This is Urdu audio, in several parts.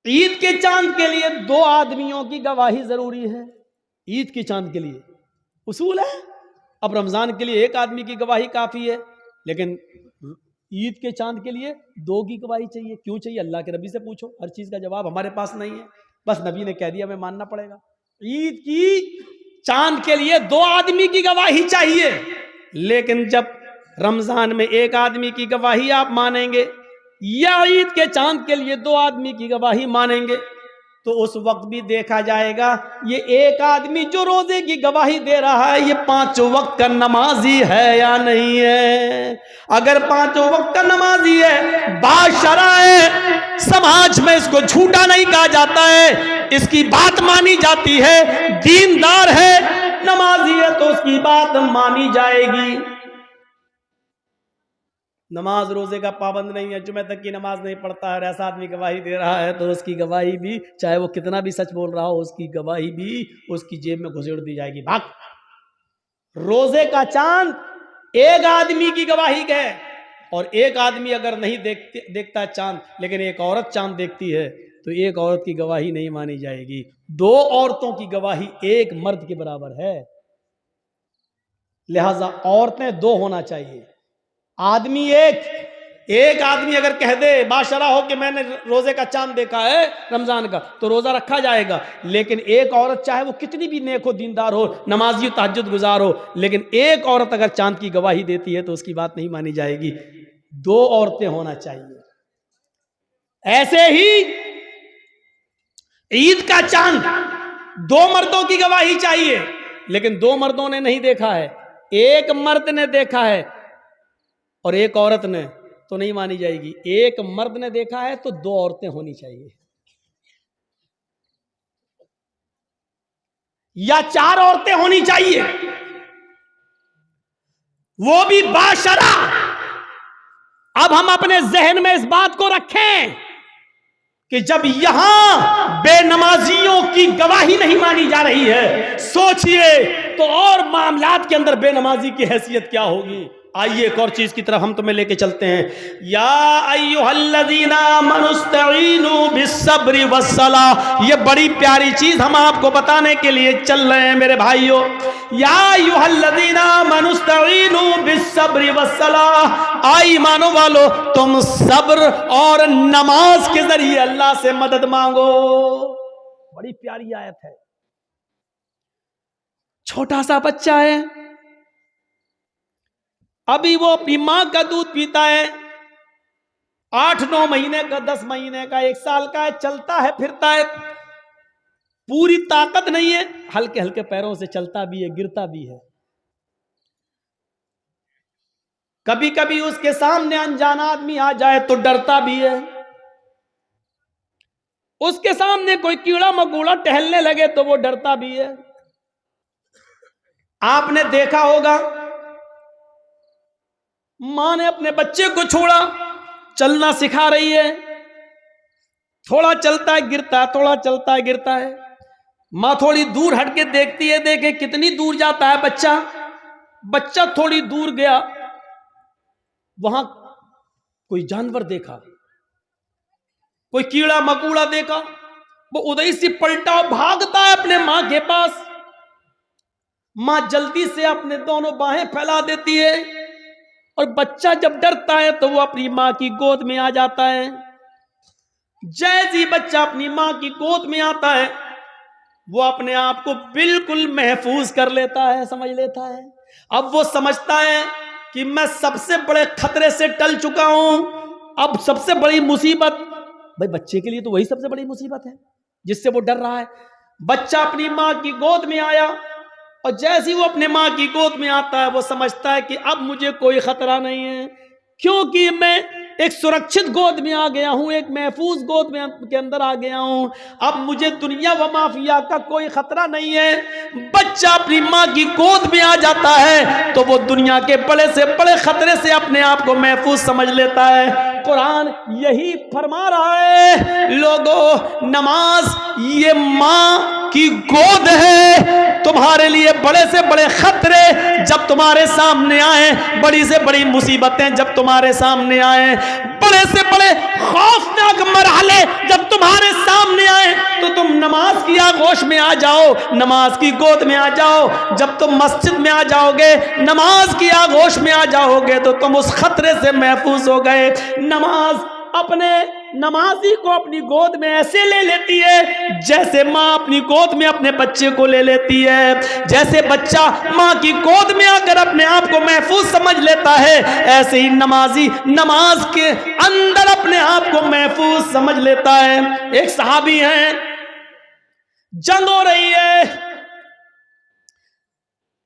عید کے چاند کے لیے 2 آدمیوں کی گواہی ضروری ہے. عید کے چاند کے لیے اصول ہے. اب رمضان کے لیے 1 آدمی کی گواہی کافی ہے، لیکن عید کے چاند کے لیے 2 کی گواہی چاہیے. کیوں چاہیے؟ اللہ کے نبی سے پوچھو. ہر چیز کا جواب ہمارے پاس نہیں ہے، بس نبی نے کہہ دیا ہمیں ماننا پڑے گا. عید کی چاند کے لیے 2 آدمی کی گواہی چاہیے، لیکن جب رمضان میں 1 آدمی کی گواہی آپ مانیں گے یا عید کے چاند کے لیے 2 آدمی کی گواہی مانیں گے تو اس وقت بھی دیکھا جائے گا یہ 1 آدمی جو روزے کی گواہی دے رہا ہے یہ 5 وقت کا نمازی ہے یا نہیں ہے. اگر 5 وقت کا نمازی ہے، باشرع ہے، سماج میں اس کو جھوٹا نہیں کہا جاتا ہے، اس کی بات مانی جاتی ہے، دیندار ہے، نمازی ہے تو اس کی بات مانی جائے گی. نماز روزے کا پابند نہیں ہے، جمعہ تک کی نماز نہیں پڑھتا ہے اور ایسا آدمی گواہی دے رہا ہے تو اس کی گواہی بھی، چاہے وہ کتنا بھی سچ بول رہا ہو، اس کی گواہی بھی اس کی جیب میں گھسیڑ دی جائے گی. بھاگ. روزے کا چاند 1 آدمی کی گواہی ہے، اور 1 آدمی اگر نہیں دیکھتا چاند لیکن 1 عورت چاند دیکھتی ہے تو 1 عورت کی گواہی نہیں مانی جائے گی. 2 عورتوں کی گواہی 1 مرد کے برابر ہے، لہذا عورتیں 2 ہونا چاہیے، آدمی 1 آدمی اگر کہہ دے باشرع ہو کہ میں نے روزے کا چاند دیکھا ہے رمضان کا تو روزہ رکھا جائے گا. لیکن 1 عورت چاہے وہ کتنی بھی نیک ہو، دیندار ہو، نمازی تہجد گزار ہو، لیکن 1 عورت اگر چاند کی گواہی دیتی ہے تو اس کی بات نہیں مانی جائے گی. 2 عورتیں ہونا چاہیے. ایسے ہی عید کا چاند 2 مردوں کی گواہی چاہیے، لیکن 2 مردوں نے نہیں دیکھا ہے، 1 مرد نے دیکھا ہے اور 1 عورت نے، تو نہیں مانی جائے گی. 1 مرد نے دیکھا ہے تو 2 عورتیں ہونی چاہیے، یا 4 عورتیں ہونی چاہیے، وہ بھی باشرع. اب ہم اپنے ذہن میں اس بات کو رکھیں کہ جب یہاں بے نمازیوں کی گواہی نہیں مانی جا رہی ہے، سوچئے تو اور معاملات کے اندر بے نمازی کی حیثیت کیا ہوگی. آئیے ایک اور چیز کی طرف ہم تمہیں لے کے چلتے ہیں. یا ایھا الذین آمنوا استعینوا بالصبر والصلاۃ. یہ بڑی پیاری چیز ہم آپ کو بتانے کے لیے چل رہے ہیں میرے بھائیوں. یا ایھا الذین آمنوا استعینوا بالصبر والصلاۃ. ایمانو والو تم صبر اور نماز کے ذریعے اللہ سے مدد مانگو. بڑی پیاری آیت ہے. چھوٹا سا بچہ ہے، ابھی وہ اپنی ماں کا دودھ پیتا ہے، 8-9 مہینے کا، 10 مہینے کا، 1 سال کا ہے، چلتا ہے پھرتا ہے، پوری طاقت نہیں ہے، ہلکے ہلکے پیروں سے چلتا بھی ہے، گرتا بھی ہے. کبھی کبھی اس کے سامنے انجان آدمی آ جائے تو ڈرتا بھی ہے، اس کے سامنے کوئی کیڑا مکوڑا ٹہلنے لگے تو وہ ڈرتا بھی ہے. آپ نے دیکھا ہوگا ماں نے اپنے بچے کو چھوڑا، چلنا سکھا رہی ہے، تھوڑا چلتا ہے گرتا ہے، تھوڑا چلتا ہے گرتا ہے. ماں تھوڑی دور ہٹ کے دیکھتی ہے، دیکھے کتنی دور جاتا ہے بچہ. بچہ تھوڑی دور گیا، وہاں کوئی جانور دیکھا، کوئی کیڑا مکوڑا دیکھا، وہ ادھر سے پلٹا اور بھاگتا ہے اپنے ماں کے پاس. ماں جلدی سے اپنے دونوں باہیں پھیلا دیتی ہے، اور بچہ جب ڈرتا ہے تو وہ اپنی ماں کی گود میں آ جاتا ہے. جیسے بچہ اپنی ماں کی گود میں آتا ہے وہ اپنے آپ کو بالکل محفوظ کر لیتا ہے، سمجھ لیتا ہے. اب وہ سمجھتا ہے کہ میں سب سے بڑے خطرے سے ٹل چکا ہوں. اب سب سے بڑی مصیبت، بھائی بچے کے لیے تو وہی سب سے بڑی مصیبت ہے جس سے وہ ڈر رہا ہے. بچہ اپنی ماں کی گود میں آیا، اور جیسے وہ اپنے ماں کی گود میں آتا ہے وہ سمجھتا ہے کہ اب مجھے کوئی خطرہ نہیں ہے، کیونکہ میں ایک سرکشت گود میں آ گیا ہوں، ایک محفوظ گود میں کے اندر آ گیا ہوں، اب مجھے دنیا و مافیا کا کوئی خطرہ نہیں ہے. بچہ اپنی ماں کی گود میں آ جاتا ہے تو وہ دنیا کے بڑے سے بڑے خطرے سے اپنے آپ کو محفوظ سمجھ لیتا ہے. قرآن یہی فرما رہا ہے، لوگوں نماز یہ ماں کی گود ہے. تمہارے لیے بڑے سے بڑے خطرے جب تمہارے سامنے آئیں، بڑی سے بڑی مصیبتیں جب تمہارے سامنے آئیں، بڑے سے بڑے خوفناک مرحلے جب تمہارے سامنے تم نماز کی آغوش میں آ جاؤ، نماز کی گود میں آ جاؤ، جب تم مسجد میں آ جاؤ گے، نماز کی آغوش میں آ جاؤ گے تو تم اس خطرے سے محفوظ ہو گئے۔ نماز اپنے نمازی کو اپنی گود میں ایسے لے لیتی ہے جیسے ماں اپنی گود میں اپنے بچے کو لے لیتی ہے۔ جیسے بچہ ماں کی گود میں آ کر اپنے آپ کو محفوظ سمجھ لیتا ہے، ایسے ہی نمازی نماز کے اندر اپنے آپ کو محفوظ سمجھ لیتا ہے۔ ایک صحابی ہیں، جنگ ہو رہی ہے،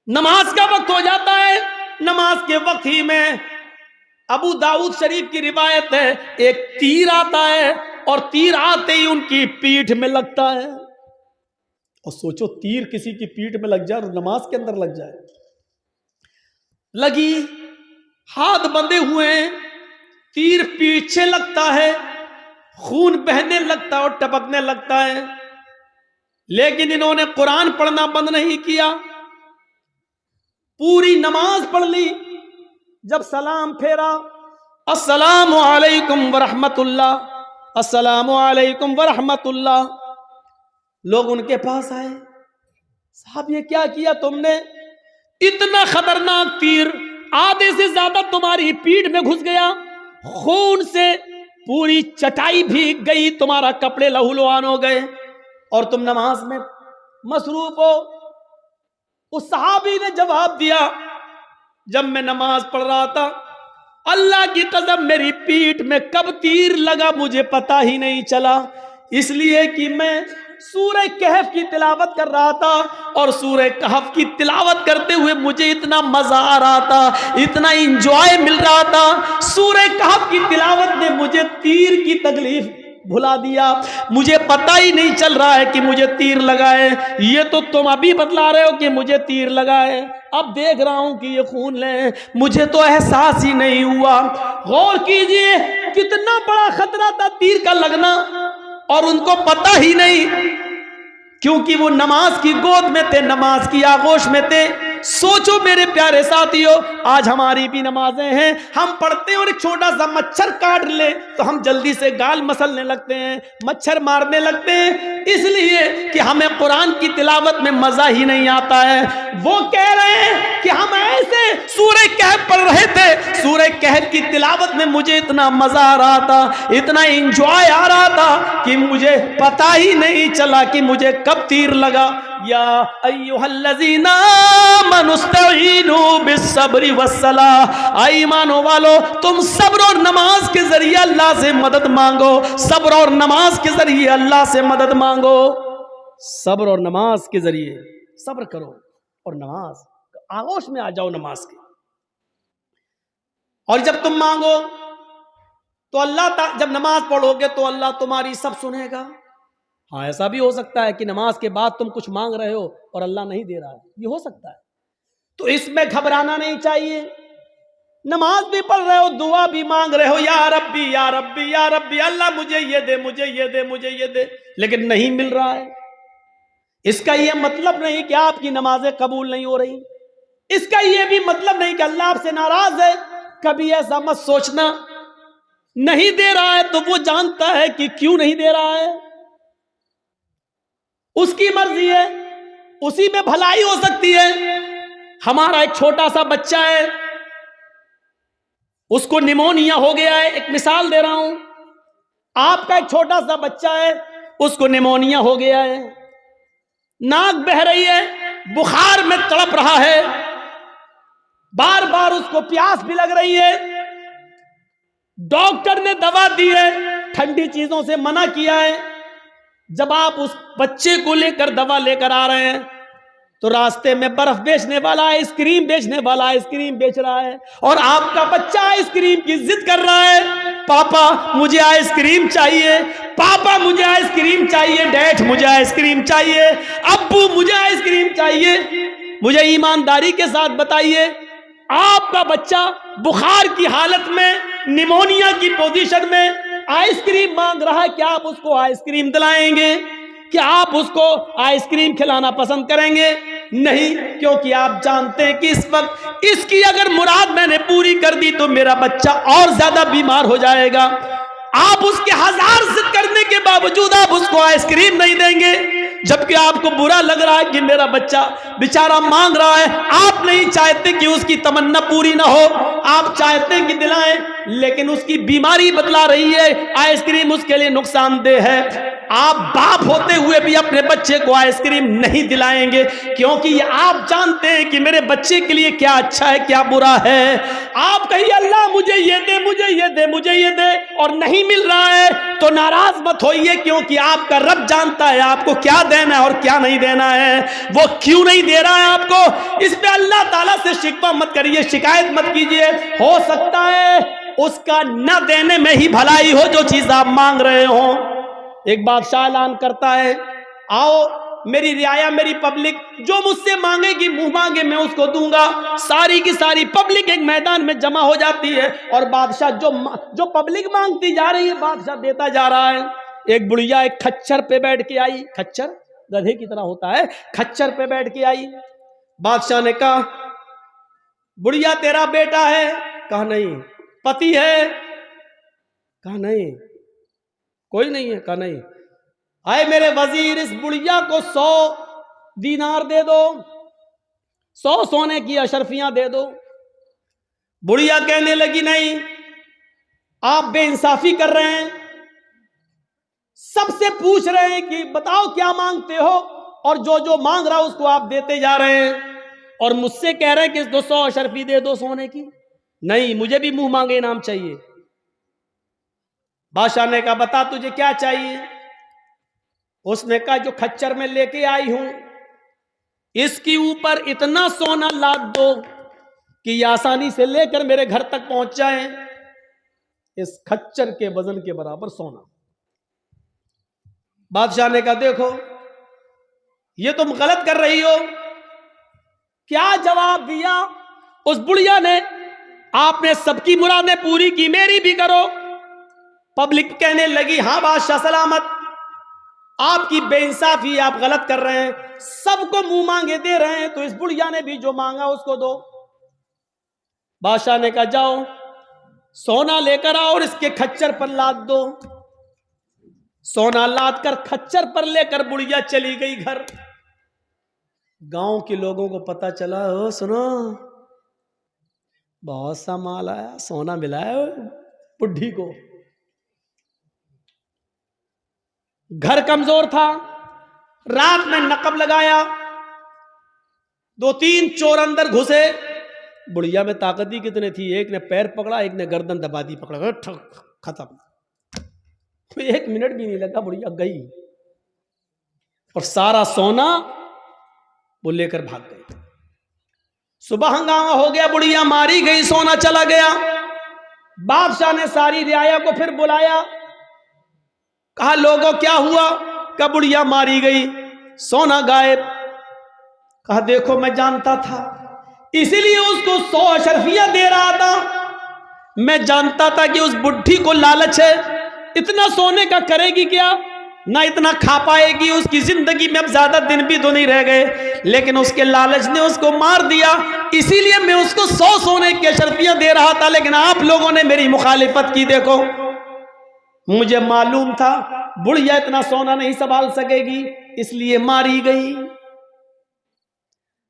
نماز کا وقت ہو جاتا ہے، نماز کے وقت ہی میں ابو داؤد شریف کی روایت ہے، ایک تیر آتا ہے اور تیر آتے ہی ان کی پیٹھ میں لگتا ہے۔ اور سوچو تیر کسی کی پیٹھ میں لگ جائے اور نماز کے اندر لگ جائے، لگی، ہاتھ بندھے ہوئے ہیں، تیر پیچھے لگتا ہے، خون بہنے لگتا ہے اور ٹپکنے لگتا ہے، لیکن انہوں نے قرآن پڑھنا بند نہیں کیا، پوری نماز پڑھ لی۔ جب سلام پھیرا، السلام علیکم ورحمت اللہ، السلام علیکم ورحمت اللہ، لوگ ان کے پاس آئے، صاحب یہ کیا کیا تم نے؟ اتنا خطرناک تیر آدھے سے زیادہ تمہاری پیٹھ میں گھس گیا، خون سے پوری چٹائی بھیگ گئی، تمہارا کپڑے لہو لہان ہو گئے اور تم نماز میں مصروف ہو۔ اس صحابی نے جواب دیا، جب میں نماز پڑھ رہا تھا، اللہ کی قسم میری پیٹھ میں کب تیر لگا مجھے پتا ہی نہیں چلا، اس لیے کہ میں سورہ کہف کی تلاوت کر رہا تھا اور سورہ کہف کی تلاوت کرتے ہوئے مجھے اتنا مزہ آ رہا تھا، اتنا انجوائے مل رہا تھا، سورہ کہف کی تلاوت نے مجھے تیر کی تکلیف بھلا دیا، مجھے پتہ ہی نہیں چل رہا ہے کہ مجھے تیر لگا ہے۔ یہ تو تم ابھی بتلا رہے ہو کہ مجھے تیر لگا ہے، اب دیکھ رہا ہوں کہ یہ خون لے، مجھے تو احساس ہی نہیں ہوا۔ غور کیجئے کتنا بڑا خطرہ تھا تیر کا لگنا، اور ان کو پتہ ہی نہیں، کیونکہ وہ نماز کی گود میں تھے، نماز کی آغوش میں تھے۔ سوچو میرے پیارے ساتھیو، آج ہماری بھی نمازیں ہیں، ہم پڑھتے ہیں اور ایک چھوٹا سا مچھر کاٹ لے تو ہم جلدی سے گال مسلنے لگتے ہیں، مچھر مارنے لگتے ہیں، اس لیے کہ ہمیں قرآن کی تلاوت میں مزہ ہی نہیں آتا ہے۔ وہ کہہ رہے ہیں کہ ہم ایسے سورہ کہف پڑھ رہے تھے، سورہ کہف کی تلاوت میں مجھے اتنا مزہ آ رہا تھا، اتنا انجوائے آ رہا تھا کہ مجھے پتہ ہی نہیں چلا کہ مجھے کب تیر لگا۔ یا ایھا الذین آمنوا استعینوا بالصبر والصلاۃ، ایمانو والو تم صبر اور نماز کے ذریعے اللہ سے مدد مانگو، صبر اور نماز کے ذریعے اللہ سے مدد مانگو، صبر اور نماز کے ذریعے صبر کرو اور نماز آغوش میں آ جاؤ نماز کے۔ اور جب تم مانگو تو اللہ جب نماز پڑھو گے تو اللہ تمہاری سب سنے گا۔ ہاں ایسا بھی ہو سکتا ہے کہ نماز کے بعد تم کچھ مانگ رہے ہو اور اللہ نہیں دے رہا ہے، یہ ہو سکتا ہے، تو اس میں گھبرانا نہیں چاہیے۔ نماز بھی پڑھ رہے ہو، دعا بھی مانگ رہے ہو، یا ربی یا ربی یا ربی، اللہ مجھے یہ دے، مجھے یہ دے، مجھے یہ دے، لیکن نہیں مل رہا ہے، اس کا یہ مطلب نہیں کہ آپ کی نمازیں قبول نہیں ہو رہی، اس کا یہ بھی مطلب نہیں کہ اللہ آپ سے ناراض ہے۔ کبھی ایسا مت سوچنا، نہیں دے رہا ہے تو وہ جانتا ہے کہ کیوں نہیں دے رہا ہے، اس کی مرضی ہے، اسی میں بھلائی ہو سکتی ہے۔ ہمارا ایک چھوٹا سا بچہ ہے، اس کو نیمونیا ہو گیا ہے، ایک مثال دے رہا ہوں، آپ کا ایک چھوٹا سا بچہ ہے، اس کو نیمونیا ہو گیا ہے، ناک بہہ رہی ہے، بخار میں تڑپ رہا ہے، بار بار اس کو پیاس بھی لگ رہی ہے، ڈاکٹر نے دوا دی ہے، ٹھنڈی چیزوں سے منع کیا ہے۔ جب آپ اس بچے کو لے کر دوا لے کر آ رہے ہیں تو راستے میں برف بیچنے والا آئس کریم بیچنے والا آئس کریم بیچ رہا ہے، اور آپ کا بچہ آئس کریم کی ضد کر رہا ہے، پاپا مجھے آئس کریم چاہیے، پاپا مجھے آئس کریم چاہیے، ڈیڈ مجھے آئس کریم چاہیے، ابو مجھے آئس کریم چاہیے۔ مجھے ایمانداری کے ساتھ بتائیے، آپ کا بچہ بخار کی حالت میں، نیمونیا کی پوزیشن میں آئس کریم مانگ رہا ہے، کیا آپ اس کو آئس کریم دلائیں گے؟ کیا آپ اس کو آئس کریم کھلانا پسند کریں گے؟ نہیں، کیونکہ آپ جانتے ہیں کہ اس وقت اس کی اگر مراد میں نے پوری کر دی تو میرا بچہ اور زیادہ بیمار ہو جائے گا۔ آپ اس کے 1000 ضد کرنے کے باوجود آپ اس کو آئس کریم نہیں دیں گے، جبکہ آپ کو برا لگ رہا ہے کہ میرا بچہ بیچارہ مانگ رہا ہے. آپ نہیں چاہتے کہ اس کی تمنا پوری نہ ہو، آپ چاہتے ہیں کہ دلائیں، لیکن اس کی بیماری بتلا رہی ہے آئس کریم اس کے لیے نقصان دہ ہے. آپ باپ ہوتے ہوئے بھی اپنے بچے کو آئس کریم نہیں دلائیں گے، کیونکہ یہ آپ جانتے ہیں کہ میرے بچے کے لیے کیا اچھا ہے کیا برا ہے. آپ کہیے اللہ مجھے یہ دے، مجھے یہ دے، مجھے یہ دے، اور نہیں مل رہا ہے تو ناراض مت ہوئیے، کیونکہ آپ کا رب جانتا ہے آپ کو کیا دینا ہے اور کیا نہیں دینا ہے. وہ کیوں نہیں دے رہا ہے آپ کو، اس پہ اللہ تعالیٰ سے شکوہ مت کریے، شکایت مت کیجئے. ہو سکتا ہے اس کا نہ دینے میں ہی بھلائی ہو جو چیز آپ مانگ رہے ہوں. ایک بادشاہ اعلان کرتا ہے، آؤ میری رعایا، میری پبلک جو مجھ سے مانگے گی منہ مانگے میں اس کو دوں گا. ساری کی ساری پبلک ایک میدان میں جمع ہو جاتی ہے اور بادشاہ جو پبلک مانگتی جا رہی ہے بادشاہ دیتا جا رہا ہے. ایک بڑھیا ایک کھچر پہ بیٹھ کے آئی، کھچر گدھے کی طرح ہوتا ہے، کھچر پہ بیٹھ کے آئی. بادشاہ نے کہا بڑھیا تیرا بیٹا ہے؟ کہا نہیں. پتی ہے؟ کہا نہیں. کوئی نہیں ہے؟ کہا نہیں. آئے میرے وزیر اس بڑھیا کو 100 دینار دے دو، 100 سونے کی اشرفیاں دے دو. بڑھیا کہنے لگی نہیں، آپ بے انصافی کر رہے ہیں، سب سے پوچھ رہے ہیں کہ بتاؤ کیا مانگتے ہو، اور جو مانگ رہا اس کو آپ دیتے جا رہے ہیں، اور مجھ سے کہہ رہے ہیں کہ 200 اشرفی دے دو سونے کی. نہیں، مجھے بھی منہ مانگے انعام چاہیے. بادشاہ نے کہا بتا تجھے کیا چاہیے. اس نے کہا جو کھچر میں لے کے آئی ہوں اس کی اوپر اتنا سونا لاد دو کہ یہ آسانی سے لے کر میرے گھر تک پہنچ جائیں. اس کھچر کے وزن کے برابر سونا. بادشاہ نے کہا دیکھو یہ تم غلط کر رہی ہو. کیا جواب دیا اس بڑھیا نے؟ آپ نے سب کی مرادیں پوری کی، میری بھی کرو. پبلک کہنے لگی ہاں بادشاہ سلامت، آپ کی بے انصافی، آپ غلط کر رہے ہیں، سب کو منہ مانگے دے رہے ہیں، تو اس بڑھیا نے بھی جو مانگا اس کو دو. بادشاہ نے کہا جاؤ سونا لے کر آؤ اور اس کے کھچر پر لاد دو. سونا لاد کر کھچر پر لے کر بڑھیا چلی گئی گھر. گاؤں کے لوگوں کو پتا چلا، او سنو بہت سا مال آیا، سونا ملا ہے بڈھی کو. گھر کمزور تھا، رات میں نقب لگایا، 2-3 چور اندر گھسے. بڑھیا میں طاقت ہی کتنے تھی، ایک نے پیر پکڑا، ایک نے گردن دبا دی، پکڑا ختم. 1 منٹ بھی نہیں لگا، بڑھیا گئی اور سارا سونا وہ لے کر بھاگ گئی. صبح ہنگامہ ہو گیا، بڑھیا ماری گئی، سونا چلا گیا. بادشاہ نے ساری رعایا کو پھر بلایا، کہا لوگوں کیا ہوا؟ کہا بڑھیا ماری گئی، سونا غائب. کہا دیکھو میں جانتا تھا، اسی لیے اس کو 100 اشرفیاں دے رہا تھا. میں جانتا تھا کہ اس بڈھی کو لالچ ہے، اتنا سونے کا کرے گی کیا، نہ اتنا کھا پائے گی. اس کی زندگی میں اب زیادہ دن بھی تو نہیں رہ گئے، لیکن اس کے لالچ نے اس کو مار دیا. اسی لیے میں اس کو 100 سونے کی اشرفیاں دے رہا تھا، لیکن آپ لوگوں نے میری مخالفت کی. دیکھو مجھے معلوم تھا بڑھیا اتنا سونا نہیں سنبھال سکے گی، اس لیے ماری گئی.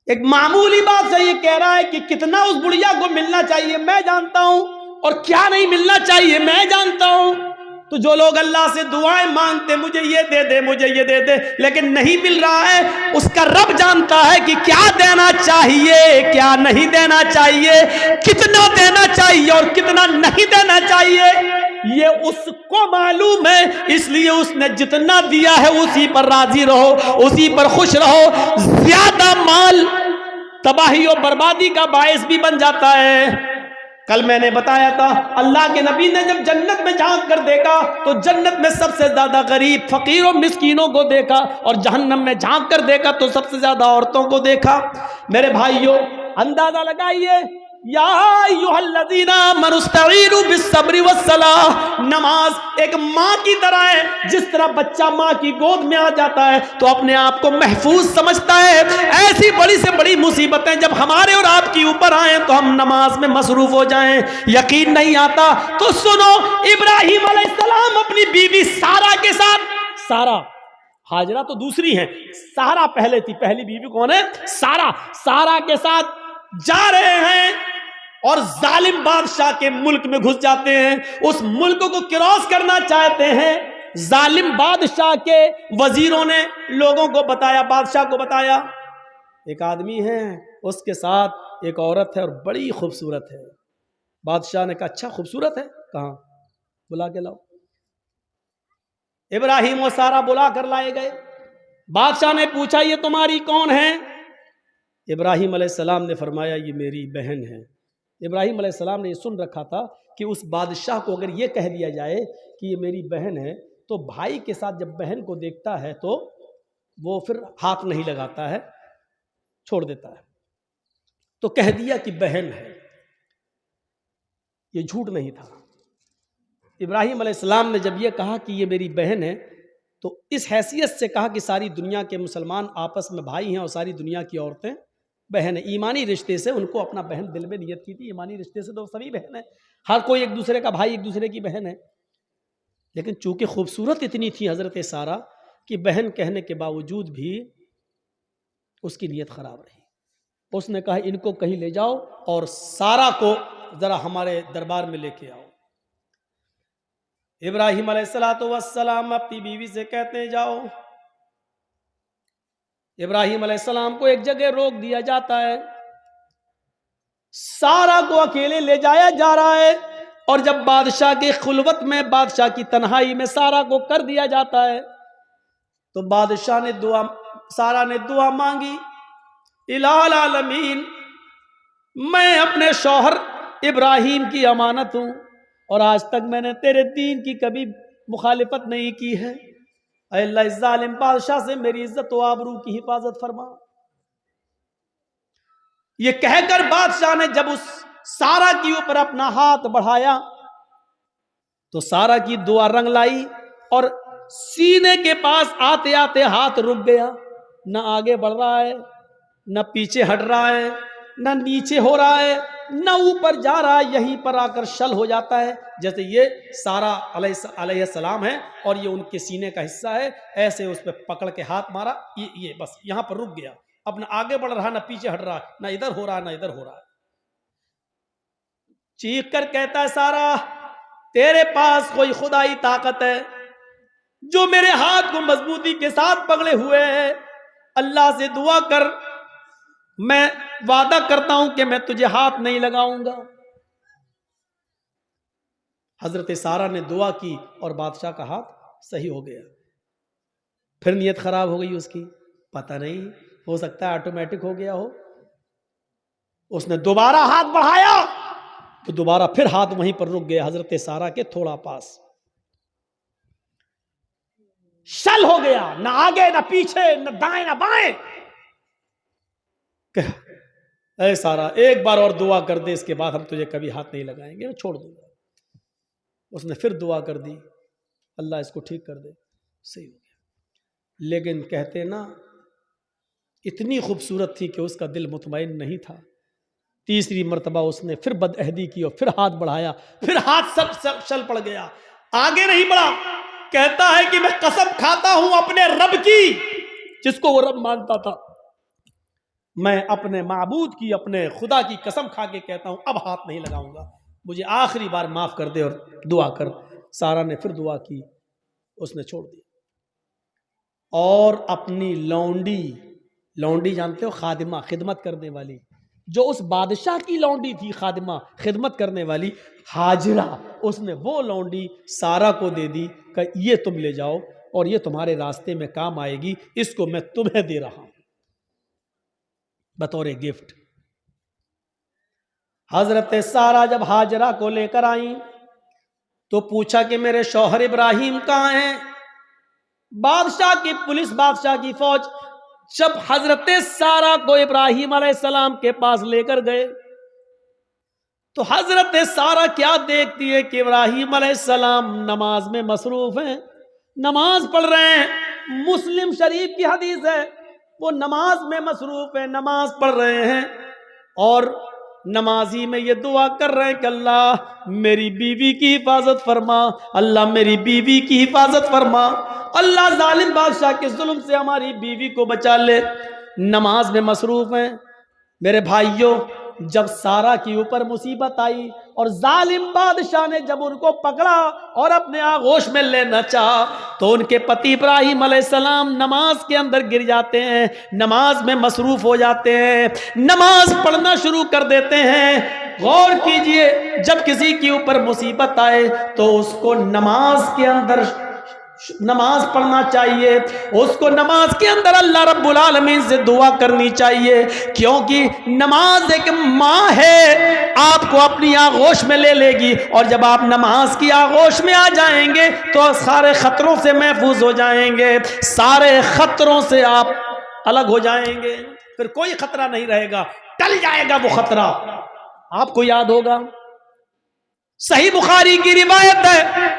ایک معمولی بات سے یہ کہہ رہا ہے کہ کتنا اس بڑھیا کو ملنا چاہیے میں جانتا ہوں، اور کیا نہیں ملنا چاہیے میں جانتا ہوں. تو جو لوگ اللہ سے دعائیں مانگتے مجھے یہ دے دے، مجھے یہ دے دے، لیکن نہیں مل رہا ہے، اس کا رب جانتا ہے کہ کیا دینا چاہیے کیا نہیں دینا چاہیے، کتنا دینا چاہیے اور کتنا نہیں دینا چاہیے، یہ اس کو معلوم ہے. اس لیے اس نے جتنا دیا ہے اسی پر راضی رہو، اسی پر خوش رہو. زیادہ مال تباہی و بربادی کا باعث بھی بن جاتا ہے. کل میں نے بتایا تھا اللہ کے نبی نے جب جنت میں جھانک کر دیکھا تو جنت میں سب سے زیادہ غریب فقیر و مسکینوں کو دیکھا، اور جہنم میں جھانک کر دیکھا تو سب سے زیادہ عورتوں کو دیکھا. میرے بھائیوں اندازہ لگائیے یا ایھا الذین آمنوا استعینوا بالصبر والصلاۃ، نماز ایک ماں کی طرح ہے، جس طرح بچہ ماں کی گود میں آ جاتا ہے تو اپنے آپ کو محفوظ سمجھتا ہے، ایسی بڑی سے بڑی مصیبتیں جب ہمارے اور آپ کی اوپر آئیں تو ہم نماز میں مصروف ہو جائیں۔ یقین نہیں آتا تو سنو، ابراہیم علیہ السلام اپنی بیوی سارہ کے ساتھ، سارہ ہاجرہ تو دوسری ہیں، سارہ پہلے تھی، پہلی بیوی کون ہے؟ سارہ، سارہ کے ساتھ جا رہے ہیں اور ظالم بادشاہ کے ملک میں گھس جاتے ہیں، اس ملک کو کراس کرنا چاہتے ہیں۔ ظالم بادشاہ کے وزیروں نے لوگوں کو بتایا، بادشاہ کو بتایا ایک آدمی ہے، اس کے ساتھ ایک عورت ہے اور بڑی خوبصورت ہے۔ بادشاہ نے کہا اچھا خوبصورت ہے، کہاں؟ بلا کے لاؤ۔ ابراہیم و سارہ بلا کر لائے گئے۔ بادشاہ نے پوچھا یہ تمہاری کون ہے؟ ابراہیم علیہ السلام نے فرمایا یہ میری بہن ہے۔ ابراہیم علیہ السلام نے یہ سن رکھا تھا کہ اس بادشاہ کو اگر یہ کہہ دیا جائے کہ یہ میری بہن ہے تو بھائی کے ساتھ جب بہن کو دیکھتا ہے تو وہ پھر ہاتھ نہیں لگاتا ہے، چھوڑ دیتا ہے۔ تو کہہ دیا کہ بہن ہے، یہ جھوٹ نہیں تھا۔ ابراہیم علیہ السلام نے جب یہ کہا کہ یہ میری بہن ہے تو اس حیثیت سے کہا کہ ساری دنیا کے مسلمان آپس میں بھائی ہیں اور ساری دنیا کی عورتیں بہن ہیں۔ ایمانی رشتے سے ان کو اپنا بہن دل میں نیت کی تھی، ایمانی رشتے سے تو سبھی بہن ہیں، ہر کوئی ایک دوسرے کا بھائی، ایک دوسرے کی بہن ہے۔ لیکن چونکہ خوبصورت اتنی تھی حضرت سارہ کہ بہن کہنے کے باوجود بھی اس کی نیت خراب رہی۔ اس نے کہا ان کو کہیں لے جاؤ اور سارہ کو ذرا ہمارے دربار میں لے کے آؤ۔ ابراہیم علیہ السلام اپنی بیوی سے کہتے ہیں جاؤ۔ ابراہیم علیہ السلام کو ایک جگہ روک دیا جاتا ہے، سارہ کو اکیلے لے جایا جا رہا ہے، اور جب بادشاہ کی خلوت میں، بادشاہ کی تنہائی میں سارہ کو کر دیا جاتا ہے تو بادشاہ نے سارہ نے دعا مانگی، الہ العالمین میں اپنے شوہر ابراہیم کی امانت ہوں اور آج تک میں نے تیرے دین کی کبھی مخالفت نہیں کی ہے، اے اللہ اس ظالم بادشاہ سے میری عزت و آبرو کی حفاظت فرما۔ یہ کہہ کر بادشاہ نے جب اس سارہ کی اوپر اپنا ہاتھ بڑھایا تو سارہ کی دعا رنگ لائی اور سینے کے پاس آتے آتے ہاتھ رک گیا، نہ آگے بڑھ رہا ہے، نہ پیچھے ہٹ رہا ہے، نہ نیچے ہو رہا ہے، نہ اوپر جا رہا ہے، یہیں پر آ کر شل ہو جاتا ہے۔ جیسے یہ سارہ علیہ السلام ہے اور یہ ان کے سینے کا حصہ ہے، ایسے اس پہ پکڑ کے ہاتھ مارا، یہ بس یہاں پر رک گیا، اپنا آگے بڑھ رہا، نہ پیچھے ہٹ رہا، نہ ادھر ہو رہا نہ ادھر ہو رہا۔ چیخ کر کہتا ہے سارہ تیرے پاس کوئی خدائی طاقت ہے جو میرے ہاتھ کو مضبوطی کے ساتھ پکڑے ہوئے ہے، اللہ سے دعا کر، میں وعدہ کرتا ہوں کہ میں تجھے ہاتھ نہیں لگاؤں گا۔ حضرت سارہ نے دعا کی اور بادشاہ کا ہاتھ صحیح ہو گیا۔ پھر نیت خراب ہو گئی اس کی، پتہ نہیں، ہو سکتا ہے آٹومیٹک ہو گیا ہو۔ اس نے دوبارہ ہاتھ بڑھایا تو دوبارہ پھر ہاتھ وہیں پر رک گیا، حضرت سارہ کے تھوڑا پاس۔ شل ہو گیا، نہ آگے نہ پیچھے، نہ دائیں نہ بائیں۔ اے سارہ ایک بار اور دعا کر دے، اس کے بعد ہم تجھے کبھی ہاتھ نہیں لگائیں گے، میں چھوڑ دوں گا۔ اس نے پھر دعا کر دی، اللہ اس کو ٹھیک کر دے، صحیح ہو گیا۔ لیکن کہتے نا اتنی خوبصورت تھی کہ اس کا دل مطمئن نہیں تھا۔ تیسری مرتبہ اس نے پھر بد عہدی کی اور پھر ہاتھ بڑھایا، پھر ہاتھ شل پڑ گیا، آگے نہیں بڑھا۔ کہتا ہے کہ میں قسم کھاتا ہوں اپنے رب کی، جس کو وہ رب مانتا تھا، میں اپنے معبود کی، اپنے خدا کی قسم کھا کے کہتا ہوں اب ہاتھ نہیں لگاؤں گا، مجھے آخری بار معاف کر دے اور دعا کر۔ سارہ نے پھر دعا کی، اس نے چھوڑ دی اور اپنی لونڈی جانتے ہو، خادمہ، خدمت کرنے والی، جو اس بادشاہ کی لونڈی تھی، خادمہ، خدمت کرنے والی ہاجرہ، اس نے وہ لونڈی سارہ کو دے دی کہ یہ تم لے جاؤ اور یہ تمہارے راستے میں کام آئے گی، اس کو میں تمہیں دے رہا ہوں بطور گفٹ۔ حضرت سارہ جب ہاجرہ کو لے کر آئیں تو پوچھا کہ میرے شوہر ابراہیم کہاں ہیں؟ بادشاہ کی پولیس، بادشاہ کی فوج جب حضرت سارہ کو ابراہیم علیہ السلام کے پاس لے کر گئے تو حضرت سارہ کیا دیکھتی ہے کہ ابراہیم علیہ السلام نماز میں مصروف ہیں، نماز پڑھ رہے ہیں. مسلم شریف کی حدیث ہے، وہ نماز میں مصروف ہیں، نماز پڑھ رہے ہیں، اور نمازی میں یہ دعا کر رہے ہیں کہ اللہ میری بیوی کی حفاظت فرما، اللہ میری بیوی کی حفاظت فرما، اللہ ظالم بادشاہ کے ظلم سے ہماری بیوی کو بچا لے. نماز میں مصروف ہیں. میرے بھائیوں، جب سارہ کے اوپر مصیبت آئی اور ظالم بادشاہ نے جب ان کو پکڑا اور اپنے آغوش میں لینا چاہا تو ان کے پتی ابراہیم علیہ السلام نماز کے اندر گر جاتے ہیں، نماز میں مصروف ہو جاتے ہیں، نماز پڑھنا شروع کر دیتے ہیں. غور کیجئے، جب کسی کے اوپر مصیبت آئے تو اس کو نماز کے اندر نماز پڑھنا چاہیے، اس کو نماز کے اندر اللہ رب العالمین سے دعا کرنی چاہیے، کیونکہ نماز ایک ماں ہے، آپ کو اپنی آغوش میں لے لے گی، اور جب آپ نماز کی آغوش میں آ جائیں گے تو سارے خطروں سے محفوظ ہو جائیں گے، سارے خطروں سے آپ الگ ہو جائیں گے، پھر کوئی خطرہ نہیں رہے گا، ٹل جائے گا وہ خطرہ. آپ کو یاد ہوگا صحیح بخاری کی روایت ہے،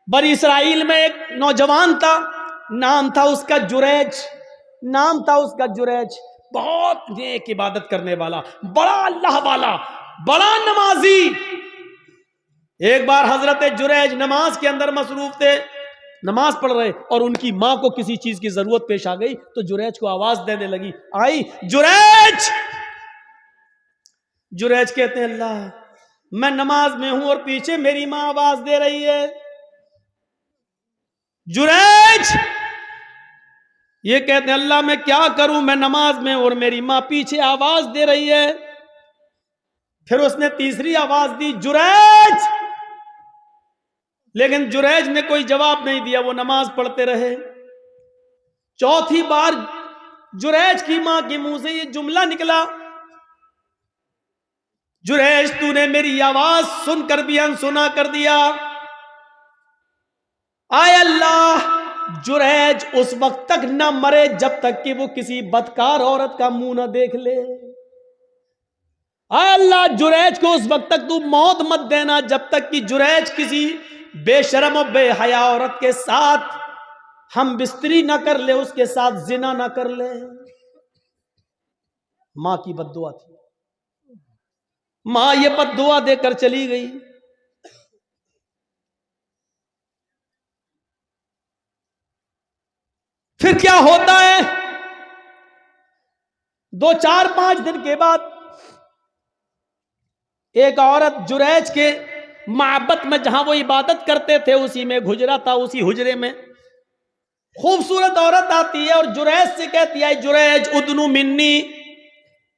بنی اسرائیل میں ایک نوجوان تھا، نام تھا اس کا جریج، نام تھا اس کا جریج، بہت نیک عبادت کرنے والا، بڑا اللہ والا، بڑا نمازی. ایک بار حضرت جریج نماز کے اندر مصروف تھے، نماز پڑھ رہے، اور ان کی ماں کو کسی چیز کی ضرورت پیش آ گئی تو جریج کو آواز دینے لگی، آئی جریج. جریج کہتے ہیں اللہ میں نماز میں ہوں اور پیچھے میری ماں آواز دے رہی ہے. جریج یہ کہتے ہیں اللہ میں کیا کروں، میں نماز میں اور میری ماں پیچھے آواز دے رہی ہے. پھر اس نے تیسری آواز دی جریج، لیکن جریج نے کوئی جواب نہیں دیا، وہ نماز پڑھتے رہے. چوتھی بار جریج کی ماں کے منہ سے یہ جملہ نکلا، جریج تو نے میری آواز سن کر بھی انسنا کر دیا. آئے اللہ جریج اس وقت تک نہ مرے جب تک کہ وہ کسی بدکار عورت کا منہ نہ دیکھ لے. آئے اللہ جریج کو اس وقت تک تو موت مت دینا جب تک کہ جریج کسی بے شرم و بے حیا عورت کے ساتھ ہم بستری نہ کر لے، اس کے ساتھ زنا نہ کر لے. ماں کی بد دعا تھی، ماں یہ بد دعا دے کر چلی گئی. پھر کیا ہوتا ہے، 2-4-5 دن کے بعد ایک عورت جریج کے معبد میں جہاں وہ عبادت کرتے تھے اسی میں حجرہ تھا، اسی حجرے میں خوبصورت عورت آتی ہے اور جریج سے کہتی ہے جریج ادنو منی،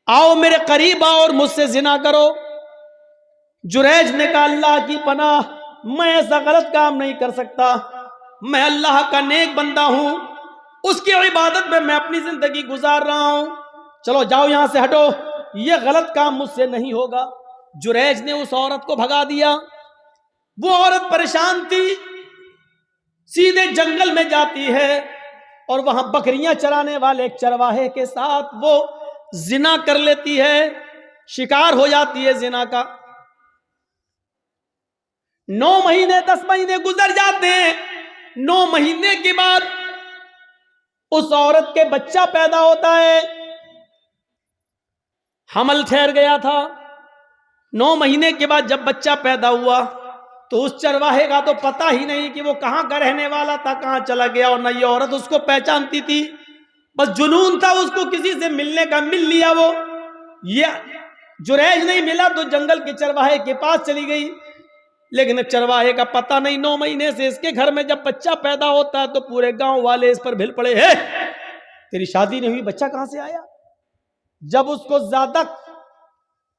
آؤ میرے قریب آؤ اور مجھ سے زنا کرو. جریج نے کہا اللہ کی پناہ، میں ایسا غلط کام نہیں کر سکتا، میں اللہ کا نیک بندہ ہوں، اس کی عبادت میں اپنی زندگی گزار رہا ہوں، چلو جاؤ یہاں سے ہٹو، یہ غلط کام مجھ سے نہیں ہوگا. جریج نے اس عورت کو بھگا دیا. وہ عورت پریشان تھی، سیدھے جنگل میں جاتی ہے اور وہاں بکریاں چرانے والے ایک چرواہے کے ساتھ وہ زنا کر لیتی ہے، شکار ہو جاتی ہے زنا کا. 9 مہینے 10 مہینے گزر جاتے ہیں. 9 مہینے کے بعد اس عورت کے بچہ پیدا ہوتا ہے، حمل ٹھہر گیا تھا. 9 مہینے کے بعد جب بچہ پیدا ہوا تو اس چرواہے کا تو پتہ ہی نہیں کہ وہ کہاں کا رہنے والا تھا، کہاں چلا گیا، اور نہ یہ عورت اس کو پہچانتی تھی. بس جنون تھا اس کو کسی سے ملنے کا، مل لیا. وہ یہ جریج نہیں ملا تو جنگل کے چرواہے کے پاس چلی گئی، لیکن چرواہے کا پتہ نہیں. 9 مہینے سے اس کے گھر میں جب بچہ پیدا ہوتا ہے تو پورے گاؤں والے اس پر بھل پڑے، ہے تیری شادی نہیں ہوئی، بچہ کہاں سے آیا. جب اس کو زیادہ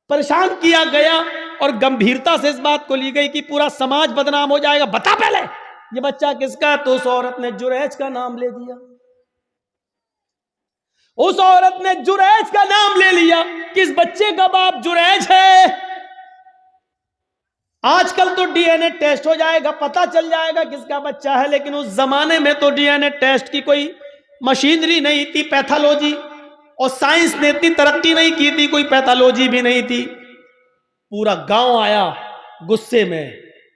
پریشان کیا گیا اور گمبھیرتا سے اس بات کو لی گئی کہ پورا سماج بدنام ہو جائے گا، بتا پہلے یہ بچہ کس کا ہے، تو اس عورت نے جریج کا نام لے دیا. اس عورت نے جریج کا نام لے لیا کہ اس بچے کا باپ جریج ہے. آج کل تو ڈی این اے ٹیسٹ ہو جائے گا، پتہ چل جائے گا کس کا بچہ ہے، لیکن اس زمانے میں تو ڈی این اے ٹیسٹ کی کوئی مشینری نہیں تھی، پیتھولوجی اور سائنس نے اتنی ترقی نہیں کی تھی، کوئی پیتھولوجی بھی نہیں تھی. پورا گاؤں آیا غصے میں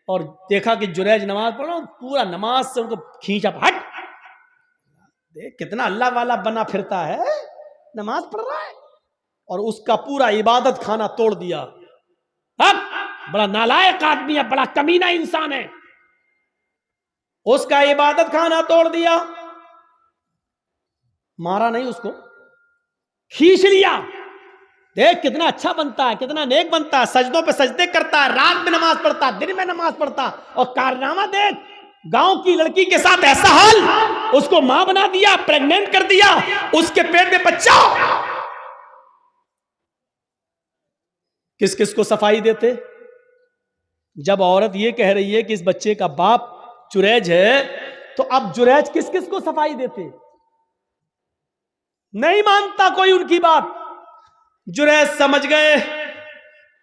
اور دیکھا کہ جریج نماز پڑھ رہا ہوں، پورا نماز سے ان کو کھینچا، ہٹ دیکھ کتنا اللہ والا بنا پھرتا ہے، نماز پڑھ رہا ہے، اور اس کا پورا عبادت خانہ توڑ دیا۔ اب بڑا نالائق آدمی ہے، بڑا کمینہ انسان ہے، اس کا عبادت خانہ توڑ دیا، مارا نہیں، اس کو کھینچ لیا۔ دیکھ کتنا اچھا بنتا ہے، کتنا نیک بنتا ہے، سجدوں پہ سجدے کرتا ہے، رات میں نماز پڑھتا ہے، دن میں نماز پڑھتا، اور کارنامہ دیکھ، گاؤں کی لڑکی کے ساتھ ایسا حال، اس کو ماں بنا دیا، پریگننٹ کر دیا، اس کے پیٹ میں بچہ۔ کس کس کو صفائی دیتے؟ جب عورت یہ کہہ رہی ہے کہ اس بچے کا باپ جریج ہے، تو اب جریج کس کس کو صفائی دیتے؟ نہیں مانتا کوئی ان کی بات۔ جریج سمجھ گئے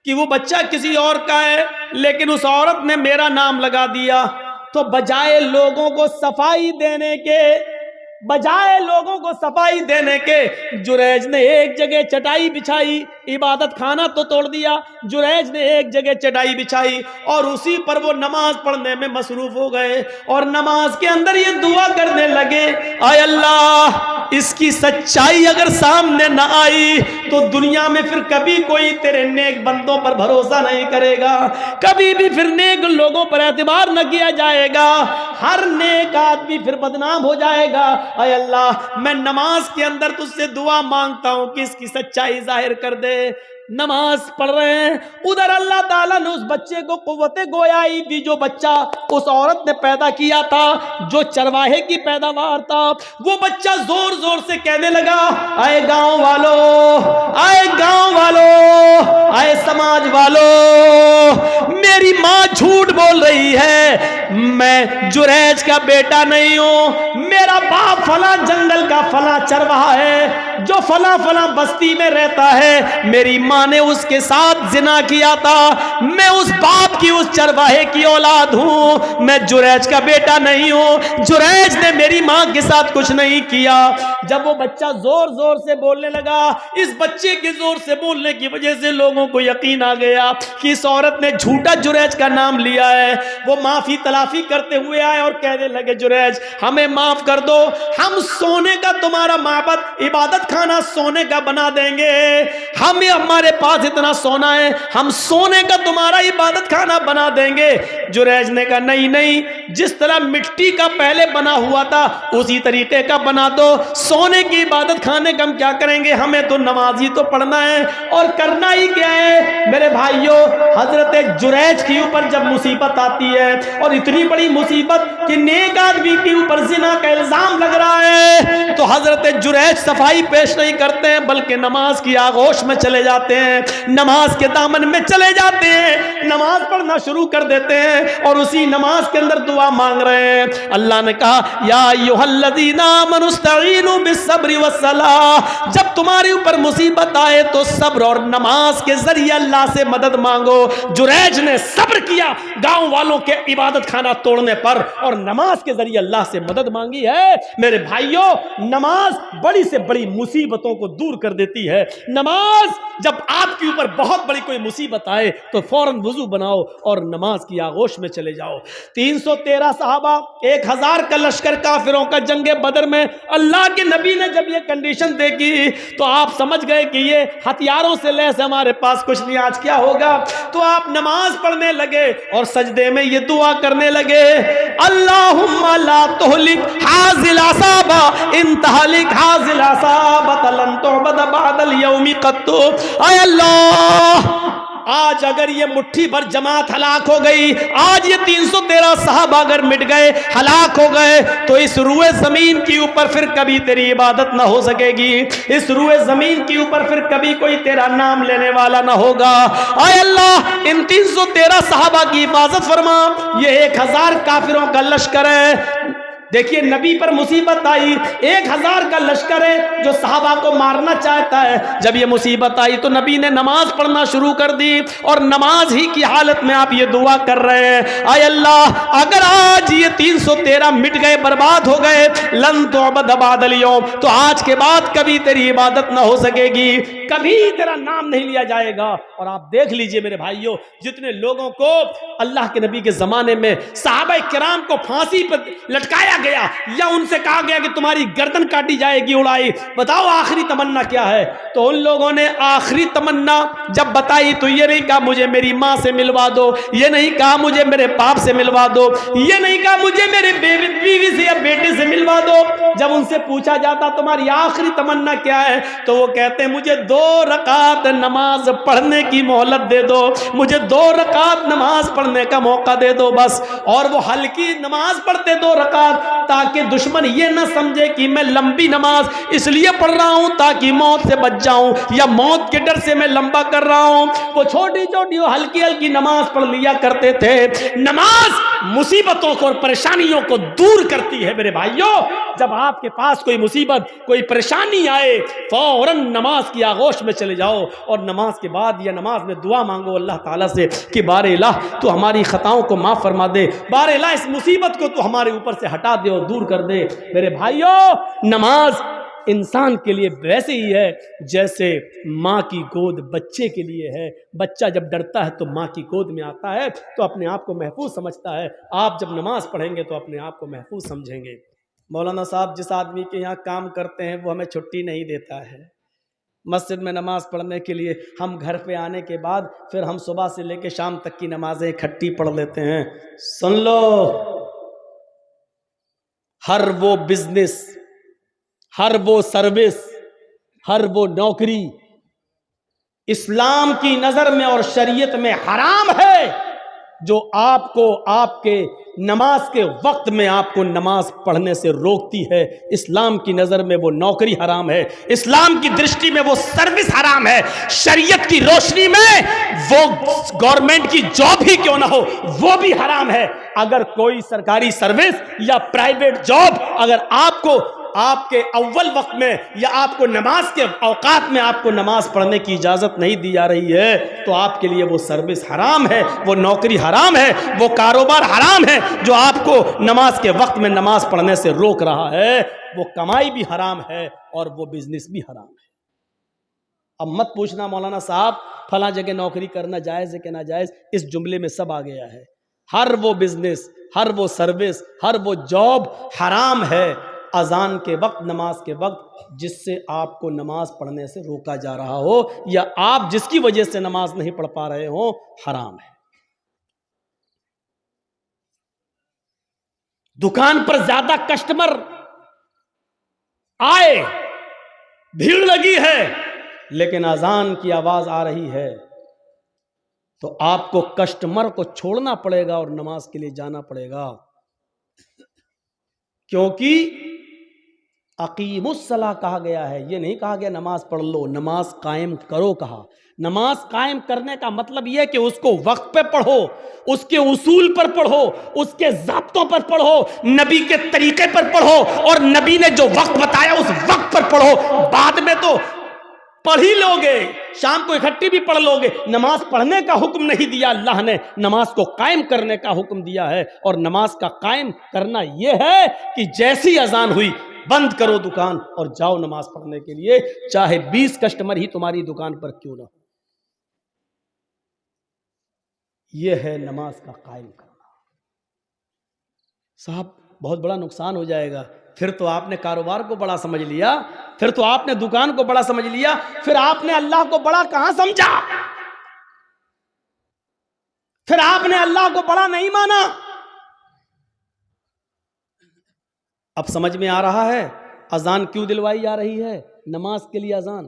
کہ وہ بچہ کسی اور کا ہے، لیکن اس عورت نے میرا نام لگا دیا، تو بجائے لوگوں کو صفائی دینے کے جریج نے ایک جگہ چٹائی بچھائی، عبادت خانہ تو توڑ دیا، جریج نے ایک جگہ چٹائی بچھائی اور اسی پر وہ نماز پڑھنے میں مصروف ہو گئے، اور نماز کے اندر یہ دعا کرنے لگے، اے اللہ اس کی سچائی اگر سامنے نہ آئی تو دنیا میں پھر کبھی کوئی تیرے نیک بندوں پر بھروسہ نہیں کرے گا، کبھی بھی پھر نیک لوگوں پر اعتبار نہ کیا جائے گا، ہر نیک آدمی پھر بدنام ہو جائے گا۔ اے اللہ میں نماز کے اندر تجھ سے دعا مانگتا ہوں کہ اس کی سچائی ظاہر کر دے۔ نماز پڑھ رہے ہیں، ادھر اللہ تعالیٰ نے اس بچے کو قوت گویائی دی، جو بچہ اس عورت نے پیدا کیا تھا، جو چرواہے کی پیداوار تھا، وہ بچہ زور زور سے کہنے لگا، اے گاؤں والو، اے گاؤں والو، اے سماج والو، میری ماں جھوٹ بول رہی ہے، میں جریج کا بیٹا نہیں ہوں، میرا باپ فلاں جنگل کا فلاں چرواہا ہے جو فلاں فلاں بستی میں رہتا ہے، میری ماں نے اس کے ساتھ زنا کیا تھا، میں اس باپ کی اس چرواہے کی اولاد ہوں، میں جریج کا بیٹا نہیں ہوں، جریج نے میری ماں کے ساتھ کچھ نہیں کیا۔ جب وہ بچہ زور زور سے بولنے لگا، اس بچے کے زور سے بولنے کی وجہ سے لوگوں کو یقین آ گیا کہ اس عورت نے جھوٹا جریج کا نام لیا ہے۔ وہ معافی تلافی کرتے ہوئے آئے اور کہنے لگے، جریج ہمیں معاف کر دو، ہم سونے کا تمہارا معبد عبادت خانہ سونے کا بنا دیں گے، ہمارے پاس اتنا سونا ہے، ہم سونے کا تمہارا عبادت خانہ بنا دیں گے۔ جریج نے کہا نہیں نہیں، جس طرح مٹی کا پہلے بنا ہوا تھا اسی طریقے کا بنا دو، سونے کی عبادت خانے کا ہم کیا کریں گے، ہمیں تو نماز ہی تو پڑھنا ہے، اور کرنا ہی کیا ہے میرے بھائیوں۔ حضرت جریج کے اوپر جب مصیبت آتی ہے، اور اتنی بڑی مصیبت کہ نیک آدمی کے اوپر زنا کا الزام لگ رہا ہے، تو حضرت جریج صفائی پیش نہیں کرتے ہیں بلکہ نماز کی آغوش میں چلے جاتے ہیں، نماز کے دامن میں چلے جاتے ہیں، نماز پڑھنا شروع کر دیتے ہیں، اور اسی نماز کے اندر دعا مانگ رہے ہیں۔ اللہ نے کہا یا ایھا الذین آمنوا استعینوا بالصبر والصلاۃ، جب تمہارے اوپر مصیبت آئے تو صبر اور نماز کے ذریعے اللہ سے مدد مانگو۔ جریج نے صبر کیا گاؤں والوں کے عبادت خانہ توڑنے پر، اور نماز کے ذریعے اللہ سے مدد مانگی ہے۔ میرے بھائیوں، نماز بڑی سے بڑی مصیبتوں کو دور کر دیتی ہے۔ نماز جب آپ کے اوپر بہت بڑی کوئی مصیبت آئے تو فوراً وضو بناؤ اور نماز کی آغوش میں چلے جاؤ۔ 313 صحابہ، 1000 کا لشکر کافروں کا جنگ بدر میں، اللہ کے نبی نے جب یہ کنڈیشن دیکھی تو آپ سمجھ گئے کہ یہ ہتھیاروں سے لیس ہمارے پاس کچھ نہیں، آج کیا ہوگا؟ تو آپ نماز پڑھنے لگے اور سجدے میں یہ دعا کرنے لگے، اللہم لا تہلک ھذی العصابہ ان تہلک ھذی العصابہ لن تعبد بعد اليوم قط۔ اے اللہ، آج اگر یہ مٹھی بھر جماعت ہلاک ہو گئی، آج یہ 313 صحابہ اگر مٹ گئے، ہلاک ہو گئے، تو اس روئے زمین کے اوپر پھر کبھی تیری عبادت نہ ہو سکے گی، اس روئے زمین کے اوپر پھر کبھی کوئی تیرا نام لینے والا نہ ہوگا۔ اے اللہ، ان 313 صحابہ کی حفاظت فرما، یہ 1000 کافروں کا لشکر ہے۔ دیکھیے نبی پر مصیبت آئی، 1000 کا لشکر ہے جو صحابہ کو مارنا چاہتا ہے، جب یہ مصیبت آئی تو نبی نے نماز پڑھنا شروع کر دی، اور نماز ہی کی حالت میں آپ یہ دعا کر رہے ہیں، اے اللہ اگر آج یہ 313 مٹ گئے، برباد ہو گئے، لن تعبد بعد اليوم، تو آج کے بعد کبھی تیری عبادت نہ ہو سکے گی۔ کبھی تیرا نام نہیں لیا جائے گا۔ اور آپ دیکھ لیجئے میرے بھائیوں، جتنے لوگوں کو اللہ کے نبی کے زمانے میں صحابہ کرام کو پھانسی پر لٹکایا گیا یا ان سے کہا گیا کہ تمہاری گردن کاٹی جائے گی اڑائی، بتاؤ آخری تمنا کیا ہے؟ تو ان لوگوں نے آخری تمنا جب بتائی تو یہ نہیں کہا مجھے میری ماں سے ملوا دو، یہ نہیں کہا مجھے میرے باپ سے ملوا دو، یہ نہیں کہا مجھے میرے بیوی سے یا بیٹے سے ملوا دو۔ جب ان سے پوچھا جاتا تمہاری آخری تمنا کیا ہے تو وہ کہتے ہیں مجھے 2 رکعت نماز پڑھنے کی مہلت دے دو، مجھے 2 رکعت نماز پڑھنے کا موقع دے دو بس۔ اور وہ ہلکی نماز پڑھتے 2 رکعت تاکہ دشمن یہ نہ سمجھے کہ میں لمبی نماز اس لیے پڑھ رہا ہوں تاکہ موت سے بچ جاؤں یا موت کے ڈر سے میں لمبا کر رہا ہوں۔ وہ چھوٹی چھوٹی وہ ہلکی ہلکی نماز پڑھ لیا کرتے تھے۔ نماز مصیبتوں کو اور پریشانیوں کو دور کرتی ہے میرے بھائیوں۔ جب آپ کے پاس کوئی مصیبت کوئی پریشانی آئے فوراً نماز کی آغوش میں چلے جاؤ اور نماز کے بعد یا نماز میں دعا مانگو اللہ تعالیٰ سے کہ بار الہ تو ہماری خطاؤں کو معاف فرما دے، بار الہ اس مصیبت کو تو ہمارے اوپر سے ہٹا دے اور دور کر دے۔ میرے بھائیوں، نماز انسان کے لیے ویسے ہی ہے جیسے ماں کی گود بچے کے لیے ہے۔ بچہ جب ڈرتا ہے تو ماں کی گود میں آتا ہے تو اپنے آپ کو محفوظ سمجھتا ہے۔ آپ جب نماز پڑھیں گے تو اپنے آپ کو محفوظ سمجھیں گے۔ مولانا صاحب جس آدمی کے یہاں کام کرتے ہیں وہ ہمیں چھٹی نہیں دیتا ہے مسجد میں نماز پڑھنے کے لیے۔ ہم گھر پہ آنے کے بعد پھر ہم صبح سے لے کے شام تک کی نمازیں اکٹھی پڑھ لیتے ہیں۔ سن لو، ہر وہ بزنس، ہر وہ سروس، ہر وہ نوکری اسلام کی نظر میں اور شریعت میں حرام ہے جو آپ کو آپ کے نماز کے وقت میں آپ کو نماز پڑھنے سے روکتی ہے۔ اسلام کی نظر میں وہ نوکری حرام ہے، اسلام کی درشٹی میں وہ سروس حرام ہے، شریعت کی روشنی میں وہ گورنمنٹ کی جاب ہی کیوں نہ ہو وہ بھی حرام ہے۔ اگر کوئی سرکاری سروس یا پرائیویٹ جاب اگر آپ کو آپ کے اول وقت میں یا آپ کو نماز کے اوقات میں آپ کو نماز پڑھنے کی اجازت نہیں دی جا رہی ہے تو آپ کے لیے وہ سروس حرام ہے، وہ نوکری حرام ہے، وہ کاروبار حرام ہے جو آپ کو نماز کے وقت میں نماز پڑھنے سے روک رہا ہے۔ وہ کمائی بھی حرام ہے اور وہ بزنس بھی حرام ہے۔ اب مت پوچھنا مولانا صاحب فلاں جگہ نوکری کرنا جائز ہے کہ ناجائز، اس جملے میں سب آ گیا ہے۔ ہر وہ بزنس، ہر وہ سروس، ہر وہ جاب حرام ہے اذان کے وقت، نماز کے وقت، جس سے آپ کو نماز پڑھنے سے روکا جا رہا ہو یا آپ جس کی وجہ سے نماز نہیں پڑھ پا رہے ہوں، حرام ہے۔ دکان پر زیادہ کسٹمر آئے، بھیڑ لگی ہے، لیکن اذان کی آواز آ رہی ہے تو آپ کو کسٹمر کو چھوڑنا پڑے گا اور نماز کے لیے جانا پڑے گا، کیونکہ اقیم الصلاۃ کہا گیا ہے، یہ نہیں کہا گیا نماز پڑھ لو، نماز قائم کرو کہا۔ نماز قائم کرنے کا مطلب یہ کہ اس کو وقت پہ پڑھو، اس کے اصول پر پڑھو، اس کے ضابطوں پر پڑھو، نبی کے طریقے پر پڑھو اور نبی نے جو وقت بتایا اس وقت پر پڑھو۔ بعد میں تو پڑھ ہی لوگے، شام کو اکٹھی بھی پڑھ لوگے، نماز پڑھنے کا حکم نہیں دیا اللہ نے، نماز کو قائم کرنے کا حکم دیا ہے۔ اور نماز کا قائم کرنا یہ ہے کہ جیسی اذان ہوئی بند کرو دکان اور جاؤ نماز پڑھنے کے لیے، چاہے 20 کسٹمر ہی تمہاری دکان پر کیوں نہ ہو۔ یہ ہے نماز کا قائم کرنا۔ صاحب بہت بڑا نقصان ہو جائے گا، پھر تو آپ نے کاروبار کو بڑا سمجھ لیا، پھر تو آپ نے دکان کو بڑا سمجھ لیا، پھر آپ نے اللہ کو بڑا کہاں سمجھا؟ پھر آپ نے اللہ کو بڑا نہیں مانا۔ اب سمجھ میں آ رہا ہے اذان کیوں دلوائی جا رہی ہے؟ نماز کے لیے اذان۔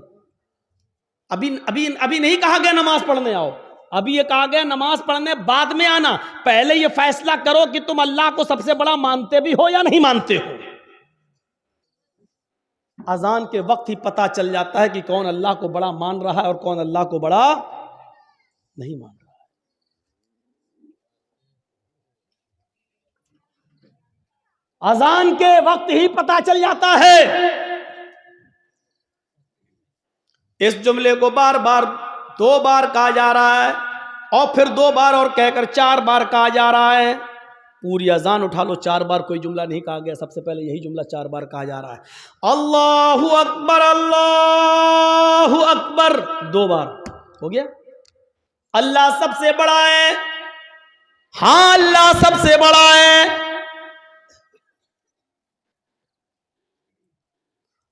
ابھی نہیں کہا گیا نماز پڑھنے آؤ، ابھی یہ کہا گیا نماز پڑھنے بعد میں آنا۔ پہلے یہ فیصلہ کرو کہ تم اللہ کو سب سے بڑا مانتے بھی ہو یا نہیں مانتے ہو۔ اذان کے وقت ہی پتہ چل جاتا ہے کہ کون اللہ کو بڑا مان رہا ہے اور کون اللہ کو بڑا نہیں مان رہا ہے۔ اذان کے وقت ہی پتہ چل جاتا ہے۔ اس جملے کو بار بار 2 بار کہا جا رہا ہے اور پھر 2 بار اور کہہ کر 4 بار کہا جا رہا ہے پوری اذان اٹھا لو 4 بار کوئی جملہ نہیں کہا گیا، سب سے پہلے یہی جملہ 4 بار کہا جا رہا ہے، اللہ اکبر اللہ اکبر 2 بار ہو گیا۔ اللہ سب سے بڑا ہے، ہاں اللہ سب سے بڑا ہے۔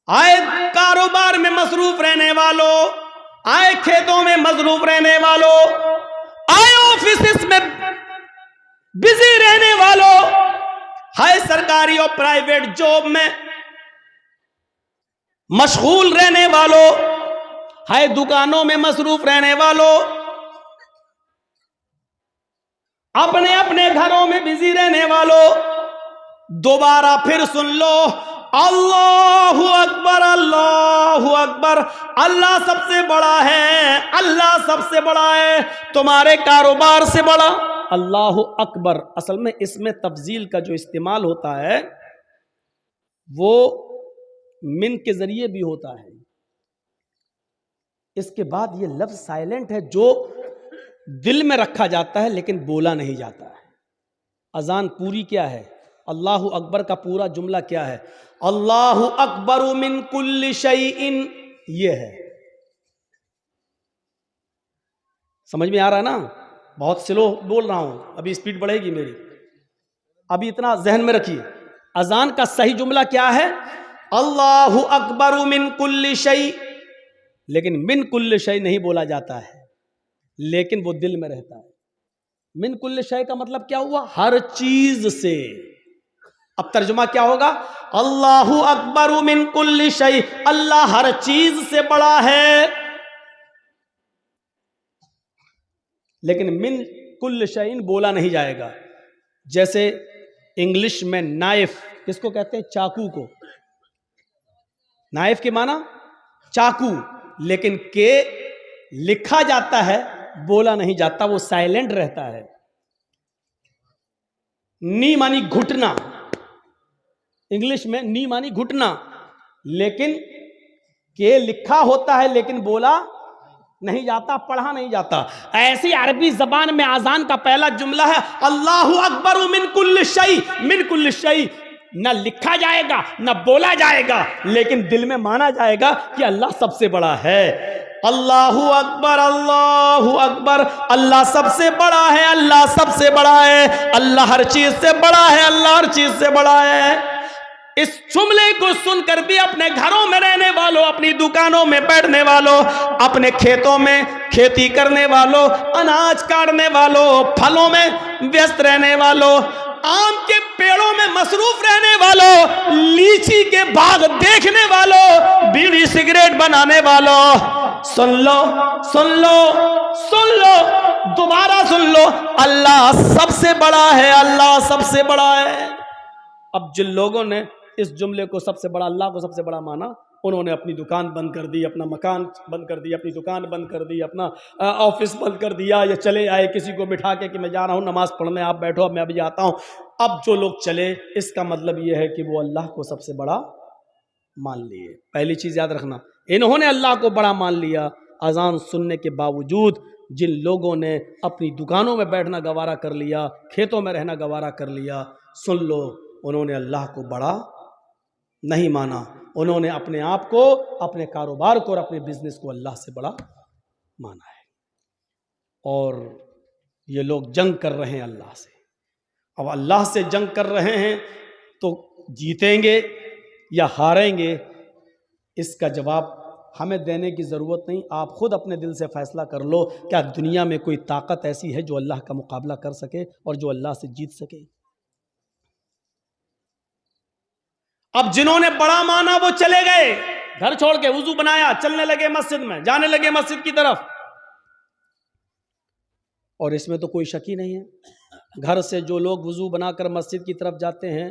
آئے کاروبار میں مصروف رہنے والوں، آئے کھیتوں میں مصروف رہنے والوں، آئے آفیسز میں بزی رہنے والوں، ہائے سرکاری اور پرائیویٹ جاب میں مشغول رہنے والوں، ہائے دکانوں میں مصروف رہنے والوں، اپنے اپنے گھروں میں بزی رہنے والوں، دوبارہ پھر سن لو، اللہ اکبر اللہ اکبر، اللہ سب سے بڑا ہے، اللہ سب سے بڑا ہے، تمہارے کاروبار سے بڑا۔ اللہ اکبر اصل میں اس میں تفضیل کا جو استعمال ہوتا ہے وہ من کے ذریعے بھی ہوتا ہے، اس کے بعد یہ لفظ سائلنٹ ہے جو دل میں رکھا جاتا ہے لیکن بولا نہیں جاتا ہے۔ اذان پوری کیا ہے؟ اللہ اکبر کا پورا جملہ کیا ہے؟ اللہ اکبر من کل شیء، یہ ہے۔ سمجھ میں آ رہا ہے نا؟ بہت سلو بول رہا ہوں، ابھی سپیڈ بڑھے گی میری، ابھی اتنا ذہن میں رکھیے۔ اذان کا صحیح جملہ کیا ہے؟ اللہ اکبر من کل شیء، لیکن من کل شیء نہیں بولا جاتا ہے، لیکن وہ دل میں رہتا ہے۔ من کل شیء کا مطلب کیا ہوا؟ ہر چیز سے۔ اب ترجمہ کیا ہوگا؟ اللہ اکبر من کل شیء، اللہ ہر چیز سے بڑا ہے، لیکن من کل شیء بولا نہیں جائے گا۔ جیسے انگلش میں نائف کس کو کہتے ہیں؟ چاقو کو۔ نائف کے معنی چاقو، لیکن کہ لکھا جاتا ہے بولا نہیں جاتا، وہ سائلنٹ رہتا ہے۔ نی مانی گھٹنا، انگلش میں نی مانی گھٹنا، لیکن کہ لکھا ہوتا ہے لیکن بولا نہیں جاتا، پڑھا نہیں جاتا۔ ایسی عربی زبان میں اذان کا پہلا جملہ ہے اللہ اکبر من کل شیء، من کل شیء، نہ لکھا جائے گا نہ بولا جائے گا، لیکن دل میں مانا جائے گا کہ اللہ سب سے بڑا ہے۔ اللہ اکبر اللہ اکبر، اللہ سب سے بڑا ہے، اللہ سب سے بڑا ہے، اللہ ہر چیز سے بڑا ہے، اللہ ہر چیز سے بڑا ہے۔ اس جملے کو سن کر بھی اپنے گھروں میں رہنے والوں، اپنی دکانوں میں بیٹھنے والوں، اپنے کھیتوں میں کھیتی کرنے والوں، اناج کاٹنے والوں، پھلوں میں ویست رہنے والوں، آم کے پیڑوں میں مصروف رہنے والوں، لیچی کے باغ دیکھنے والوں، بیڑی سگریٹ بنانے والوں، سن لو سن لو سن لو، دوبارہ سن لو، اللہ سب سے بڑا ہے، اللہ سب سے بڑا ہے۔ اب جن لوگوں نے اس جملے کو سب سے بڑا، اللہ کو سب سے بڑا مانا، انہوں نے اپنی دکان بند کر دی، اپنا مکان بند کر دی، اپنی دکان بند کر دی، اپنا آفس بند کر دیا، یا چلے آئے کسی کو بٹھا کے کہ میں جا رہا ہوں نماز پڑھنے، آپ بیٹھو اب میں ابھی آتا ہوں۔ اب جو لوگ چلے، اس کا مطلب یہ ہے کہ وہ اللہ کو سب سے بڑا مان لیے۔ پہلی چیز یاد رکھنا، انہوں نے اللہ کو بڑا مان لیا۔ اذان سننے کے باوجود جن لوگوں نے اپنی دکانوں میں بیٹھنا گوارا کر لیا، کھیتوں میں رہنا گوارا کر لیا، سن لو، انہوں نے اللہ کو بڑا نہیں مانا، انہوں نے اپنے آپ کو، اپنے کاروبار کو اور اپنے بزنس کو اللہ سے بڑا مانا ہے۔ اور یہ لوگ جنگ کر رہے ہیں اللہ سے۔ اب اللہ سے جنگ کر رہے ہیں تو جیتیں گے یا ہاریں گے، اس کا جواب ہمیں دینے کی ضرورت نہیں، آپ خود اپنے دل سے فیصلہ کر لو، کیا دنیا میں کوئی طاقت ایسی ہے جو اللہ کا مقابلہ کر سکے اور جو اللہ سے جیت سکے؟ اب جنہوں نے بڑا مانا وہ چلے گئے، گھر چھوڑ کے وضو بنایا، چلنے لگے مسجد میں، جانے لگے مسجد کی طرف، اور اس میں تو کوئی شک ہی نہیں ہے، گھر سے جو لوگ وضو بنا کر مسجد کی طرف جاتے ہیں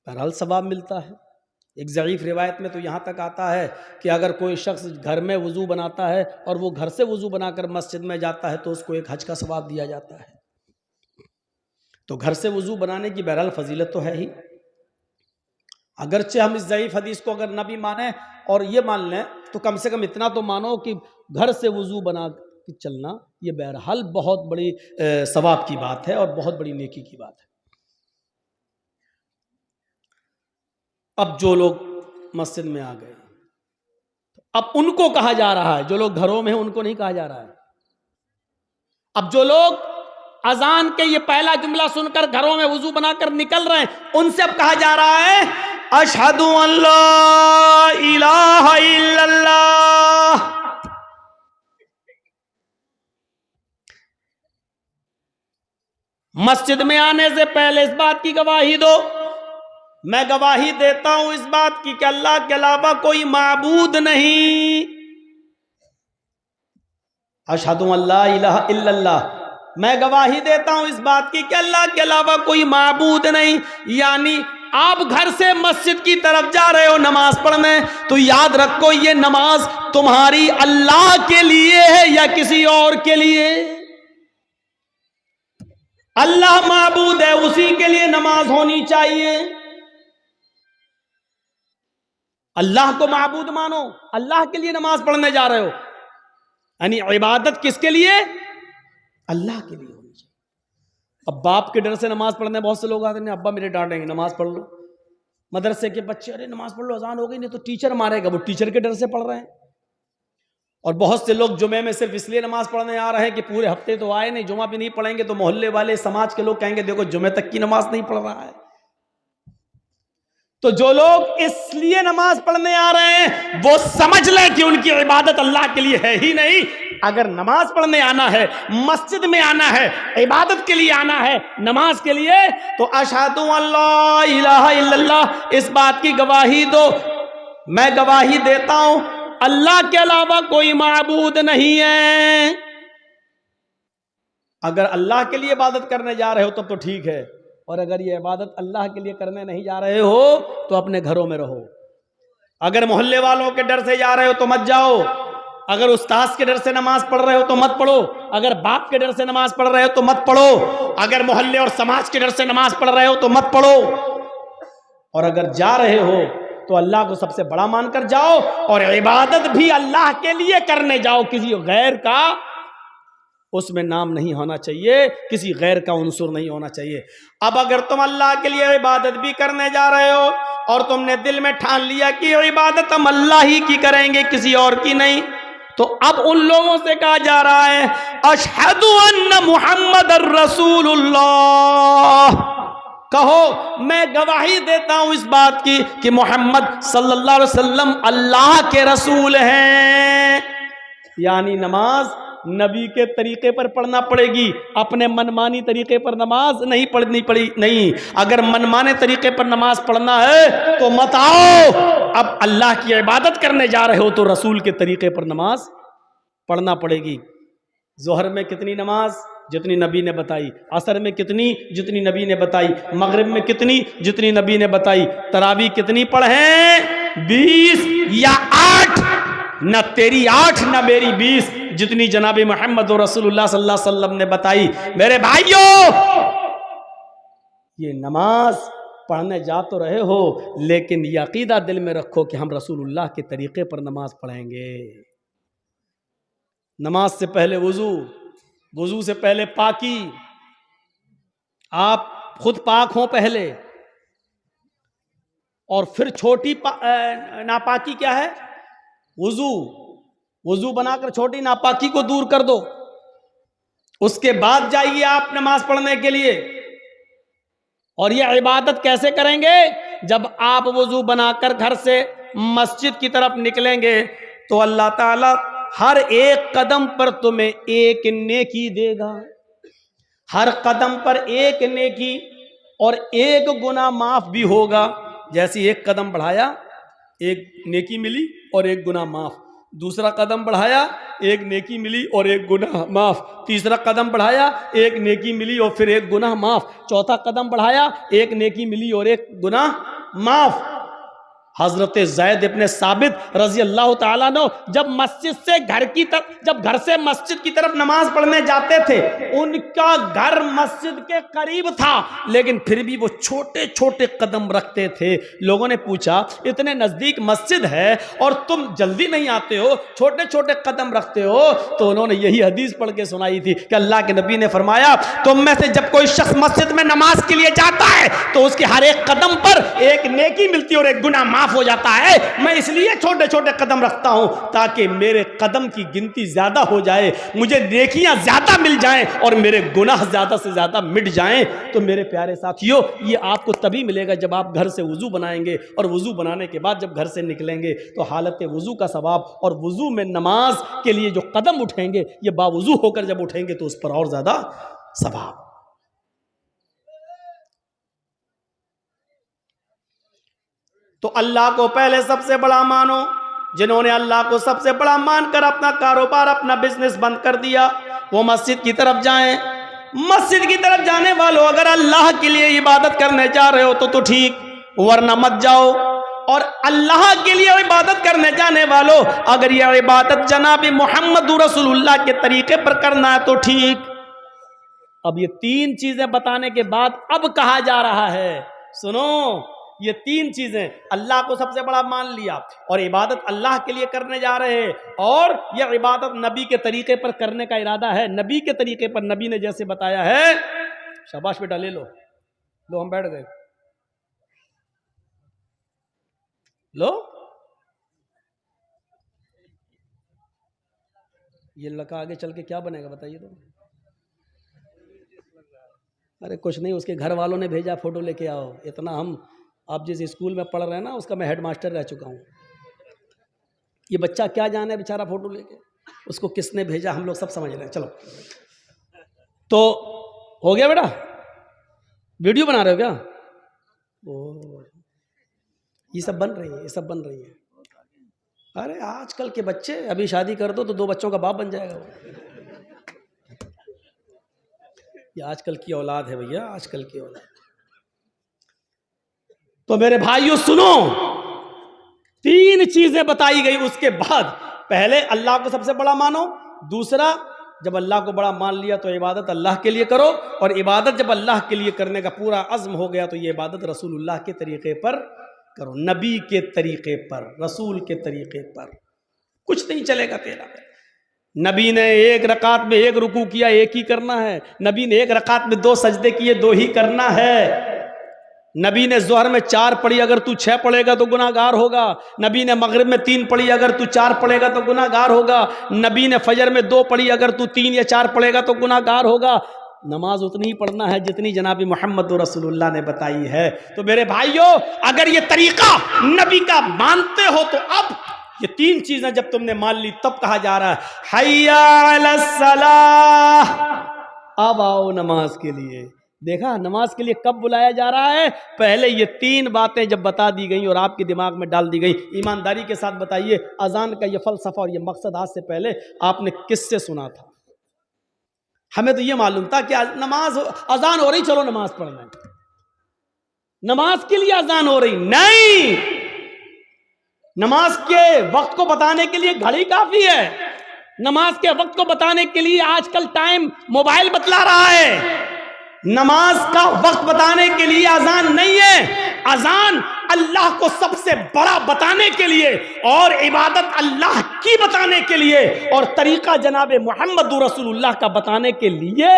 بہرحال ثواب ملتا ہے۔ ایک ضعیف روایت میں تو یہاں تک آتا ہے کہ اگر کوئی شخص گھر میں وضو بناتا ہے اور وہ گھر سے وضو بنا کر مسجد میں جاتا ہے تو اس کو ایک حج کا ثواب دیا جاتا ہے۔ تو گھر سے وضو بنانے کی بہرحال فضیلت تو ہے ہی، اگرچہ ہم اس ضعیف حدیث کو اگر نہ بھی مانیں اور یہ مان لیں تو کم سے کم اتنا تو مانو کہ گھر سے وضو بنا کے چلنا یہ بہرحال بہت بڑی ثواب کی بات ہے اور بہت بڑی نیکی کی بات ہے۔ اب جو لوگ مسجد میں آ گئے، اب ان کو کہا جا رہا ہے، جو لوگ گھروں میں ہیں ان کو نہیں کہا جا رہا ہے. اب جو لوگ اذان کے یہ پہلا جملہ سن کر گھروں میں وضو بنا کر نکل رہے ہیں ان سے اب کہا جا رہا ہے اشہد ان لا الہ الا اللہ. مسجد میں آنے سے پہلے اس بات کی گواہی دو، میں گواہی دیتا ہوں اس بات کی کہ اللہ کے علاوہ کوئی معبود نہیں. اشہد ان لا الہ الا اللہ، میں گواہی دیتا ہوں اس بات کی کہ اللہ کے علاوہ کوئی معبود نہیں. یعنی آپ گھر سے مسجد کی طرف جا رہے ہو نماز پڑھنے، تو یاد رکھو یہ نماز تمہاری اللہ کے لیے ہے یا کسی اور کے لیے؟ اللہ معبود ہے، اسی کے لیے نماز ہونی چاہیے. اللہ کو معبود مانو، اللہ کے لیے نماز پڑھنے جا رہے ہو، یعنی عبادت کس کے لیے؟ اللہ کے لیے ہونی چاہیے. اب باپ کے ڈر سے نماز پڑھنے بہت سے لوگ آتے ہیں، ابا میرے ڈانٹیں گے نماز پڑھ لو. مدرسے کے بچے ارے نماز پڑھ لو اذان ہو گئی نہیں تو ٹیچر مارے گا، وہ ٹیچر کے ڈر سے پڑھ رہے ہیں. اور بہت سے لوگ جمعے میں صرف اس لیے نماز پڑھنے آ رہے ہیں کہ پورے ہفتے تو آئے نہیں، جمعہ بھی نہیں پڑھیں گے تو محلے والے سماج کے لوگ کہیں گے دیکھو جمعے تک کی نماز نہیں پڑھ رہا ہے. تو جو لوگ اس لیے نماز پڑھنے آ رہے ہیں وہ سمجھ لیں کہ ان کی عبادت اللہ کے لیے ہے ہی نہیں. اگر نماز پڑھنے آنا ہے، مسجد میں آنا ہے، عبادت کے لیے آنا ہے، نماز کے لیے، تو اشہد ان لا الہ الا اللہ اس بات کی گواہی دو، میں گواہی دیتا ہوں اللہ کے علاوہ کوئی معبود نہیں ہے. اگر اللہ کے لیے عبادت کرنے جا رہے ہو تب تو ٹھیک ہے، اور اگر یہ عبادت اللہ کے لیے کرنے نہیں جا رہے ہو تو اپنے گھروں میں رہو. اگر محلے والوں کے ڈر سے جا رہے ہو تو مت جاؤ، اگر استاذ کے ڈر سے نماز پڑھ رہے ہو تو مت پڑھو، اگر باپ کے ڈر سے نماز پڑھ رہے ہو تو مت پڑھو، اگر محلے اور سماج کے ڈر سے نماز پڑھ رہے ہو تو مت پڑھو. اور اگر جا رہے ہو تو اللہ کو سب سے بڑا مان کر جاؤ، اور عبادت بھی اللہ کے لیے کرنے جاؤ، کسی غیر کا اس میں نام نہیں ہونا چاہیے، کسی غیر کا عنصر نہیں ہونا چاہیے. اب اگر تم اللہ کے لیے عبادت بھی کرنے جا رہے ہو اور تم نے دل میں ٹھان لیا کہ عبادت ہم اللہ ہی کی کریں گے کسی اور کی نہیں، تو اب ان لوگوں سے کہا جا رہا ہے اشہد ان محمد الرسول اللہ، کہو میں گواہی دیتا ہوں اس بات کی کہ محمد صلی اللہ علیہ وسلم اللہ کے رسول ہیں. یعنی نماز نبی کے طریقے پر پڑھنا پڑے گی، اپنے منمانی طریقے پر نماز نہیں پڑھنی پڑی نہیں. اگر منمانے طریقے پر نماز پڑھنا ہے تو مت آؤ، اب اللہ کی عبادت کرنے جا رہے ہو تو رسول کے طریقے پر نماز پڑھنا پڑے گی. ظہر میں کتنی نماز؟ جتنی نبی نے بتائی. عصر میں کتنی؟ جتنی نبی نے بتائی. مغرب میں کتنی؟ جتنی نبی نے بتائی. تراویح کتنی پڑھیں؟ 20 یا 8؟ نہ تیری 8 نہ میری 20، جتنی جناب محمد رسول اللہ صلی اللہ علیہ وسلم نے بتائی. میرے بھائیوں، یہ نماز پڑھنے جا تو رہے ہو لیکن یہ عقیدہ دل میں رکھو کہ ہم رسول اللہ کے طریقے پر نماز پڑھیں گے. نماز سے پہلے وضو سے پہلے پاکی، آپ خود پاک ہوں پہلے، اور پھر چھوٹی ناپاکی کیا ہے؟ وضو بنا کر چھوٹی ناپاکی کو دور کر دو، اس کے بعد جائیے آپ نماز پڑھنے کے لیے. اور یہ عبادت کیسے کریں گے؟ جب آپ وضو بنا کر گھر سے مسجد کی طرف نکلیں گے تو اللہ تعالی ہر ایک قدم پر تمہیں ایک نیکی دے گا، ہر قدم پر ایک نیکی، اور ایک گناہ معاف بھی ہوگا. جیسے ایک قدم بڑھایا ایک نیکی ملی اور ایک گناہ معاف، دوسرا قدم بڑھایا ایک نیکی ملی اور ایک گناہ معاف، تیسرا قدم بڑھایا ایک نیکی ملی اور پھر ایک گناہ معاف، چوتھا قدم بڑھایا ایک نیکی ملی اور ایک گناہ معاف. حضرت زید ابن ثابت رضی اللہ تعالیٰ عنہ جب مسجد سے گھر سے مسجد کی طرف نماز پڑھنے جاتے تھے، ان کا گھر مسجد کے قریب تھا، لیکن پھر بھی وہ چھوٹے چھوٹے قدم رکھتے تھے۔ لوگوں نے پوچھا اتنے نزدیک مسجد ہے اور تم جلدی نہیں آتے ہو، چھوٹے چھوٹے قدم رکھتے ہو؟ تو انہوں نے یہی حدیث پڑھ کے سنائی تھی کہ اللہ کے نبی نے فرمایا تم میں سے جب کوئی شخص مسجد میں نماز کے لیے جاتا ہے تو اس کے ہر ایک قدم پر ایک نیکی ملتی ہے اور ایک گناہ معاف ہو جاتا ہے۔ میں اس لیے چھوٹے چھوٹے قدم رکھتا ہوں تاکہ میرے قدم کی گنتی زیادہ ہو جائے، مجھے نیکیاں زیادہ مل جائیں اور میرے گناہ زیادہ سے زیادہ مٹ جائیں۔ تو میرے پیارے ساتھیو، یہ آپ کو تبھی ملے گا جب آپ گھر سے وضو بنائیں گے، اور وضو بنانے کے بعد جب گھر سے نکلیں گے تو حالت وضو کا ثواب اور وضو میں نماز کے لیے جو قدم اٹھیں گے یہ باوضو ہو کر جب اٹھیں گے تو اس پر اور زیادہ ثواب۔ تو اللہ کو پہلے سب سے بڑا مانو۔ جنہوں نے اللہ کو سب سے بڑا مان کر اپنا کاروبار، اپنا بزنس بند کر دیا، وہ مسجد کی طرف جائیں۔ مسجد کی طرف جانے والوں، اگر اللہ کے لیے عبادت کرنے جا رہے ہو تو ٹھیک، ورنہ مت جاؤ۔ اور اللہ کے لیے عبادت کرنے جانے والوں، اگر یہ عبادت جناب محمد رسول اللہ کے طریقے پر کرنا ہے تو ٹھیک۔ اب یہ تین چیزیں بتانے کے بعد اب کہا جا رہا ہے، سنو، یہ تین چیزیں، اللہ کو سب سے بڑا مان لیا، اور عبادت اللہ کے لیے کرنے جا رہے ہیں، اور یہ عبادت نبی کے طریقے پر کرنے کا ارادہ ہے، نبی کے طریقے پر، نبی نے جیسے بتایا ہے۔ شاباش بیٹا، لے لو ہم بیٹھ گئے، لو یہ لڑکا آگے چل کے کیا بنے گا بتائیے تو؟ ارے کچھ نہیں، اس کے گھر والوں نے بھیجا فوٹو لے کے آؤ۔ اتنا ہم آپ جس اسکول میں پڑھ رہے ہیں نا اس کا میں ہیڈ ماسٹر رہ چکا ہوں۔ یہ بچہ کیا جانے بیچارہ فوٹو لے کے، اس کو کس نے بھیجا ہم لوگ سب سمجھ رہے ہیں۔ چلو تو ہو گیا بیٹا، ویڈیو بنا رہے ہو کیا؟ یہ سب بن رہی ہے، یہ سب بن رہی ہے۔ ارے آج کل کے بچے، ابھی شادی کر دو تو 2 بچوں کا باپ بن جائے گا وہ۔ یہ آج کل کی اولاد ہے بھیا، آج کل کی اولاد۔ تو میرے بھائیوں سنو، 3 چیزیں بتائی گئی، اس کے بعد پہلے اللہ کو سب سے بڑا مانو، دوسرا جب اللہ کو بڑا مان لیا تو عبادت اللہ کے لیے کرو، اور عبادت جب اللہ کے لیے کرنے کا پورا عزم ہو گیا تو یہ عبادت رسول اللہ کے طریقے پر کرو، نبی کے طریقے پر، رسول کے طریقے پر۔ کچھ نہیں چلے گا تیرا۔ نبی نے 1 رکعت میں 1 رکوع کیا، 1 ہی کرنا ہے۔ نبی نے 1 رکعت میں 2 سجدے کیے، 2 ہی کرنا ہے۔ نبی نے ظہر میں 4 پڑھی، اگر تو 6 پڑھے گا تو گناہ گار ہوگا۔ نبی نے مغرب میں 3 پڑھی، اگر تو 4 پڑھے گا تو گناہ گار ہوگا۔ نبی نے فجر میں 2 پڑھی، اگر تو 3 یا 4 پڑھے گا تو گناہ گار ہوگا۔ نماز اتنی ہی پڑھنا ہے جتنی جناب محمد رسول اللہ نے بتائی ہے۔ تو میرے بھائیوں، اگر یہ طریقہ نبی کا مانتے ہو تو اب یہ 3 چیزیں جب تم نے مان لی تب کہا جا رہا ہے حی علی الصلاۃ، اب آؤ نماز کے لیے۔ دیکھا نماز کے لیے کب بلایا جا رہا ہے؟ پہلے یہ 3 باتیں جب بتا دی گئیں اور آپ کے دماغ میں ڈال دی گئی۔ ایمانداری کے ساتھ بتائیے، اذان کا یہ فلسفہ اور یہ مقصد آج سے پہلے آپ نے کس سے سنا تھا؟ ہمیں تو یہ معلوم تھا کہ نماز، اذان ہو رہی، چلو نماز پڑھنا ہے، نماز کے لیے اذان ہو رہی نہیں۔ نماز کے وقت کو بتانے کے لیے گھڑی کافی ہے، نماز کے وقت کو بتانے کے لیے آج کل ٹائم موبائل بتلا رہا ہے۔ نماز کا وقت بتانے کے لیے اذان نہیں ہے، اذان اللہ کو سب سے بڑا بتانے کے لیے اور عبادت اللہ کی بتانے کے لیے اور طریقہ جناب محمد رسول اللہ کا بتانے کے لیے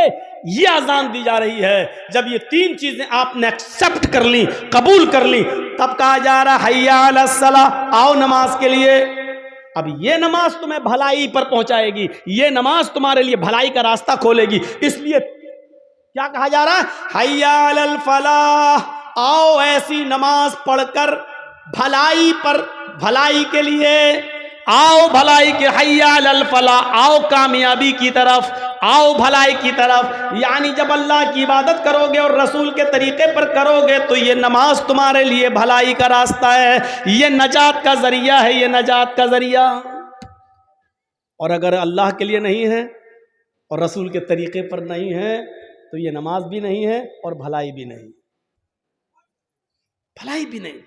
یہ اذان دی جا رہی ہے۔ جب یہ 3 چیزیں آپ نے ایکسپٹ کر لی، قبول کر لی، تب کہا جا رہا حی علی الصلاۃ، آؤ نماز کے لیے۔ اب یہ نماز تمہیں بھلائی پر پہنچائے گی، یہ نماز تمہارے لیے بھلائی کا راستہ کھولے گی۔ اس لیے کیا کہا جا رہا ہے؟ حی علی الفلاح، آؤ ایسی نماز پڑھ کر بھلائی پر، بھلائی کے لیے آؤ، بھلائی کے، حی علی الفلاح، آؤ کامیابی کی طرف، آؤ بھلائی کی طرف۔ یعنی جب اللہ کی عبادت کرو گے اور رسول کے طریقے پر کرو گے تو یہ نماز تمہارے لیے بھلائی کا راستہ ہے، یہ نجات کا ذریعہ ہے، یہ نجات کا ذریعہ۔ اور اگر اللہ کے لیے نہیں ہے اور رسول کے طریقے پر نہیں ہے تو یہ نماز بھی نہیں ہے اور بھلائی بھی نہیں، بھلائی بھی نہیں۔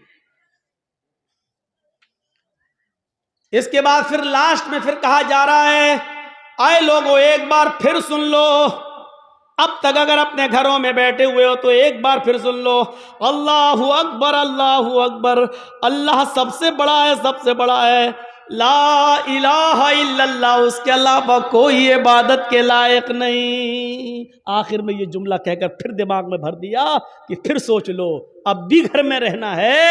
اس کے بعد پھر لاسٹ میں پھر کہا جا رہا ہے آئے لوگوں ایک بار پھر سن لو، اب تک اگر اپنے گھروں میں بیٹھے ہوئے ہو تو ایک بار پھر سن لو، اللہ اکبر اللہ اکبر، اللہ سب سے بڑا ہے، سب سے بڑا ہے، لا الہ الا اللہ، اس کے علاوہ کوئی عبادت کے لائق نہیں۔ آخر میں یہ جملہ کہہ کر پھر دماغ میں بھر دیا کہ پھر سوچ لو، اب بھی گھر میں رہنا ہے،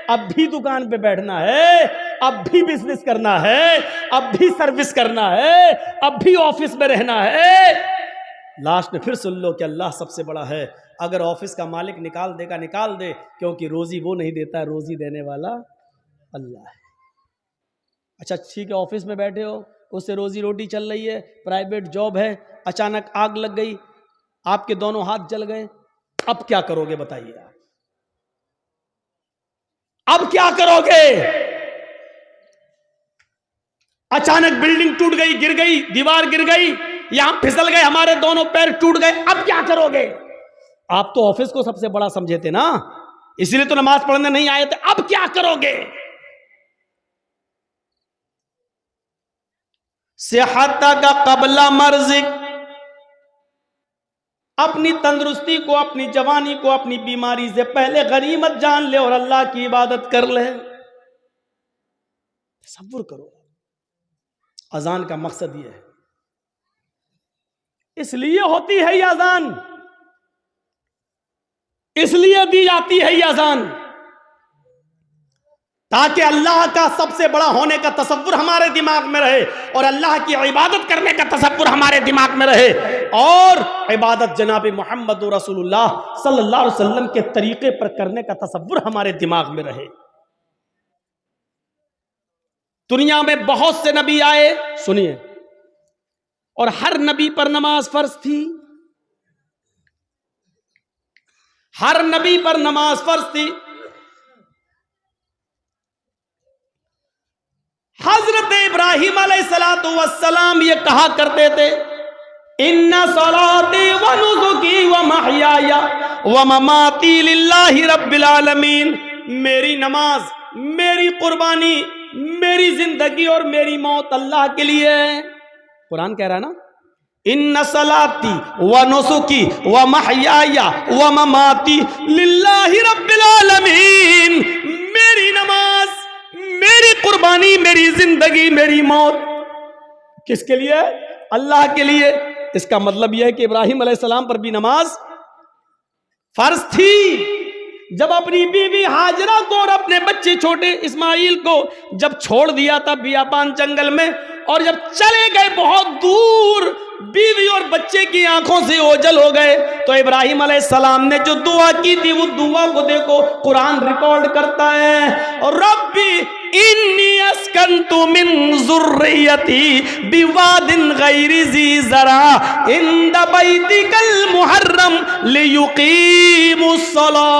اب بھی دکان پہ بیٹھنا ہے، اب بھی بزنس کرنا ہے، اب بھی سروس کرنا ہے، اب بھی آفس میں رہنا ہے۔ لاسٹ میں پھر سن لو کہ اللہ سب سے بڑا ہے، اگر آفس کا مالک نکال دے گا نکال دے، کیونکہ روزی وہ نہیں دیتا ہے، روزی دینے والا اللہ ہے۔ اچھا ٹھیک ہے، آفس میں بیٹھے ہو، اس سے روزی روٹی چل رہی ہے، پرائیویٹ جاب ہے، اچانک آگ لگ گئی، آپ کے دونوں ہاتھ جل گئے، اب کیا کرو گے بتائیے؟ اب کیا کرو گے؟ اچانک بلڈنگ ٹوٹ گئی، گر گئی، دیوار گر گئی، یہاں پھسل گئے، ہمارے دونوں پیر ٹوٹ گئے، اب کیا کرو گے؟ آپ تو آفس کو سب سے بڑا سمجھے تھے نا، اسی لیے تو نماز پڑھنے نہیں آئے تھے، اب کیا کرو گے؟ صحتک قبل مرضک، اپنی تندرستی کو، اپنی جوانی کو، اپنی بیماری سے پہلے غنیمت جان لے اور اللہ کی عبادت کر لے۔ تصور کرو، اذان کا مقصد یہ ہے، اس لیے ہوتی ہے یہ اذان، اس لیے دی جاتی ہے یہ اذان، تاکہ اللہ کا سب سے بڑا ہونے کا تصور ہمارے دماغ میں رہے اور اللہ کی عبادت کرنے کا تصور ہمارے دماغ میں رہے، اور عبادت جناب محمد رسول اللہ صلی اللہ علیہ وسلم کے طریقے پر کرنے کا تصور ہمارے دماغ میں رہے۔ دنیا میں بہت سے نبی آئے، سنیے، اور ہر نبی پر نماز فرض تھی، ہر نبی پر نماز فرض تھی۔ حضرت ابراہیم علیہ السلام یہ کہا کرتے تھے، ان صلاتی و نسکی و محیای و مماتی للہ رب العالمین، میری نماز، میری قربانی، میری زندگی اور میری موت اللہ کے لیے ہے۔ قرآن کہہ رہا ہے نا، ان صلاتی و نسکی و محیای و مماتی للہ رب العالمین، میری نماز، میری قربانی، میری زندگی، میری موت کس کے لیے؟ اللہ کے لیے۔ اس کا مطلب یہ ہے کہ ابراہیم علیہ السلام پر بھی نماز فرض تھی۔ جب اپنی بیوی ہاجرہ کو اور اپنے بچے چھوٹے اسماعیل کو جب چھوڑ دیا تھا بیابان جنگل میں، اور جب چلے گئے بہت دور، بیوی اور بچے کی آنکھوں سے اوجھل ہو گئے، تو ابراہیم علیہ السلام نے جو دعا کی تھی وہ دعا کو دیکھو قرآن ریکارڈ کرتا ہے، ربی انی اسکنت من ذریتی بواد غیر ذی زرع عند بیتک المحرم لیقیموا الصلاۃ،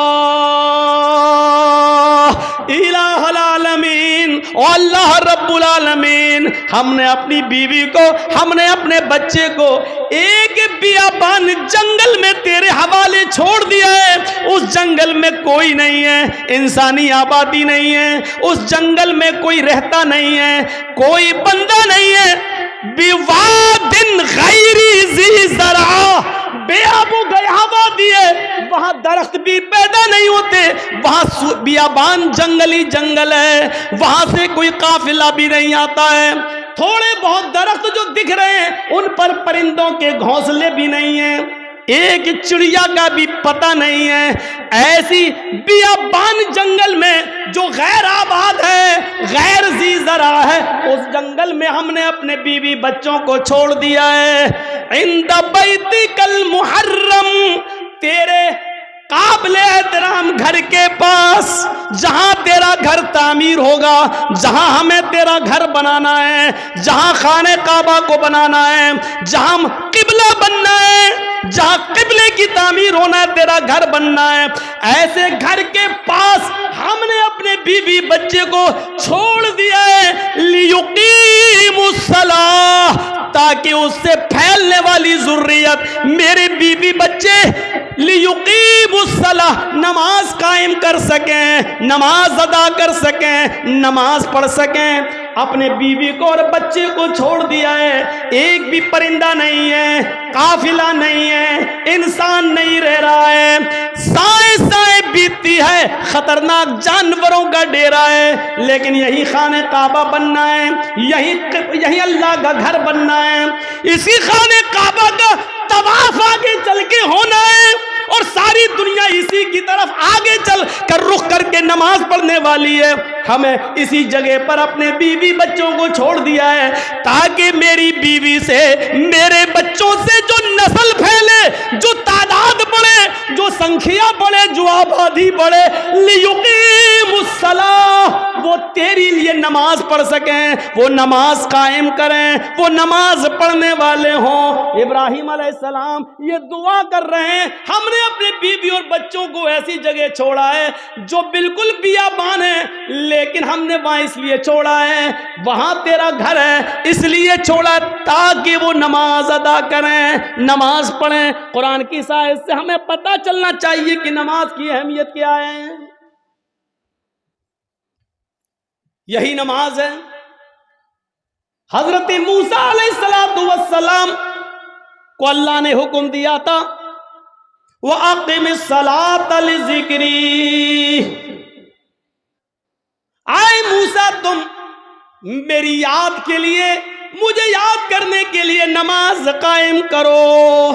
الہ العالمین، اللہ رب العالمین، ہم نے اپنی بیوی کو، ہم نے اپنے بچے کو ایک بیابان جنگل میں تیرے حوالے چھوڑ دیا ہے، اس جنگل میں کوئی نہیں ہے، انسانی آبادی نہیں ہے، اس جنگل میں کوئی رہتا نہیں ہے، کوئی بندہ نہیں ہے، بواد غیر ذی زرع، بے آب و گیا دیے، وہاں درخت بھی پیدا نہیں ہوتے، وہاں بیابان جنگلی جنگل ہے، وہاں سے کوئی قافلہ بھی نہیں آتا ہے، تھوڑے بہت درخت جو دکھ رہے ہیں ان پر پرندوں کے گھونسلے بھی نہیں ہیں، ایک چڑیا کا بھی پتہ نہیں ہے، ایسی بیابان جنگل میں جو غیر آباد ہے، غیر ذی زرع ہے، اس جنگل میں ہم نے اپنے بیوی بچوں کو چھوڑ دیا ہے، عند بیتک المحرم، تیرے قابل احترام گھر کے پاس، جہاں تیرا گھر تعمیر ہوگا، جہاں ہمیں تیرا گھر بنانا ہے، جہاں خانہ کعبہ کو بنانا ہے، جہاں قبلہ بننا ہے، جہاں قبلے کی تعمیر ہونا ہے، تیرا گھر بننا ہے، ایسے گھر کے پاس ہم نے اپنے بیوی بچے کو چھوڑ دیا ہے، لیقیموا الصلاۃ، تاکہ اس سے پھیلنے والی ذریت، میرے بیوی بچے لیقیموا الصلاۃ، نماز قائم کر سکیں، نماز ادا کر سکیں، نماز پڑھ سکیں۔ اپنے بیوی کو اور بچے کو چھوڑ دیا ہے. ایک بھی پرندہ نہیں ہے, قافلہ نہیں ہے, انسان نہیں رہ رہا ہے. سائے سائے بیتتی ہے, خطرناک جانوروں کا ڈیرا ہے, لیکن یہی خانہ کعبہ بننا ہے, یہی اللہ کا گھر بننا ہے. اسی خانہ کعبہ کا طواف آگے چل کے ہونا ہے, اور ساری دنیا اسی کی طرف آگے چل کر رخ کر کے نماز پڑھنے والی ہے. ہمیں اسی جگہ پر اپنے بیوی بچوں کو چھوڑ دیا ہے تاکہ میری بیوی سے, میرے بچوں سے جو نسل پھیلے, جو تعداد بڑھے, جو سنکھیا بڑھے, جو آبادی بڑھے, لیقیم الصلاۃ, وہ تیری لیے نماز پڑھ سکیں, وہ نماز قائم کریں, وہ نماز پڑھنے والے ہوں. ابراہیم علیہ السلام یہ دعا کر رہے ہیں, ہم نے اپنے بیوی اور بچوں کو ایسی جگہ چھوڑا ہے جو بالکل بیابان ہے, لیکن ہم نے وہاں اس لیے چھوڑا ہے, وہاں تیرا گھر ہے اس لیے چھوڑا تاکہ وہ نماز ادا کریں, نماز پڑھیں. قرآن کی آیت سے ہمیں پتہ چلنا چاہیے کہ نماز کی اہمیت کیا ہے. یہی نماز ہے. حضرت موسیٰ علیہ السلام کو اللہ نے حکم دیا تھا وَأَقِمِ الصَّلَاةَ لِذِكْرِي, آئے موسیٰ تم میری یاد کے لیے, مجھے یاد کرنے کے لیے نماز قائم کرو.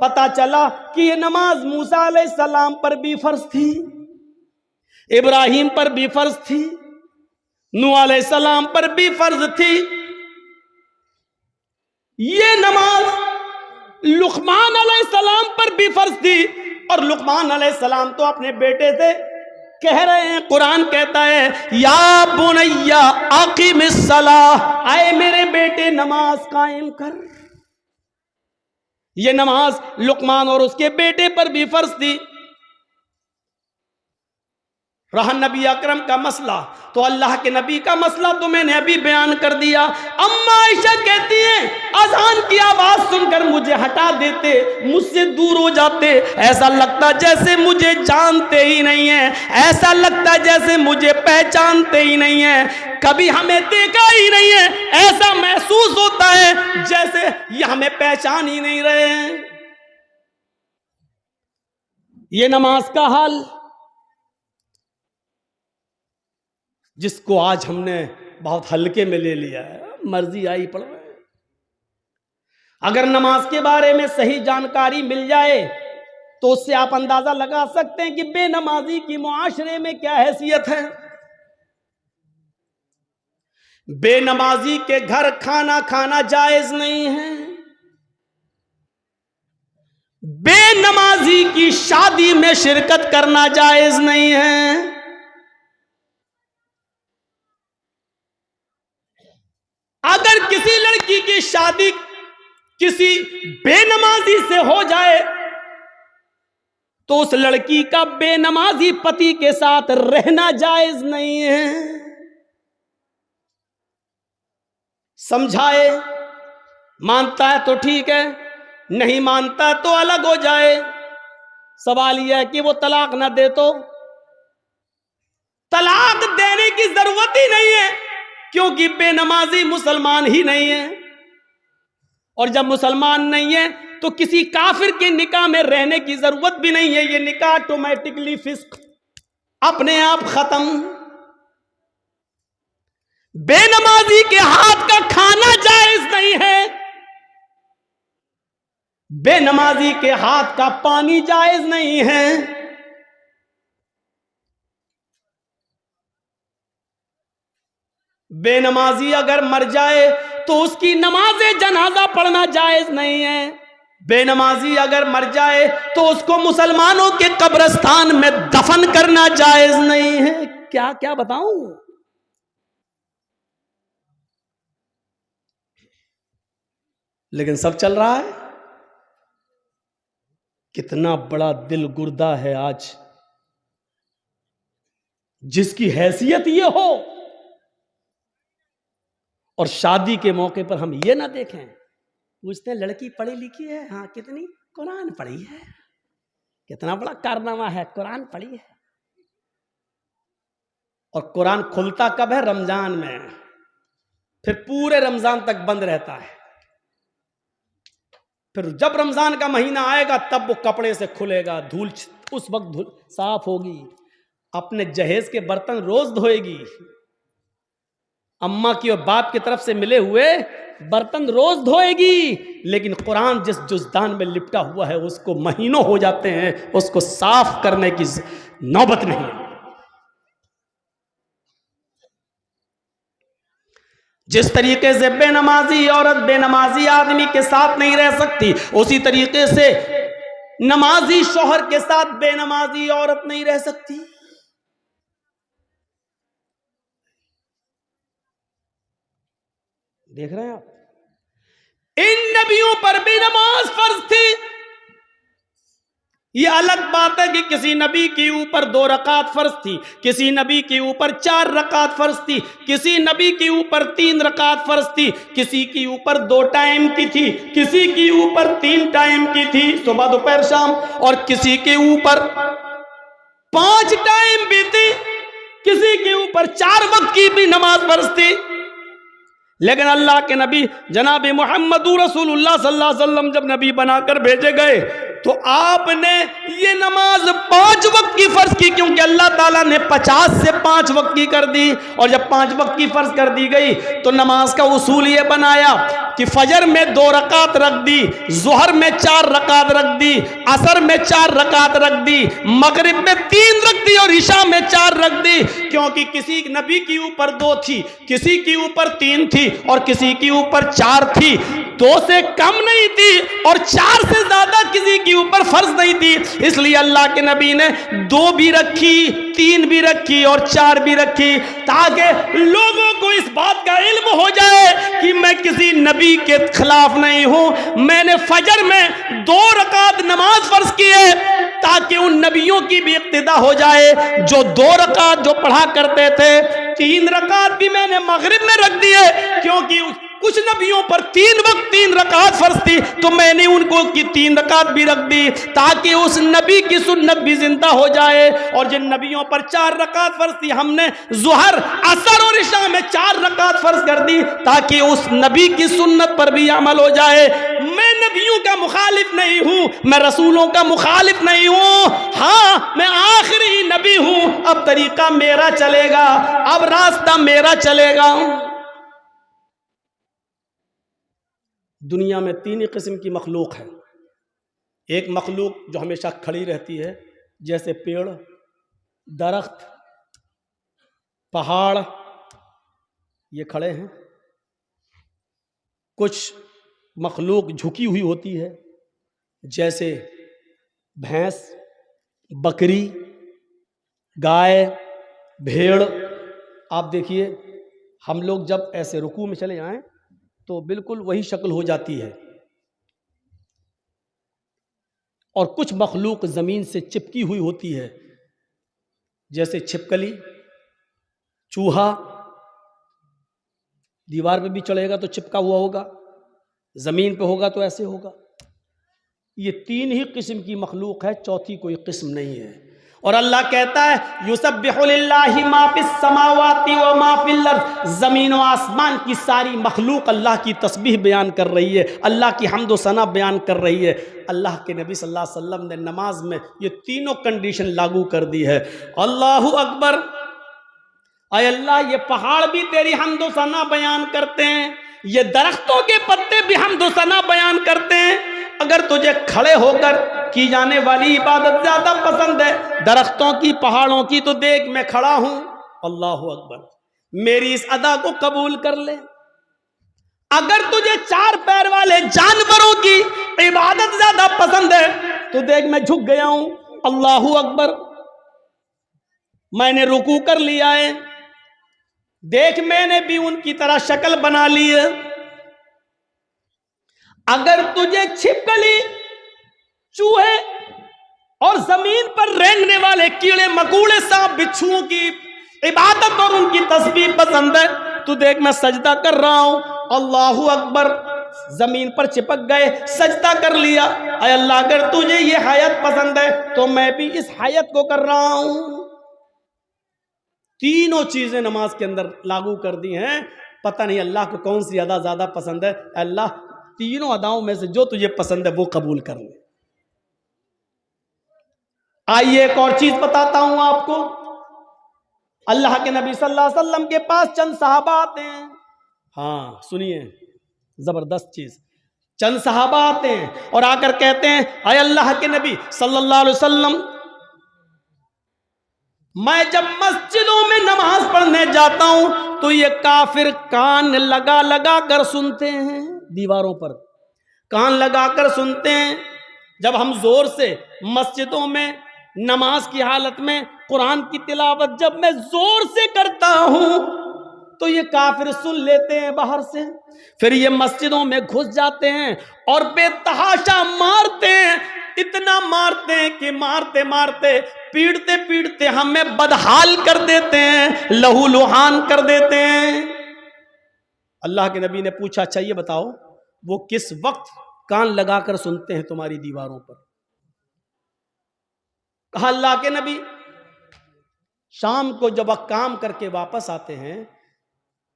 پتا چلا کہ یہ نماز موسیٰ علیہ السلام پر بھی فرض تھی, ابراہیم پر بھی فرض تھی, نوح علیہ السلام پر بھی فرض تھی. یہ نماز لقمان علیہ السلام پر بھی فرض تھی, اور لقمان علیہ السلام تو اپنے بیٹے سے کہہ رہے ہیں, قرآن کہتا ہے یا بنی اقم الصلاۃ, اے میرے بیٹے نماز قائم کر. یہ نماز لقمان اور اس کے بیٹے پر بھی فرض تھی. رہا نبی اکرم کا مسئلہ, تو اللہ کے نبی کا مسئلہ تو میں نے ابھی بیان کر دیا. اما عائشہ کہتی ہیں اذان کی آواز سن کر مجھے ہٹا دیتے, مجھ سے دور ہو جاتے, ایسا لگتا جیسے مجھے جانتے ہی نہیں ہیں, ایسا لگتا جیسے مجھے پہچانتے ہی نہیں ہیں, کبھی ہمیں دیکھا ہی نہیں ہے, ایسا محسوس ہوتا ہے جیسے یہ ہمیں پہچان ہی نہیں رہے ہیں. یہ نماز کا حال جس کو آج ہم نے بہت ہلکے میں لے لیا ہے, مرضی آئی پڑھ رہے ہیں. اگر نماز کے بارے میں صحیح جانکاری مل جائے تو اس سے آپ اندازہ لگا سکتے ہیں کہ بے نمازی کی معاشرے میں کیا حیثیت ہے. بے نمازی کے گھر کھانا کھانا جائز نہیں ہے, بے نمازی کی شادی میں شرکت کرنا جائز نہیں ہے. اگر کسی لڑکی کی شادی کسی بے نمازی سے ہو جائے تو اس لڑکی کا بے نمازی پتی کے ساتھ رہنا جائز نہیں ہے. سمجھائے, مانتا ہے تو ٹھیک ہے, نہیں مانتا تو الگ ہو جائے. سوال یہ ہے کہ وہ طلاق نہ دے تو طلاق دینے کی ضرورت ہی نہیں ہے, کیونکہ بے نمازی مسلمان ہی نہیں ہے, اور جب مسلمان نہیں ہے تو کسی کافر کے نکاح میں رہنے کی ضرورت بھی نہیں ہے. یہ نکاح آٹومیٹکلی فسق, اپنے آپ ختم. بے نمازی کے ہاتھ کا کھانا جائز نہیں ہے, بے نمازی کے ہاتھ کا پانی جائز نہیں ہے. بے نمازی اگر مر جائے تو اس کی نماز جنازہ پڑھنا جائز نہیں ہے. بے نمازی اگر مر جائے تو اس کو مسلمانوں کے قبرستان میں دفن کرنا جائز نہیں ہے. کیا کیا بتاؤں. لیکن سب چل رہا ہے. کتنا بڑا دل گردہ ہے آج جس کی حیثیت یہ ہو اور شادی کے موقع پر ہم یہ نہ دیکھیں. پوچھتے ہیں لڑکی پڑھی لکھی ہے, ہاں کتنی, قرآن پڑھی ہے. کتنا بڑا کارنامہ ہے, قرآن پڑھی ہے. اور قرآن کھلتا کب ہے؟ رمضان میں. پھر پورے رمضان تک بند رہتا ہے. پھر جب رمضان کا مہینہ آئے گا تب وہ کپڑے سے کھلے گا, دھول اس وقت صاف ہوگی. اپنے جہیز کے برتن روز دھوئے گی, اماں کی اور باپ کی طرف سے ملے ہوئے برتن روز دھوئے گی. لیکن قرآن جس جزدان میں لپٹا ہوا ہے اس کو مہینوں ہو جاتے ہیں اس کو صاف کرنے کی نوبت نہیں ہے. جس طریقے سے بے نمازی عورت بے نمازی آدمی کے ساتھ نہیں رہ سکتی, اسی طریقے سے نمازی شوہر کے ساتھ بے نمازی عورت نہیں رہ سکتی. دیکھ رہے ہیں آپ, ان نبیوں پر بھی نماز فرض تھی. یہ الگ بات ہے کہ کسی نبی کے اوپر 2 رکعت فرض تھی, کسی نبی کے اوپر 4 رکعت فرض تھی, کسی نبی کے اوپر 3 رکعت فرض تھی, کسی کے اوپر 2 ٹائم کی تھی, کسی کے اوپر 3 ٹائم کی تھی, صبح دوپہر شام, اور کسی کے اوپر 5 ٹائم بھی تھی, کسی کے اوپر 4 وقت کی بھی نماز فرض تھی. لیکن اللہ کے نبی جناب محمد رسول اللہ صلی اللہ علیہ وسلم جب نبی بنا کر بھیجے گئے تو آپ نے یہ نماز 5 وقت کی فرض کی, کیونکہ اللہ تعالیٰ نے 50 سے 5 وقت کی کر دی. اور جب 5 وقت کی فرض کر دی گئی تو نماز کا اصول یہ بنایا کہ فجر میں 2 رکعت رکھ دی, ظہر میں 4 رکعت رکھ دی, عصر میں 4 رکعت رکھ دی, مغرب میں 3 رکھ دی اور عشاء میں 4 رکھ دی. کیونکہ کسی نبی کے اوپر 2 تھی, کسی کے اوپر 3 تھی اور کسی کے اوپر 4 تھی. 2 سے کم نہیں تھی اور 4 سے زیادہ کسی کے اوپر فرض نہیں تھی. اس لیے اللہ کے نبی نے 2 بھی رکھی, 3 بھی رکھی اور 4 بھی رکھی, تاکہ لوگوں کو اس بات کا علم ہو جائے کہ میں کسی نبی کے خلاف نہیں ہوں. میں نے فجر میں 2 رکعت نماز فرض کی ہے تاکہ ان نبیوں کی بھی اقتدا ہو جائے جو 2 رکعت جو پڑھا کرتے تھے. 3 رکعت بھی میں نے مغرب میں رکھ دیے کیونکہ کچھ نبیوں پر 3 وقت 3 رکعت فرض تھی, تو میں نے ان کو کی 3 رکعت بھی رکھ دی تاکہ اس نبی کی سنت بھی زندہ ہو جائے. اور جن نبیوں پر 4 رکعت فرض تھی ہم نے ظہر, عصر اور عشاء میں 4 رکعت فرض کر دی تاکہ اس نبی کی سنت پر بھی عمل ہو جائے. میں نبیوں کا مخالف نہیں ہوں, میں رسولوں کا مخالف نہیں ہوں, ہاں میں آخری نبی ہوں. اب طریقہ میرا چلے گا, اب راستہ میرا چلے گا. دنیا میں 3 قسم کی مخلوق ہے. ایک مخلوق جو ہمیشہ کھڑی رہتی ہے, جیسے پیڑ, درخت, پہاڑ, یہ کھڑے ہیں. کچھ مخلوق جھکی ہوئی ہوتی ہے, جیسے بھینس, بکری, گائے, بھیڑ. آپ دیکھیے ہم لوگ جب ایسے رکوع میں چلے جائیں تو بالکل وہی شکل ہو جاتی ہے. اور کچھ مخلوق زمین سے چپکی ہوئی ہوتی ہے, جیسے چھپکلی, چوہا. دیوار پہ بھی چڑھے گا تو چپکا ہوا ہوگا, زمین پہ ہوگا تو ایسے ہوگا. یہ 3 ہی قسم کی مخلوق ہے, چوتھی کوئی قسم نہیں ہے. اور اللہ کہتا ہے یسبح للہ ما فی السماوات و ما فی الارض, زمین و آسمان کی ساری مخلوق اللہ کی تسبیح بیان کر رہی ہے, اللہ کی حمد و ثنا بیان کر رہی ہے. اللہ کے نبی صلی اللہ علیہ وسلم نے نماز میں یہ تینوں کنڈیشن لاگو کر دی ہے. اللہ اکبر, اے اللہ یہ پہاڑ بھی تیری حمد و ثنا بیان کرتے ہیں, یہ درختوں کے پتے بھی حمد و ثنا بیان کرتے ہیں. اگر تجھے کھڑے ہو کر کی جانے والی عبادت زیادہ پسند ہے درختوں کی, پہاڑوں کی, تو دیکھ میں کھڑا ہوں. اللہ اکبر, میری اس ادا کو قبول کر لے. اگر تجھے 4 پیر والے جانوروں کی عبادت زیادہ پسند ہے تو دیکھ میں جھک گیا ہوں. اللہ اکبر, میں نے رکوع کر لیا ہے, دیکھ میں نے بھی ان کی طرح شکل بنا لی ہے. اگر تجھے چھپکلی, چوہے اور زمین پر رینگنے والے کیڑے مکوڑے, سانپ بچھوؤں کی عبادت اور ان کی تسبیح پسند ہے تو دیکھ میں سجدہ کر رہا ہوں. اللہ اکبر, زمین پر چپک گئے, سجدہ کر لیا. اے اللہ اگر تجھے یہ حیات پسند ہے تو میں بھی اس حیات کو کر رہا ہوں. تینوں چیزیں نماز کے اندر لاگو کر دی ہیں. پتہ نہیں اللہ کو کون سی ادا زیادہ پسند ہے. اللہ تینوں اداؤں میں سے جو تجھے پسند ہے وہ قبول کر لے. آئیے ایک اور چیز بتاتا ہوں آپ کو. اللہ کے نبی صلی اللہ علیہ وسلم کے پاس چند صحابہ آتے ہیں. ہاں سنیے زبردست چیز. چند صحابہ آتے ہیں اور آ کر کہتے ہیں اے اللہ کے نبی صلی اللہ علیہ وسلم، میں جب مسجدوں میں نماز پڑھنے جاتا ہوں تو یہ کافر کان لگا لگا کر سنتے ہیں، دیواروں پر کان لگا کر سنتے ہیں. جب ہم زور سے مسجدوں میں نماز کی حالت میں قرآن کی تلاوت جب میں زور سے کرتا ہوں تو یہ کافر سن لیتے ہیں باہر سے، پھر یہ مسجدوں میں گھس جاتے ہیں اور بے تحاشا مارتے ہیں. اتنا مارتے ہیں کہ مارتے مارتے پیڑتے پیڑتے ہمیں بدحال کر دیتے ہیں، لہو لہان کر دیتے ہیں. اللہ کے نبی نے پوچھا اچھا یہ بتاؤ وہ کس وقت کان لگا کر سنتے ہیں تمہاری دیواروں پر؟ کہا اللہ کے نبی شام کو جب کام کر کے واپس آتے ہیں،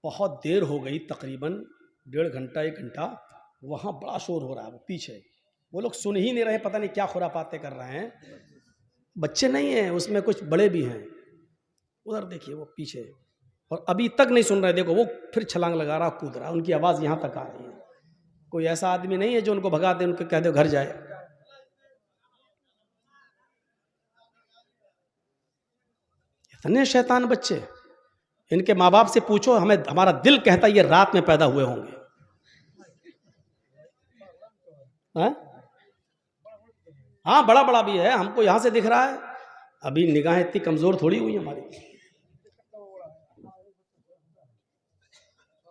بہت دیر ہو گئی، تقریباً 1.5 گھنٹہ 1 گھنٹہ، وہاں بڑا شور ہو رہا ہے، وہ پیچھے وہ لوگ سن ہی نہیں رہے، پتہ نہیں کیا خرافاتیں کر رہے ہیں. بچے نہیں ہیں اس میں، کچھ بڑے بھی ہیں. ادھر دیکھیے وہ پیچھے، اور ابھی تک نہیں سن رہے. دیکھو وہ پھر چھلانگ لگا رہا، کود رہا، ان کی آواز یہاں تک آ رہی ہے. کوئی ایسا آدمی نہیں ہے جو ان کو بھگا دے، ان کو کہہ دے گھر جائے. اتنے شیطان بچے. ان کے ماں باپ سے پوچھو، ہمارا دل کہتا ہے یہ رات میں پیدا ہوئے ہوں گے. ہاں بڑا بڑا بھی ہے، ہم کو یہاں سے دکھ رہا ہے. ابھی نگاہیں اتنی کمزور تھوڑی ہوئی ہماری.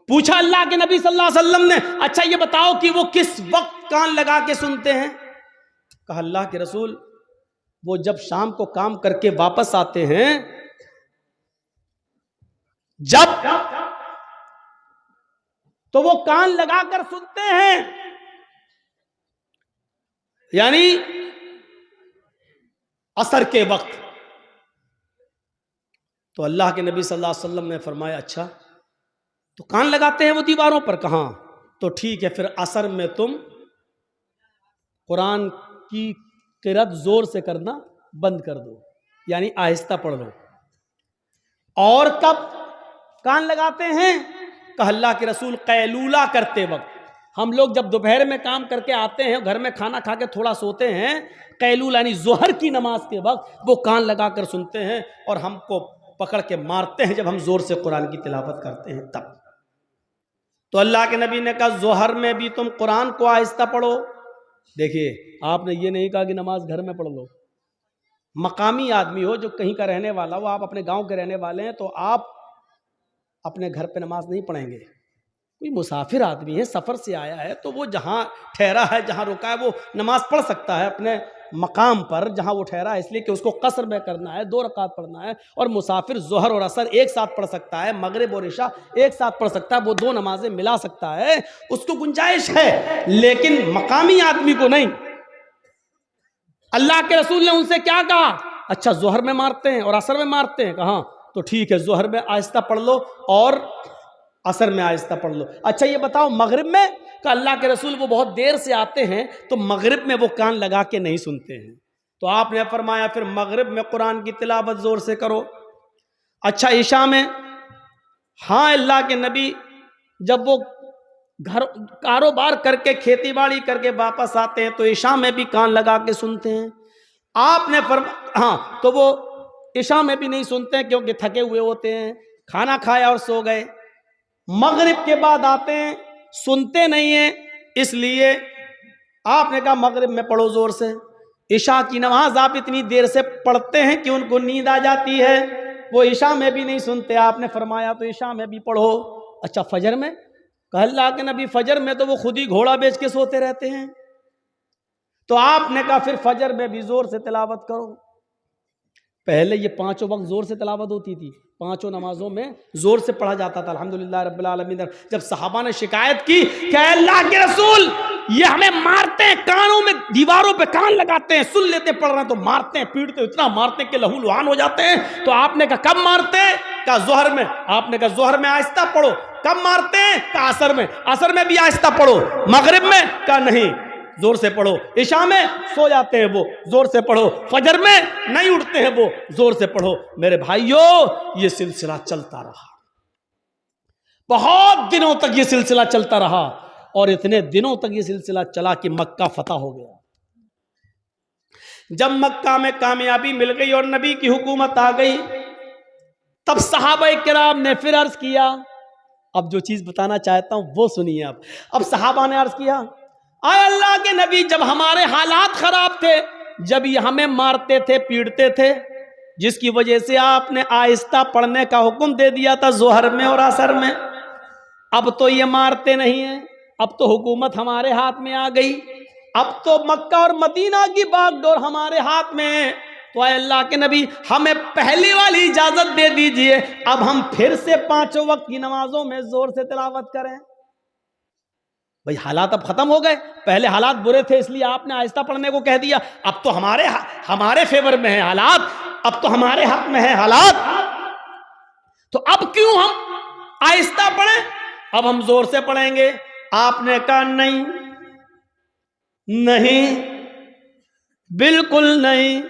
پوچھا اللہ کے نبی صلی اللہ علیہ وسلم نے اچھا یہ بتاؤ کہ وہ کس وقت کان لگا کے سنتے ہیں؟ کہا اللہ کے رسول وہ جب شام کو کام کر کے واپس آتے ہیں، جب تو وہ کان لگا کر سنتے ہیں، یعنی عصر کے وقت. تو اللہ کے نبی صلی اللہ علیہ وسلم نے فرمایا اچھا تو کان لگاتے ہیں وہ دیواروں پر؟ کہاں. تو ٹھیک ہے پھر عصر میں تم قرآن کی قرأت زور سے کرنا بند کر دو، یعنی آہستہ پڑھ لو. اور کب کان لگاتے ہیں؟ کہ اللہ کے رسول قیلولہ کرتے وقت. ہم لوگ جب دوپہر میں کام کر کے آتے ہیں، گھر میں کھانا کھا کے تھوڑا سوتے ہیں، قیلولہ یعنی ظہر کی نماز کے وقت وہ کان لگا کر سنتے ہیں اور ہم کو پکڑ کے مارتے ہیں جب ہم زور سے قرآن کی تلاوت کرتے ہیں تب. تو اللہ کے نبی نے کہا ظہر میں بھی تم قرآن کو آہستہ پڑھو. دیکھیے آپ نے یہ نہیں کہا کہ نماز گھر میں پڑھ لو. مقامی آدمی ہو جو کہیں کا رہنے والا ہو، آپ اپنے گاؤں کے رہنے والے ہیں تو آپ اپنے گھر پہ نماز نہیں پڑھیں گے. کوئی مسافر آدمی ہے، سفر سے آیا ہے، تو وہ جہاں ٹھہرا ہے، جہاں رکا ہے، وہ نماز پڑھ سکتا ہے اپنے مقام پر جہاں وہ ٹھہرا ہے، اس لیے کہ اس کو قصر میں کرنا ہے، 2 رکعت پڑھنا ہے. اور مسافر ظہر اور عصر ایک ساتھ پڑھ سکتا ہے، مغرب اور عشاء ایک ساتھ پڑھ سکتا ہے، وہ 2 نمازیں ملا سکتا ہے، اس کو گنجائش ہے. لیکن مقامی آدمی کو نہیں. اللہ کے رسول نے ان سے کیا کہا؟ اچھا ظہر میں مارتے ہیں اور عصر میں مارتے ہیں. کہاں؟ تو ٹھیک ہے ظہر میں آہستہ پڑھ لو اور عصر میں آہستہ پڑھ لو. اچھا یہ بتاؤ مغرب میں؟ کہ اللہ کے رسول وہ بہت دیر سے آتے ہیں تو مغرب میں وہ کان لگا کے نہیں سنتے ہیں. تو آپ نے فرمایا پھر مغرب میں قرآن کی تلاوت زور سے کرو. اچھا عشاء میں؟ ہاں اللہ کے نبی جب وہ گھر کاروبار کر کے کھیتی باڑی کر کے واپس آتے ہیں تو عشاء میں بھی کان لگا کے سنتے ہیں. آپ نے ہاں تو وہ عشاء میں بھی نہیں سنتے ہیں کیونکہ تھکے ہوئے ہوتے ہیں، کھانا کھایا اور سو گئے. مغرب کے بعد آتے ہیں سنتے نہیں ہیں، اس لیے آپ نے کہا مغرب میں پڑھو زور سے. عشاء کی نماز آپ اتنی دیر سے پڑھتے ہیں کہ ان کو نیند آ جاتی ہے، وہ عشاء میں بھی نہیں سنتے. آپ نے فرمایا تو عشاء میں بھی پڑھو. اچھا فجر میں؟ کہ اللہ کے نبی فجر میں تو وہ خود ہی گھوڑا بیچ کے سوتے رہتے ہیں. تو آپ نے کہا پھر فجر میں بھی زور سے تلاوت کرو. پہلے یہ 5 وقت زور سے تلاوت ہوتی تھی، 5 نمازوں میں زور سے پڑھا جاتا تھا. الحمدللہ رب العالمین. جب صحابہ نے شکایت کی کہ اے اللہ کے رسول یہ ہمیں مارتے ہیں، کانوں میں دیواروں پہ کان لگاتے ہیں، سن لیتے پڑھ رہے ہیں تو مارتے ہیں، پیٹتے اتنا مارتے ہیں کہ لہو لہان ہو جاتے ہیں. تو آپ نے کہا کب مارتے؟ کہا ظہر میں. آپ نے کہا ظہر میں آہستہ پڑھو. کب مارتے ہیں؟ کہا عصر میں. عصر میں بھی آہستہ پڑھو. مغرب میں؟ کہا نہیں زور سے پڑھو. عشاء میں سو جاتے ہیں وہ، زور سے پڑھو. فجر میں نہیں اٹھتے ہیں وہ، زور سے پڑھو. میرے بھائیوں یہ سلسلہ چلتا رہا، بہت دنوں تک یہ سلسلہ چلتا رہا، اور اتنے دنوں تک یہ سلسلہ چلا کہ مکہ فتح ہو گیا. جب مکہ میں کامیابی مل گئی اور نبی کی حکومت آ گئی، تب صحابہ کرام نے پھر عرض کیا. اب جو چیز بتانا چاہتا ہوں وہ سنیے. اب صحابہ نے عرض کیا، اے اللہ کے نبی، جب ہمارے حالات خراب تھے، جب یہ ہمیں مارتے تھے پیٹتے تھے، جس کی وجہ سے آپ نے آہستہ پڑھنے کا حکم دے دیا تھا ظہر میں اور عصر میں، اب تو یہ مارتے نہیں ہیں، اب تو حکومت ہمارے ہاتھ میں آ گئی، اب تو مکہ اور مدینہ کی باغ ڈور ہمارے ہاتھ میں ہے، تو اے اللہ کے نبی ہمیں پہلی والی اجازت دے دیجئے، اب ہم پھر سے 5 وقت کی نمازوں میں زور سے تلاوت کریں. بھئی حالات اب ختم ہو گئے، پہلے حالات برے تھے اس لیے آپ نے آہستہ پڑھنے کو کہہ دیا، اب تو ہمارے فیور میں ہے حالات، اب تو ہمارے حق میں ہے حالات، تو اب کیوں ہم آہستہ پڑھیں، اب ہم زور سے پڑھیں گے. آپ نے کہا نہیں بالکل نہیں.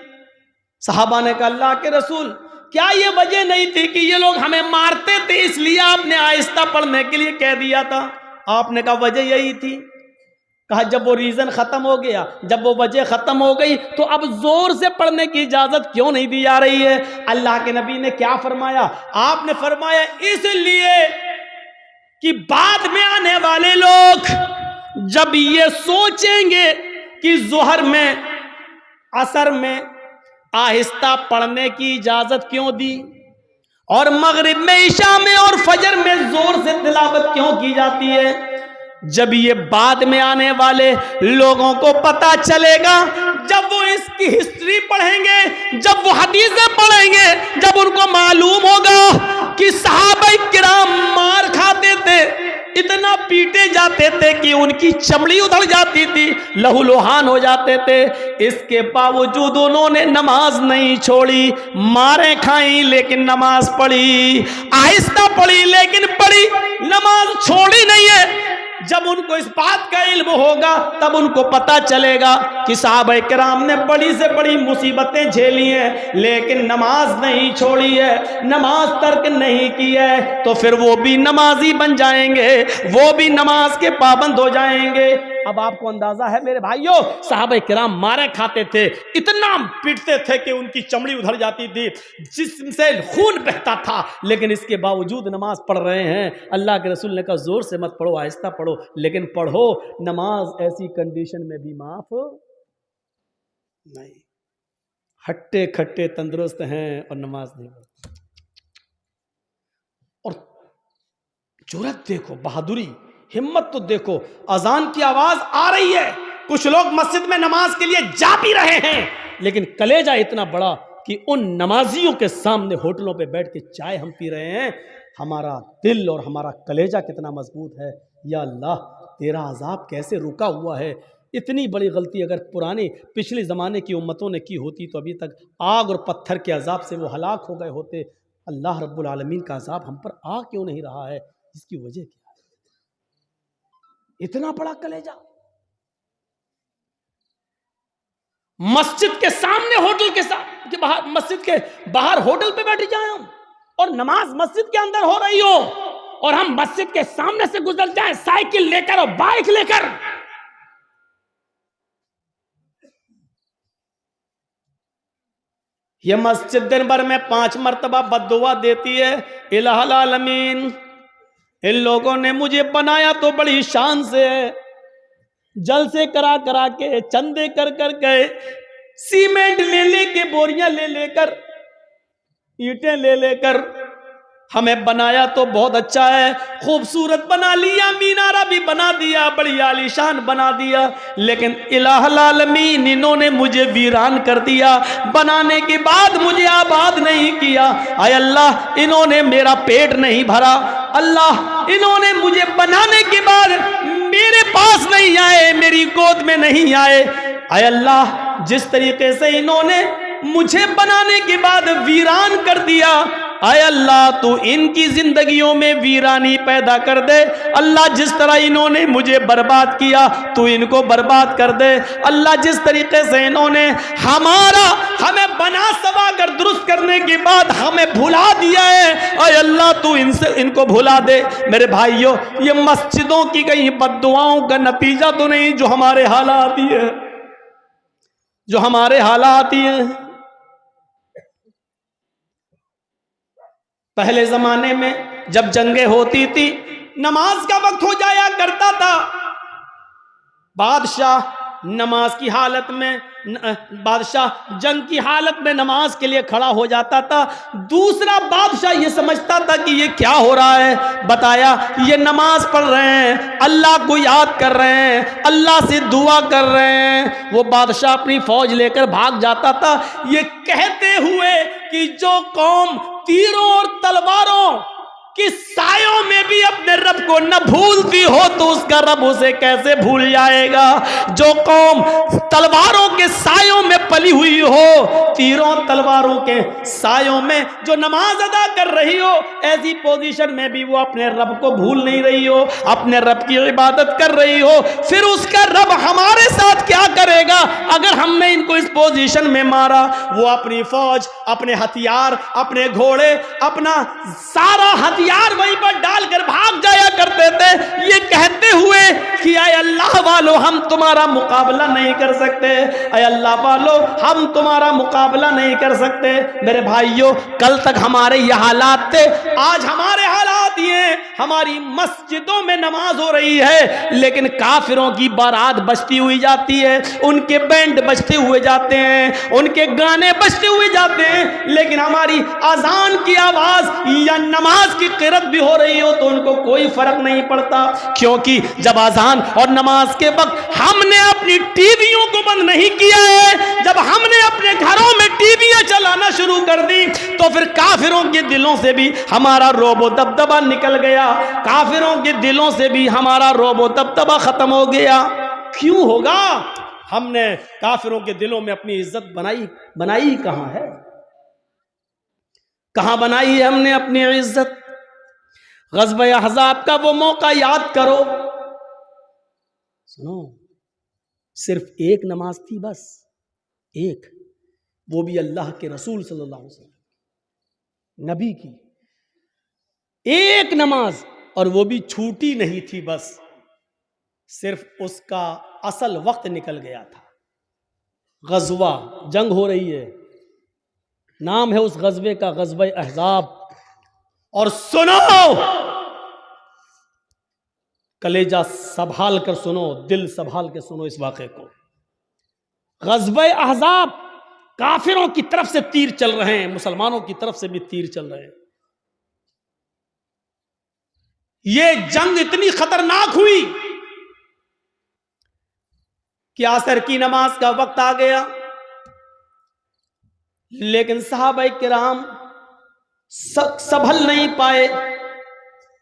صحابہ نے کہا اللہ کے رسول کیا یہ وجہ نہیں تھی کہ یہ لوگ ہمیں مارتے تھے اس لیے آپ نے آہستہ پڑھنے کے لیے کہہ دیا تھا؟ آپ نے کہا وجہ یہی تھی. کہا جب وہ ریزن ختم ہو گیا، جب وہ وجہ ختم ہو گئی تو اب زور سے پڑھنے کی اجازت کیوں نہیں دی جا رہی ہے؟ اللہ کے نبی نے کیا فرمایا؟ آپ نے فرمایا اس لیے کہ بعد میں آنے والے لوگ جب یہ سوچیں گے کہ ظہر میں عصر میں آہستہ پڑھنے کی اجازت کیوں دی، اور مغرب میں عشاء میں اور فجر میں زور سے تلاوت کیوں کی جاتی ہے، جب یہ بعد میں آنے والے لوگوں کو پتا چلے گا، جب وہ اس کی ہسٹری پڑھیں گے، جب وہ حدیثیں پڑھیں گے، جب ان کو معلوم ہوگا کہ صحابہ کرام مار کھاتے تھے، اتنا پیٹے جاتے تھے کہ ان کی چمڑی ادھڑ جاتی تھی، لہو لوہان ہو جاتے تھے، اس کے باوجود انہوں نے نماز نہیں چھوڑی، ماریں کھائیں لیکن نماز پڑھی، آہستہ پڑھی لیکن پڑھی، نماز چھوڑی نہیں ہے. جب ان کو اس بات کا علم ہوگا تب ان کو پتا چلے گا کہ صحابہ کرام نے بڑی سے بڑی مصیبتیں جھیلی ہیں لیکن نماز نہیں چھوڑی ہے، نماز ترک نہیں کی ہے، تو پھر وہ بھی نمازی بن جائیں گے، وہ بھی نماز کے پابند ہو جائیں گے. اب آپ کو اندازہ ہے میرے بھائیوں، صحابہ کرام مارے کھاتے تھے، اتنا پیٹتے تھے کہ ان کی چمڑی ادھر جاتی تھی، جسم سے خون بہتا تھا، لیکن اس کے باوجود نماز پڑھ رہے ہیں. اللہ کے رسول نے کہا زور سے مت پڑھو، آہستہ پڑھو، لیکن پڑھو. نماز ایسی کنڈیشن میں بھی معاف نہیں. ہٹے کھٹے تندرست ہیں اور نماز نہیں پڑھتے. اور جرأت دیکھو، بہادری، ہمت تو دیکھو. اذان کی آواز آ رہی ہے، کچھ لوگ مسجد میں نماز کے لیے جا بھی رہے ہیں، لیکن کلیجہ اتنا بڑا کہ ان نمازیوں کے سامنے ہوٹلوں پہ بیٹھ کے چائے ہم پی رہے ہیں. ہمارا دل اور ہمارا کلیجہ کتنا مضبوط ہے. یا اللہ تیرا عذاب کیسے رکا ہوا ہے. اتنی بڑی غلطی اگر پچھلے زمانے کی امتوں نے کی ہوتی تو ابھی تک آگ اور پتھر کے عذاب سے وہ ہلاک ہو گئے ہوتے. اللہ رب العالمین کا عذاب ہم پر آ کیوں نہیں رہا ہے؟ اس کی وجہ کیا ہے؟ اتنا بڑا کلیجہ. مسجد کے سامنے ہوٹل کے باہر، مسجد کے باہر ہوٹل پہ بیٹھ جائیں ہم، اور نماز مسجد کے اندر ہو رہی ہو اور ہم مسجد کے سامنے سے گزر جائیں سائیکل لے کر اور بائک لے کر. یہ مسجد دن بھر میں 5 مرتبہ بد دعا دیتی ہے، الہ العالمین ان لوگوں نے مجھے بنایا تو بڑی شان سے ہے، جلسے کرا کرا کے، چندے کر کر کے، سیمنٹ لے لے کے، بوریاں لے لے کر، اینٹیں لے لے کر ہمیں بنایا تو بہت اچھا ہے، خوبصورت بنا لیا، مینارہ بھی بنا دیا، بڑی عالی شان بنا دیا، لیکن الہ العالمین انہوں نے مجھے ویران کر دیا، بنانے کے بعد مجھے آباد نہیں کیا. اے اللہ انہوں نے میرا پیٹ نہیں بھرا، اللہ انہوں نے مجھے بنانے کے بعد میرے پاس نہیں آئے، میری گود میں نہیں آئے. اے اللہ جس طریقے سے انہوں نے مجھے بنانے کے بعد ویران کر دیا، اے اللہ تو ان کی زندگیوں میں ویرانی پیدا کر دے اللہ، جس طرح انہوں نے مجھے برباد کیا تو ان کو برباد کر دے اللہ، جس طریقے سے انہوں نے ہمیں بنا سوا کر درست کرنے کے بعد ہمیں بھلا دیا ہے، اے اللہ تو ان کو بھلا دے۔ میرے بھائیوں، یہ مسجدوں کی کہیں بد دعاؤں کا نتیجہ تو نہیں جو ہمارے حالات ہی ہیں، جو ہمارے حالات ہی ہیں۔ پہلے زمانے میں جب جنگیں ہوتی تھی، نماز کا وقت ہو جایا کرتا تھا، بادشاہ جنگ کی حالت میں نماز کے لیے کھڑا ہو جاتا تھا، دوسرا بادشاہ یہ سمجھتا تھا کہ یہ کیا ہو رہا ہے، بتایا یہ نماز پڑھ رہے ہیں، اللہ کو یاد کر رہے ہیں، اللہ سے دعا کر رہے ہیں، وہ بادشاہ اپنی فوج لے کر بھاگ جاتا تھا، یہ کہتے ہوئے کہ جو قوم تیروں اور تلواروں کہ سایوں میں بھی اپنے رب کو نہ بھولتی ہو تو اس کا رب اسے کیسے بھول جائے گا۔ جو قوم تلواروں کے سایوں میں پلی ہوئی ہو، تیروں تلواروں کے سایوں میں جو نماز ادا کر رہی ہو، ایسی پوزیشن میں بھی وہ اپنے رب کو بھول نہیں رہی ہو، اپنے رب کی عبادت کر رہی ہو، پھر اس کا رب ہمارے ساتھ کیا کرے گا اگر ہم نے ان کو اس پوزیشن میں مارا؟ وہ اپنی فوج، اپنے ہتھیار، اپنے گھوڑے، اپنا سارا ہتھیار وہیں پر ڈال کر بھاگ جایا کرتے تھے، یہ کہتے ہوئے کہ اے اللہ والو ہم تمہارا مقابلہ نہیں کر سکتے، اے اللہ والو ہم تمہارا مقابلہ نہیں کر سکتے۔ میرے بھائیوں، کل تک ہمارے یہ حالات تھے، آج ہمارے حالات یہ ہیں، ہماری مسجدوں میں نماز ہو رہی ہے لیکن کافروں کی بارات بجتی ہوئی جاتی ہے، ان کے بینڈ بجتے ہوئے جاتے ہیں، ان کے گانے بجتے ہوئے جاتے ہیں، لیکن ہماری اذان کی آواز یا نماز کی قرات بھی ہو رہی ہو تو ان کو کوئی فرق نہیں پڑتا، کیونکہ جب اذان اور نماز کے وقت ہم نے اپنی ٹی ویوں کو بند نہیں کیا ہے، جب ہم نے اپنے گھروں میں ٹی ویاں چلانا شروع کر دی تو پھر کافروں کے دلوں سے بھی ہمارا رعب و دبدبہ نکل گیا، کافروں کے دلوں سے بھی ہمارا رعب و دبدبہ ختم ہو گیا۔ کیوں ہوگا؟ ہم نے کافروں کے دلوں میں اپنی عزت بنائی کہاں ہے؟ کہاں بنائی ہے ہم نے اپنی عزت؟ غزوہ احزاب کا وہ موقع یاد کرو، سنو، صرف ایک نماز تھی، بس ایک، وہ بھی اللہ کے رسول صلی اللہ علیہ وسلم نبی کی ایک نماز، اور وہ بھی چھوٹی نہیں تھی، بس صرف اس کا اصل وقت نکل گیا تھا۔ غزوہ، جنگ ہو رہی ہے، نام ہے اس غزوے کا غزوہ احزاب، اور سنو، کلیجہ سنبھال کر سنو، دل سنبھال کے سنو اس واقعے کو۔ غزوہ احزاب، کافروں کی طرف سے تیر چل رہے ہیں، مسلمانوں کی طرف سے بھی تیر چل رہے ہیں، یہ جنگ اتنی خطرناک ہوئی کہ عصر کی نماز کا وقت آ گیا، لیکن صحابہ کرام سنبھل نہیں پائے،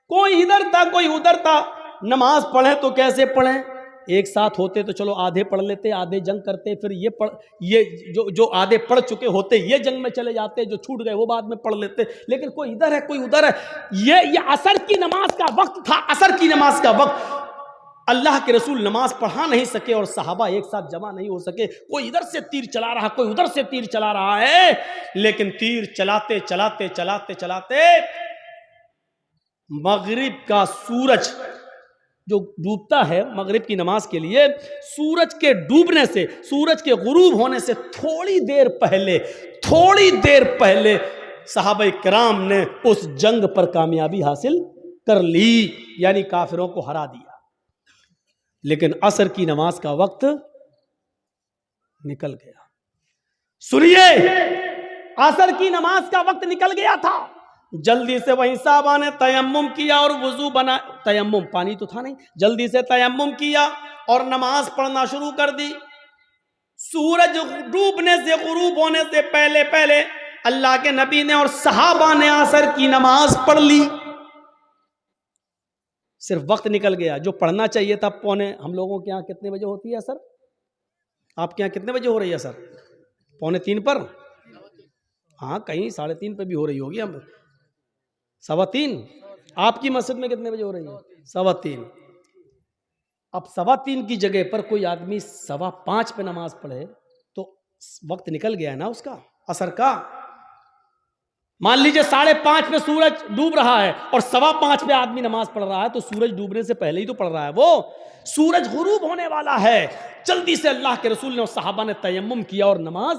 کوئی ادھر تھا کوئی ادھر تھا، نماز پڑھیں تو کیسے پڑھیں؟ ایک ساتھ ہوتے تو چلو آدھے پڑھ لیتے، آدھے جنگ کرتے، پھر یہ جو آدھے پڑھ چکے ہوتے یہ جنگ میں چلے جاتے، جو چھوٹ گئے وہ بعد میں پڑھ لیتے، لیکن کوئی ادھر ہے کوئی ادھر ہے، یہ عصر کی نماز کا وقت تھا، عصر کی نماز کا وقت، اللہ کے رسول نماز پڑھا نہیں سکے اور صحابہ ایک ساتھ جمع نہیں ہو سکے، کوئی ادھر سے تیر چلا رہا کوئی ادھر سے تیر چلا رہا ہے، لیکن تیر چلاتے چلاتے چلاتے چلاتے مغرب کا سورج جو ڈوبتا ہے مغرب کی نماز کے لیے، سورج کے ڈوبنے سے، سورج کے غروب ہونے سے تھوڑی دیر پہلے صحابہ کرام نے اس جنگ پر کامیابی حاصل کر لی، یعنی کافروں کو ہرا دیا، لیکن عصر کی نماز کا وقت نکل گیا۔ سنیے، عصر کی نماز کا وقت نکل گیا تھا، جلدی سے وہیں صحابہ نے تیمم کیا اور وضو بنا، تیمم پانی تو تھا نہیں، جلدی سے تیمم کیا اور نماز پڑھنا شروع کر دی۔ سورج ڈوبنے سے غروب ہونے سے پہلے پہلے اللہ کے نبی نے اور صحابہ نے عصر کی نماز پڑھ لی، صرف وقت نکل گیا، جو پڑھنا چاہیے تھا پونے، ہم لوگوں کے یہاں کتنے بجے ہوتی ہے عصر؟ آپ کے یہاں کتنے بجے ہو رہی ہے عصر؟ 2:45 پر؟ ہاں، کہیں 3:30 پہ بھی ہو رہی ہوگی، 3:15 آپ کی مسجد میں کتنے بجے ہو رہی ہے؟ 3:15. اب 3:15 کی جگہ پر کوئی آدمی 5:15 پہ نماز پڑھے تو وقت نکل گیا ہے نا اس کا عصر کا. مان لیجئے 5:30 پہ سورج ڈوب رہا ہے اور 5:15 پہ آدمی نماز پڑھ رہا ہے تو سورج ڈوبنے سے پہلے ہی تو پڑھ رہا ہے. وہ سورج غروب ہونے والا ہے. جلدی سے اللہ کے رسول نے اور صحابہ نے تیمم کیا اور نماز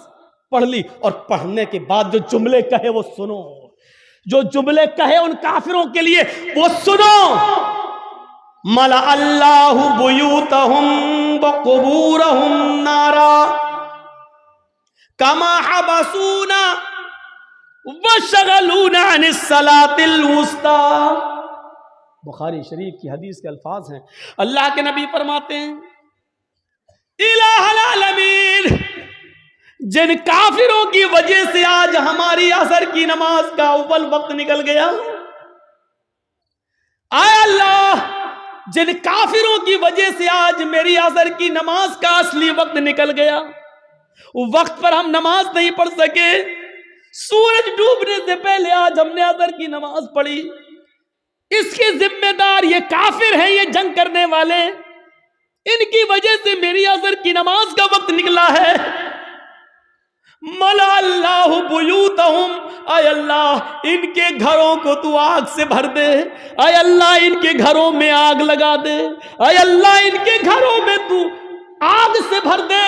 پڑھ لی. اور پڑھنے کے بعد جو جملے کہے وہ سنو, جو جملے کہے ان کافروں کے لیے وہ سنو. مَلَأَ اللَّهُ بُيُوتَهُمْ وَقُبُورَهُمْ نَارًا كَمَا حَبَسُونَا وَشَغَلُونَا عَنِ الصَّلَاةِ الْوُسْطَىٰ. بخاری شریف کی حدیث کے الفاظ ہیں. اللہ کے نبی فرماتے ہیں الہ العالمین, جن کافروں کی وجہ سے آج ہماری عصر کی نماز کا اول وقت نکل گیا, اے اللہ جن کافروں کی وجہ سے آج میری عصر کی نماز کا اصلی وقت نکل گیا, وقت پر ہم نماز نہیں پڑھ سکے, سورج ڈوبنے سے پہلے آج ہم نے عصر کی نماز پڑھی, اس کے ذمہ دار یہ کافر ہیں, یہ جنگ کرنے والے, ان کی وجہ سے میری عصر کی نماز کا وقت نکلا ہے. مَلَأَ اللَّهُ بُيُوتَهُمْ, اے اللہ ان کے گھروں کو تو آگ سے بھر دے, اے اللہ ان کے گھروں میں آگ لگا دے, اے اللہ ان کے گھروں میں تو آگ سے بھر دے.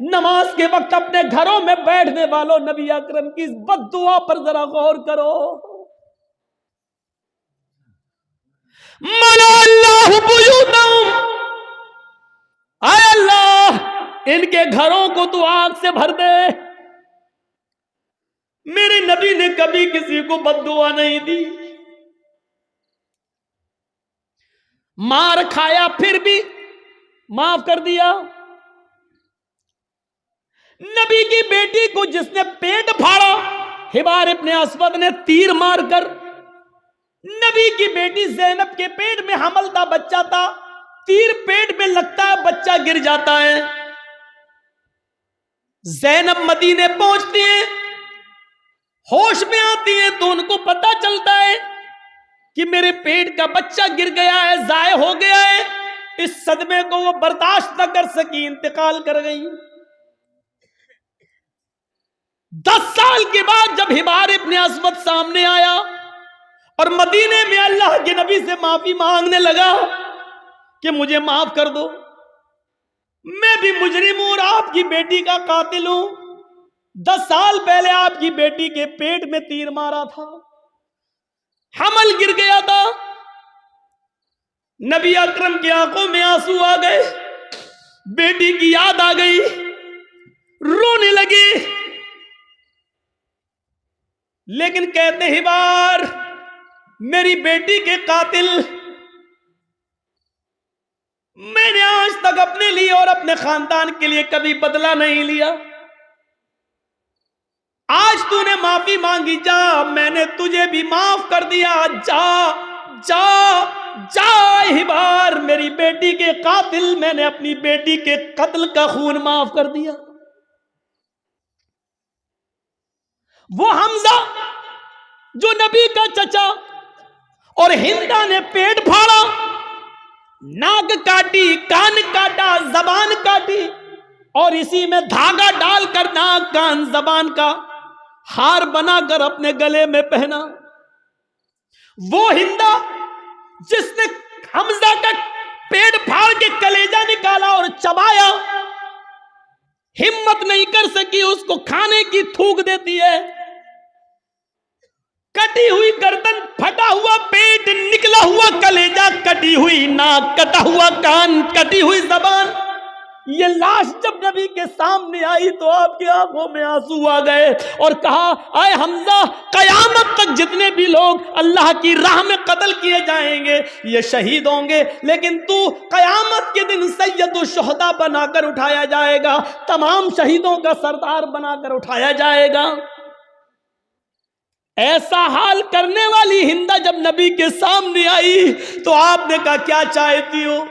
نماز کے وقت اپنے گھروں میں بیٹھنے والوں نبی اکرم کی اس بد دعا پر ذرا غور کرو. مَلَأَ اللَّهُ بُيُوتَهُمْ, اے اللہ ان کے گھروں کو تو آگ سے بھر دے. میرے نبی نے کبھی کسی کو بد دعا نہیں دی. مار کھایا پھر بھی معاف کر دیا. نبی کی بیٹی کو جس نے پیٹ پھاڑا, حبار ابن اسود نے تیر مار کر, نبی کی بیٹی زینب کے پیٹ میں حمل تھا, بچہ تھا, تیر پیٹ میں لگتا ہے, بچہ گر جاتا ہے. زینب مدینے پہنچتی ہیں, ہوش میں آتی ہیں تو ان کو پتا چلتا ہے کہ میرے پیٹ کا بچہ گر گیا ہے, ضائع ہو گیا ہے. اس صدمے کو وہ برداشت نہ کر سکی, انتقال کر گئی. 10 سال کے بعد جب حبار ابن اسود سامنے آیا اور مدینے میں اللہ کے نبی سے معافی مانگنے لگا کہ مجھے معاف کر دو, میں بھی مجرم ہوں اور آپ کی بیٹی کا قاتل ہوں. 10 سال پہلے آپ کی بیٹی کے پیٹ میں تیر مارا تھا, حمل گر گیا تھا. نبی اکرم کی آنکھوں میں آنسو آ گئے, بیٹی کی یاد آ گئی, رونے لگے. لیکن کہتے حبار میری بیٹی کے قاتل میں نے آج تک اپنے لیے اور اپنے خاندان کے لیے کبھی بدلہ نہیں لیا. آج تو نے معافی مانگی, جا میں نے تجھے بھی معاف کر دیا, جا جا جا حبار میری بیٹی کے قاتل, میں نے اپنی بیٹی کے قتل کا خون معاف کر دیا. وہ حمزہ جو نبی کا چچا اور ہندا نے پیٹ پھاڑا, ناک کاٹی, کان کاٹا, زبان کاٹی اور اسی میں دھاگا ڈال کر ناک, کان, زبان کا ہار بنا کر اپنے گلے میں پہنا. وہ ہندا جس نے حمزہ کا پیٹ پھاڑ کے کلیجہ نکالا اور چبایا, ہمت نہیں کر سکی اس کو کھانے کی, تھوک دیتی ہے. کٹی ہوئی گردن, پھٹا ہوا پیٹ, نکلا ہوا کلیجہ, کٹی ہوئی ناک, کٹا ہوا کان, کٹی ہوئی زبان. یہ لاش جب نبی کے سامنے آئی تو آپ کی آنکھوں میں آنسو آ گئے اور کہا اے حمزہ قیامت تک جتنے بھی لوگ اللہ کی راہ میں قتل کیے جائیں گے یہ شہید ہوں گے, لیکن تو قیامت کے دن سید الشہداء بنا کر اٹھایا جائے گا, تمام شہیدوں کا سردار بنا کر اٹھایا جائے گا. ایسا حال کرنے والی ہندا جب نبی کے سامنے آئی تو آپ نے کہا کیا چاہتی ہو؟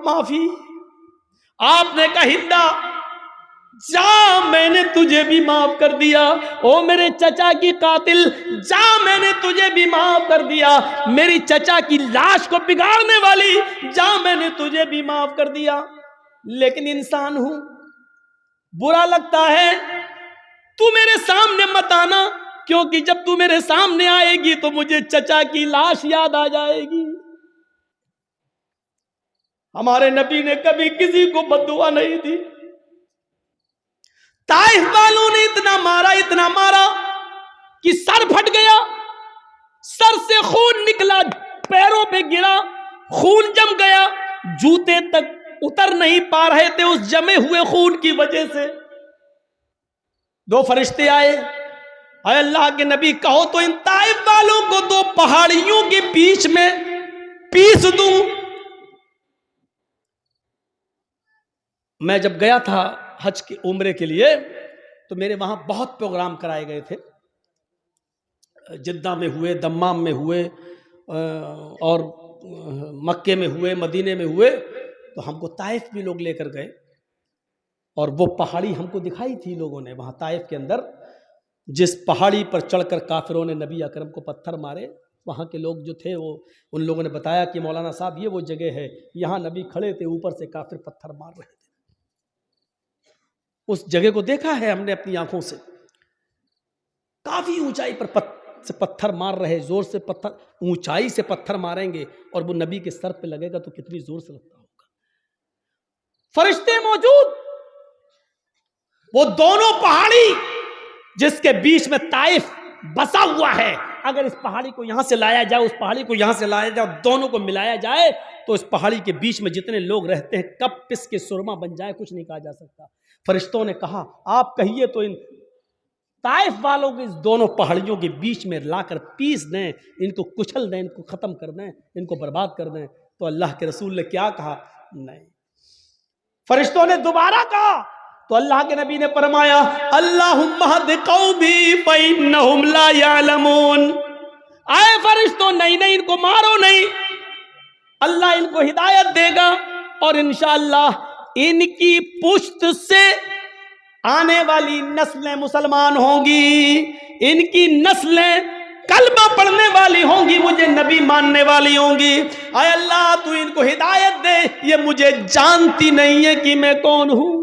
معافی. آپ نے کہا ہندا جا میں نے تجھے بھی معاف کر دیا، او میرے چچا کی قاتل جا میں نے تجھے بھی معاف کر دیا، میری چچا کی لاش کو بگاڑنے والی جا میں نے تجھے بھی معاف کر دیا۔ لیکن انسان ہوں، برا لگتا ہے، تو میرے سامنے مت آنا، کیونکہ جب تو میرے سامنے آئے گی تو مجھے چچا کی لاش یاد آ جائے گی۔ ہمارے نبی نے کبھی کسی کو بد دعا نہیں دی۔ طائف والوں نے اتنا مارا کہ سر پھٹ گیا، سر سے خون نکلا، پیروں پہ گرا، خون جم گیا، جوتے تک اتر نہیں پا رہے تھے اس جمے ہوئے خون کی وجہ سے۔ دو فرشتے آئے، اے اللہ کے نبی کہو تو ان طائف والوں کو دو پہاڑیوں کے بیچ میں پیس دوں۔ میں جب گیا تھا حج کے عمرے کے لیے تو میرے وہاں بہت پروگرام کرائے گئے تھے، جدہ میں ہوئے، دمام میں ہوئے، اور مکے میں ہوئے، مدینے میں ہوئے، تو ہم کو طائف بھی لوگ لے کر گئے، اور وہ پہاڑی ہم کو دکھائی تھی لوگوں نے وہاں طائف کے اندر، جس پہاڑی پر چڑھ کر کافروں نے نبی اکرم کو پتھر مارے۔ وہاں کے لوگ جو تھے وہ ان لوگوں نے بتایا کہ مولانا صاحب یہ وہ جگہ ہے، یہاں نبی کھڑے تھے، اوپر سے کافر پتھر مار رہے تھے۔ اس جگہ کو دیکھا ہے ہم نے اپنی آنکھوں سے، کافی اونچائی پر پتھر مار رہے، زور سے پتھر، اونچائی سے پتھر ماریں گے اور وہ نبی کے سر پہ لگے گا تو کتنی زور سے لگتا ہوگا۔ فرشتے موجود، وہ دونوں پہاڑی جس کے بیچ میں طائف بسا ہوا ہے، اگر اس پہاڑی کو یہاں سے لایا جائے، اس پہاڑی کو یہاں سے لایا جائے، دونوں کو ملایا جائے تو اس پہاڑی کے بیچ میں جتنے لوگ رہتے ہیں کب پس کے سرما بن جائے کچھ نہیں کہا جا سکتا۔ فرشتوں نے کہا آپ کہیے تو ان طائف والوں کے اس دونوں پہاڑیوں کے بیچ میں لا کر پیس دیں، ان کو کچل دیں، ان کو ختم کر دیں، ان کو برباد کر دیں۔ تو اللہ کے رسول نے کیا کہا؟ نہیں۔ فرشتوں نے دوبارہ کہا تو اللہ کے نبی نے فرمایا اللہم اہد قومی فإنہم لا یعلمون۔ آئے فرشتوں، نہیں ان کو مارو نہیں، اللہ ان کو ہدایت دے گا اور انشاءاللہ ان کی پشت سے آنے والی نسلیں مسلمان ہوں گی، ان کی نسلیں کلمہ پڑھنے والی ہوں گی، مجھے نبی ماننے والی ہوں گی۔ اے اللہ تو ان کو ہدایت دے، یہ مجھے جانتی نہیں ہے کہ میں کون ہوں۔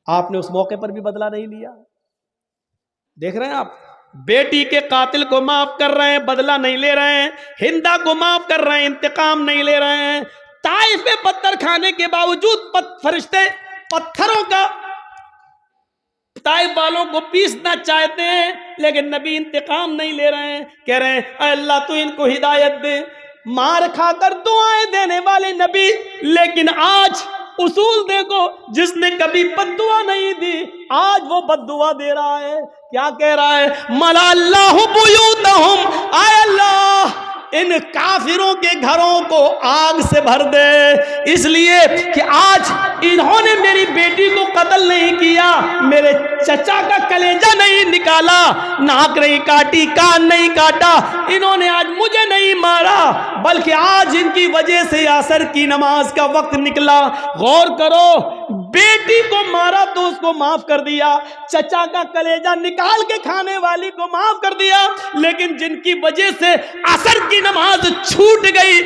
آپ نے اس موقع پر بھی بدلہ نہیں لیا۔ دیکھ رہے ہیں آپ، بیٹی کے قاتل کو معاف کر رہے ہیں، بدلہ نہیں لے رہے ہیں، ہندا کو معاف کر رہے ہیں، انتقام نہیں لے رہے ہیں۔ طائف میں پتھر کھانے کے باوجود فرشتے پتھروں کا طائف والوں کو پیسنا چاہتے ہیں، لیکن نبی انتقام نہیں لے رہے ہیں، کہہ رہے ہیں اے اللہ تو ان کو ہدایت دے۔ مار کھا کر دعائیں دینے والے نبی، لیکن آج اصول دیکھو، جس نے کبھی بد دعا نہیں دی آج وہ بد دعا دے رہا ہے۔ کیا کہہ رہا ہے؟ ملا اللہ بیوتہم، اے اللہ ان کافروں کے گھروں کو آگ سے بھر دے، اس لیے کہ آج انہوں نے میری بیٹی کو قتل نہیں کیا، میرے چچا کا کلیجہ نہیں نکالا، ناک نہیں کاٹی، کان نہیں کاٹا، انہوں نے آج مجھے نہیں مارا، بلکہ آج ان کی وجہ سے عصر کی نماز کا وقت نکلا۔ غور کرو، بیٹی کو مارا تو اس کو معاف کر دیا، چچا کا کلیجہ نکال کے کھانے والی کو معاف کر دیا، لیکن جن کی وجہ سے عصر کی نماز چھوٹ گئی،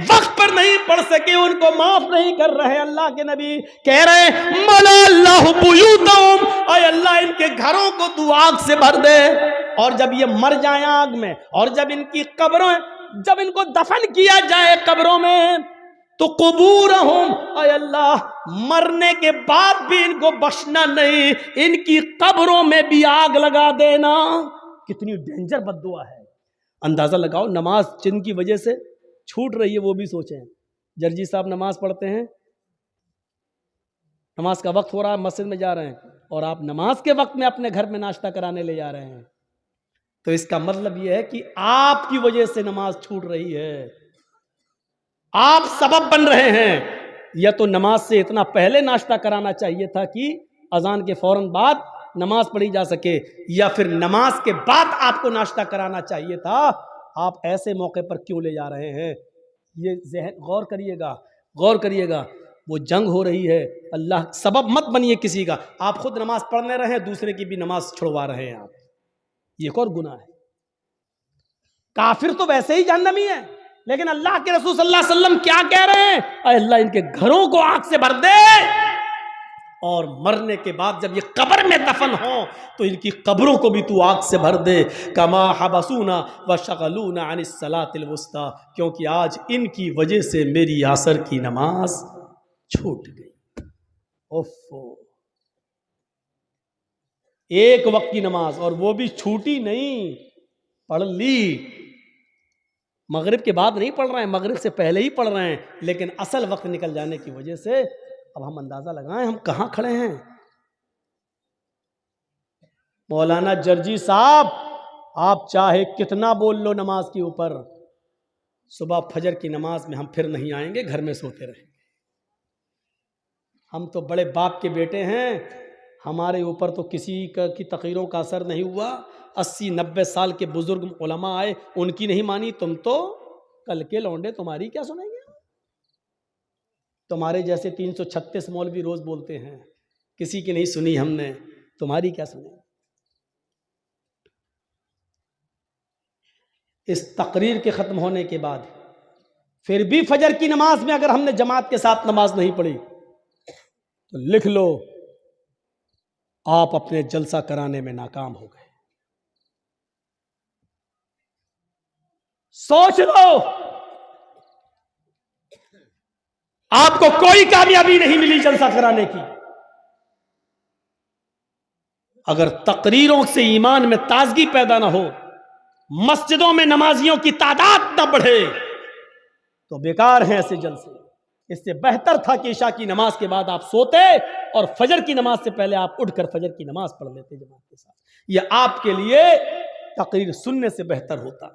وقت پر نہیں پڑھ سکے، ان کو معاف نہیں کر رہے۔ اللہ کے نبی کہہ رہے ملا اللہ بیوتہم، اے اللہ ان کے گھروں کو تو آگ سے بھر دے، اور جب یہ مر جائیں آگ میں، اور جب ان کی قبروں، جب ان کو دفن کیا جائے قبروں میں، تو قبورہم، اے اللہ مرنے کے بعد بھی ان کو بخشنا نہیں، ان کی قبروں میں بھی آگ لگا دینا۔ کتنی ڈینجر بد دعا ہے۔ اندازہ لگاؤ، نماز جن کی وجہ سے چھوٹ رہی ہے وہ بھی سوچیں۔ جرجی صاحب نماز پڑھتے ہیں، نماز کا وقت ہو رہا ہے، مسجد میں جا رہے ہیں، اور آپ نماز کے وقت میں اپنے گھر میں ناشتہ کرانے لے جا رہے ہیں، تو اس کا مطلب یہ ہے کہ آپ کی وجہ سے نماز چھوٹ رہی ہے، آپ سبب بن رہے ہیں۔ یا تو نماز سے اتنا پہلے ناشتہ کرانا چاہیے تھا کہ اذان کے فوراً بعد نماز پڑھی جا سکے، یا پھر نماز کے بعد آپ کو ناشتہ کرانا چاہیے تھا۔ آپ ایسے موقع پر کیوں لے جا رہے ہیں؟ یہ ذہن غور کریے گا، غور کریے گا۔ وہ جنگ ہو رہی ہے، اللہ سبب مت بنیے کسی کا، آپ خود نماز پڑھنے رہے ہیں، دوسرے کی بھی نماز چھڑوا رہے ہیں آپ، یہ ایک اور گناہ ہے۔ کافر تو ویسے ہی جہنمی ہے، لیکن اللہ کے رسول صلی اللہ علیہ وسلم کیا کہہ رہے ہیں؟ اے اللہ ان کے گھروں کو آگ سے بھر دے، اور مرنے کے بعد جب یہ قبر میں دفن ہوں تو ان کی قبروں کو بھی تو آگ سے بھر دے، کما حبسونا وشغلونا عن الصلاۃ الوسطی، کیونکہ آج ان کی وجہ سے میری عصر کی نماز چھوٹ گئی۔ اوفو، ایک وقت کی نماز، اور وہ بھی چھوٹی نہیں، پڑھ لی، مغرب کے بعد نہیں پڑھ رہے ہیں، مغرب سے پہلے ہی پڑھ رہے ہیں، لیکن اصل وقت نکل جانے کی وجہ سے اب ہم اندازہ لگائیں ہم کہاں کھڑے ہیں۔ مولانا جرجی صاحب، آپ چاہے کتنا بول لو نماز کے اوپر، صبح فجر کی نماز میں ہم پھر نہیں آئیں گے، گھر میں سوتے رہیں گے۔ ہم تو بڑے باپ کے بیٹے ہیں، ہمارے اوپر تو کسی کی تقریروں کا اثر نہیں ہوا، 80-90 سال کے بزرگ علماء آئے، ان کی نہیں مانی، تم تو کل کے لونڈے تمہاری کیا سنیں گے؟ تمہارے جیسے 336 مولوی روز بولتے ہیں، کسی کی نہیں سنی ہم نے، تمہاری کیا سنیں؟ اس تقریر کے ختم ہونے کے بعد پھر بھی فجر کی نماز میں اگر ہم نے جماعت کے ساتھ نماز نہیں پڑھی تو لکھ لو آپ اپنے جلسہ کرانے میں ناکام ہو گئے۔ سوچ لو، آپ کو کوئی کامیابی نہیں ملی جلسہ کرانے کی۔ اگر تقریروں سے ایمان میں تازگی پیدا نہ ہو، مسجدوں میں نمازیوں کی تعداد نہ بڑھے تو بیکار ہیں ایسے جلسے۔ اس سے بہتر تھا کہ عشاء کی نماز کے بعد آپ سوتے اور فجر کی نماز سے پہلے آپ اٹھ کر فجر کی نماز پڑھ لیتے جماعت کے ساتھ، یہ آپ کے لیے تقریر سننے سے بہتر ہوتا۔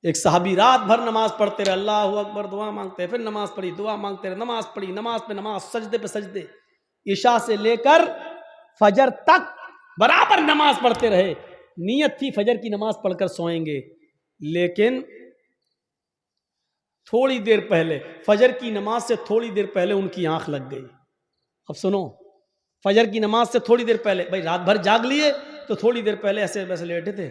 ایک صحابی رات بھر نماز پڑھتے رہے، اللہ اکبر، دعا مانگتے، پھر نماز پڑھی، دعا مانگتے رہے، نماز پڑھی، نماز پہ نماز، سجدے پہ سجدے، عشاء سے لے کر فجر تک برابر نماز پڑھتے رہے۔ نیت تھی فجر کی نماز پڑھ کر سوئیں گے، لیکن تھوڑی دیر پہلے، فجر کی نماز سے تھوڑی دیر پہلے ان کی آنکھ لگ گئی۔ اب سنو، فجر کی نماز سے تھوڑی دیر پہلے، بھائی رات بھر جاگ لیے تو تھوڑی دیر پہلے ایسے ویسے لیٹے تھے،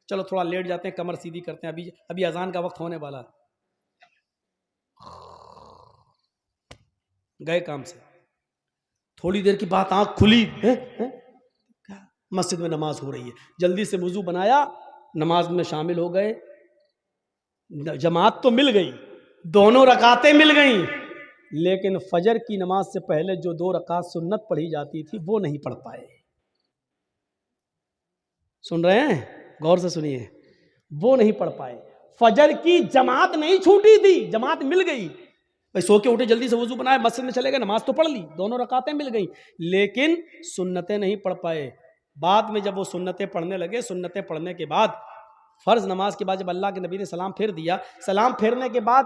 چلو تھوڑا لیٹ جاتے ہیں، کمر سیدھی کرتے ہیں، ابھی اذان کا وقت ہونے والا، گئے کام سے، تھوڑی دیر کی بات آنکھ کھلی، مسجد میں نماز ہو رہی ہے، جلدی سے وضو بنایا، نماز میں شامل ہو گئے، جماعت تو مل گئی، دونوں رکعتیں مل گئیں، لیکن فجر کی نماز سے پہلے جو 2 رکعت سنت پڑھی جاتی تھی وہ نہیں پڑھ پائے۔ سن رہے ہیں؟ غور سے سنیے، وہ نہیں پڑھ پائے۔ فجر کی جماعت نہیں چھوٹی تھی، جماعت مل گئی، بھائی سو کے اٹھے، جلدی سے وضو بنائے، مسجد میں چلے گئے، نماز تو پڑھ لی، دونوں رکعتیں مل گئیں، لیکن سنتیں نہیں پڑھ پائے۔ بعد میں جب وہ سنتیں پڑھنے لگے، سنتیں پڑھنے کے بعد فرض نماز کے بعد جب اللہ کے نبی نے سلام پھیر دیا، سلام پھیرنے کے بعد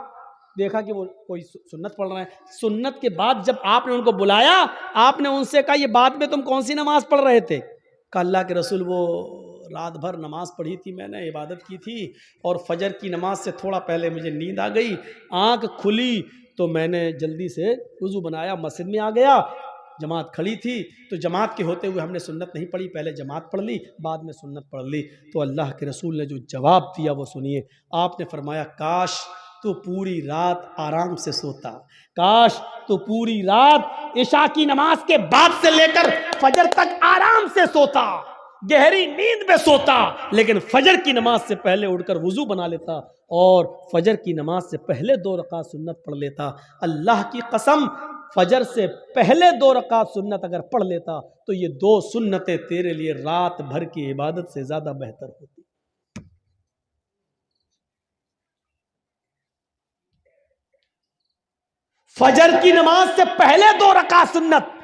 دیکھا کہ وہ کوئی سنت پڑھ رہے ہیں، سنت کے بعد جب آپ نے ان کو بلایا، آپ نے ان سے کہا یہ بعد میں تم کون سی نماز پڑھ رہے تھے؟ کہا اللہ کے رسول وہ رات بھر نماز پڑھی تھی میں نے، عبادت کی تھی، اور فجر کی نماز سے تھوڑا پہلے مجھے نیند آ گئی، آنکھ کھلی تو میں نے جلدی سے وضو بنایا، مسجد میں آ گیا، جماعت کھڑی تھی تو جماعت کے ہوتے ہوئے ہم نے سنت نہیں پڑھی، پہلے جماعت پڑھ لی، بعد میں سنت پڑھ لی۔ تو اللہ کے رسول نے جو جواب دیا وہ سنیے، آپ نے فرمایا کاش تو پوری رات آرام سے سوتا، کاش تو پوری رات عشاء کی نماز کے بعد سے لے کر فجر تک آرام سے سوتا، گہری نیند میں سوتا، لیکن فجر کی نماز سے پہلے اٹھ کر وضو بنا لیتا اور فجر کی نماز سے پہلے 2 رکعت سنت پڑھ لیتا۔ اللہ کی قسم، فجر سے پہلے 2 رکعت سنت اگر پڑھ لیتا تو یہ 2 سنتیں تیرے لیے رات بھر کی عبادت سے زیادہ بہتر ہوتی۔ فجر کی نماز سے پہلے 2 رکعت سنت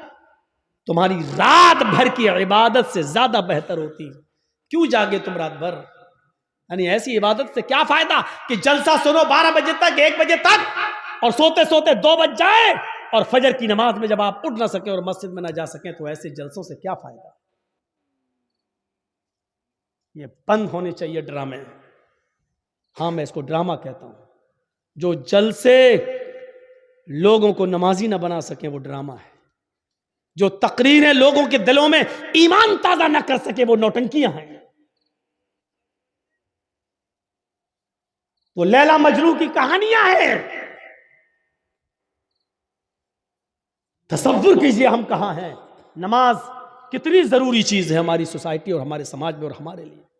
تمہاری رات بھر کی عبادت سے زیادہ بہتر ہوتی۔ کیوں جاگے تم رات بھر؟ یعنی ایسی عبادت سے کیا فائدہ کہ جلسہ سنو 12 بجے تک، 1 بجے تک، اور سوتے سوتے 2 بج جائے، اور فجر کی نماز میں جب آپ اٹھ نہ سکیں اور مسجد میں نہ جا سکیں تو ایسے جلسوں سے کیا فائدہ؟ یہ بند ہونے چاہیے ڈرامے۔ ہاں میں اس کو ڈرامہ کہتا ہوں۔ جو جلسے لوگوں کو نمازی نہ بنا سکیں وہ ڈرامہ ہے، جو تقریریں لوگوں کے دلوں میں ایمان تازہ نہ کر سکے وہ نوٹنکیاں ہیں۔ وہ لیلا مجنوں کی کہانیاں ہیں۔ تصور کیجئے ہم کہاں ہیں۔ نماز کتنی ضروری چیز ہے ہماری سوسائٹی اور ہمارے سماج میں اور ہمارے لیے۔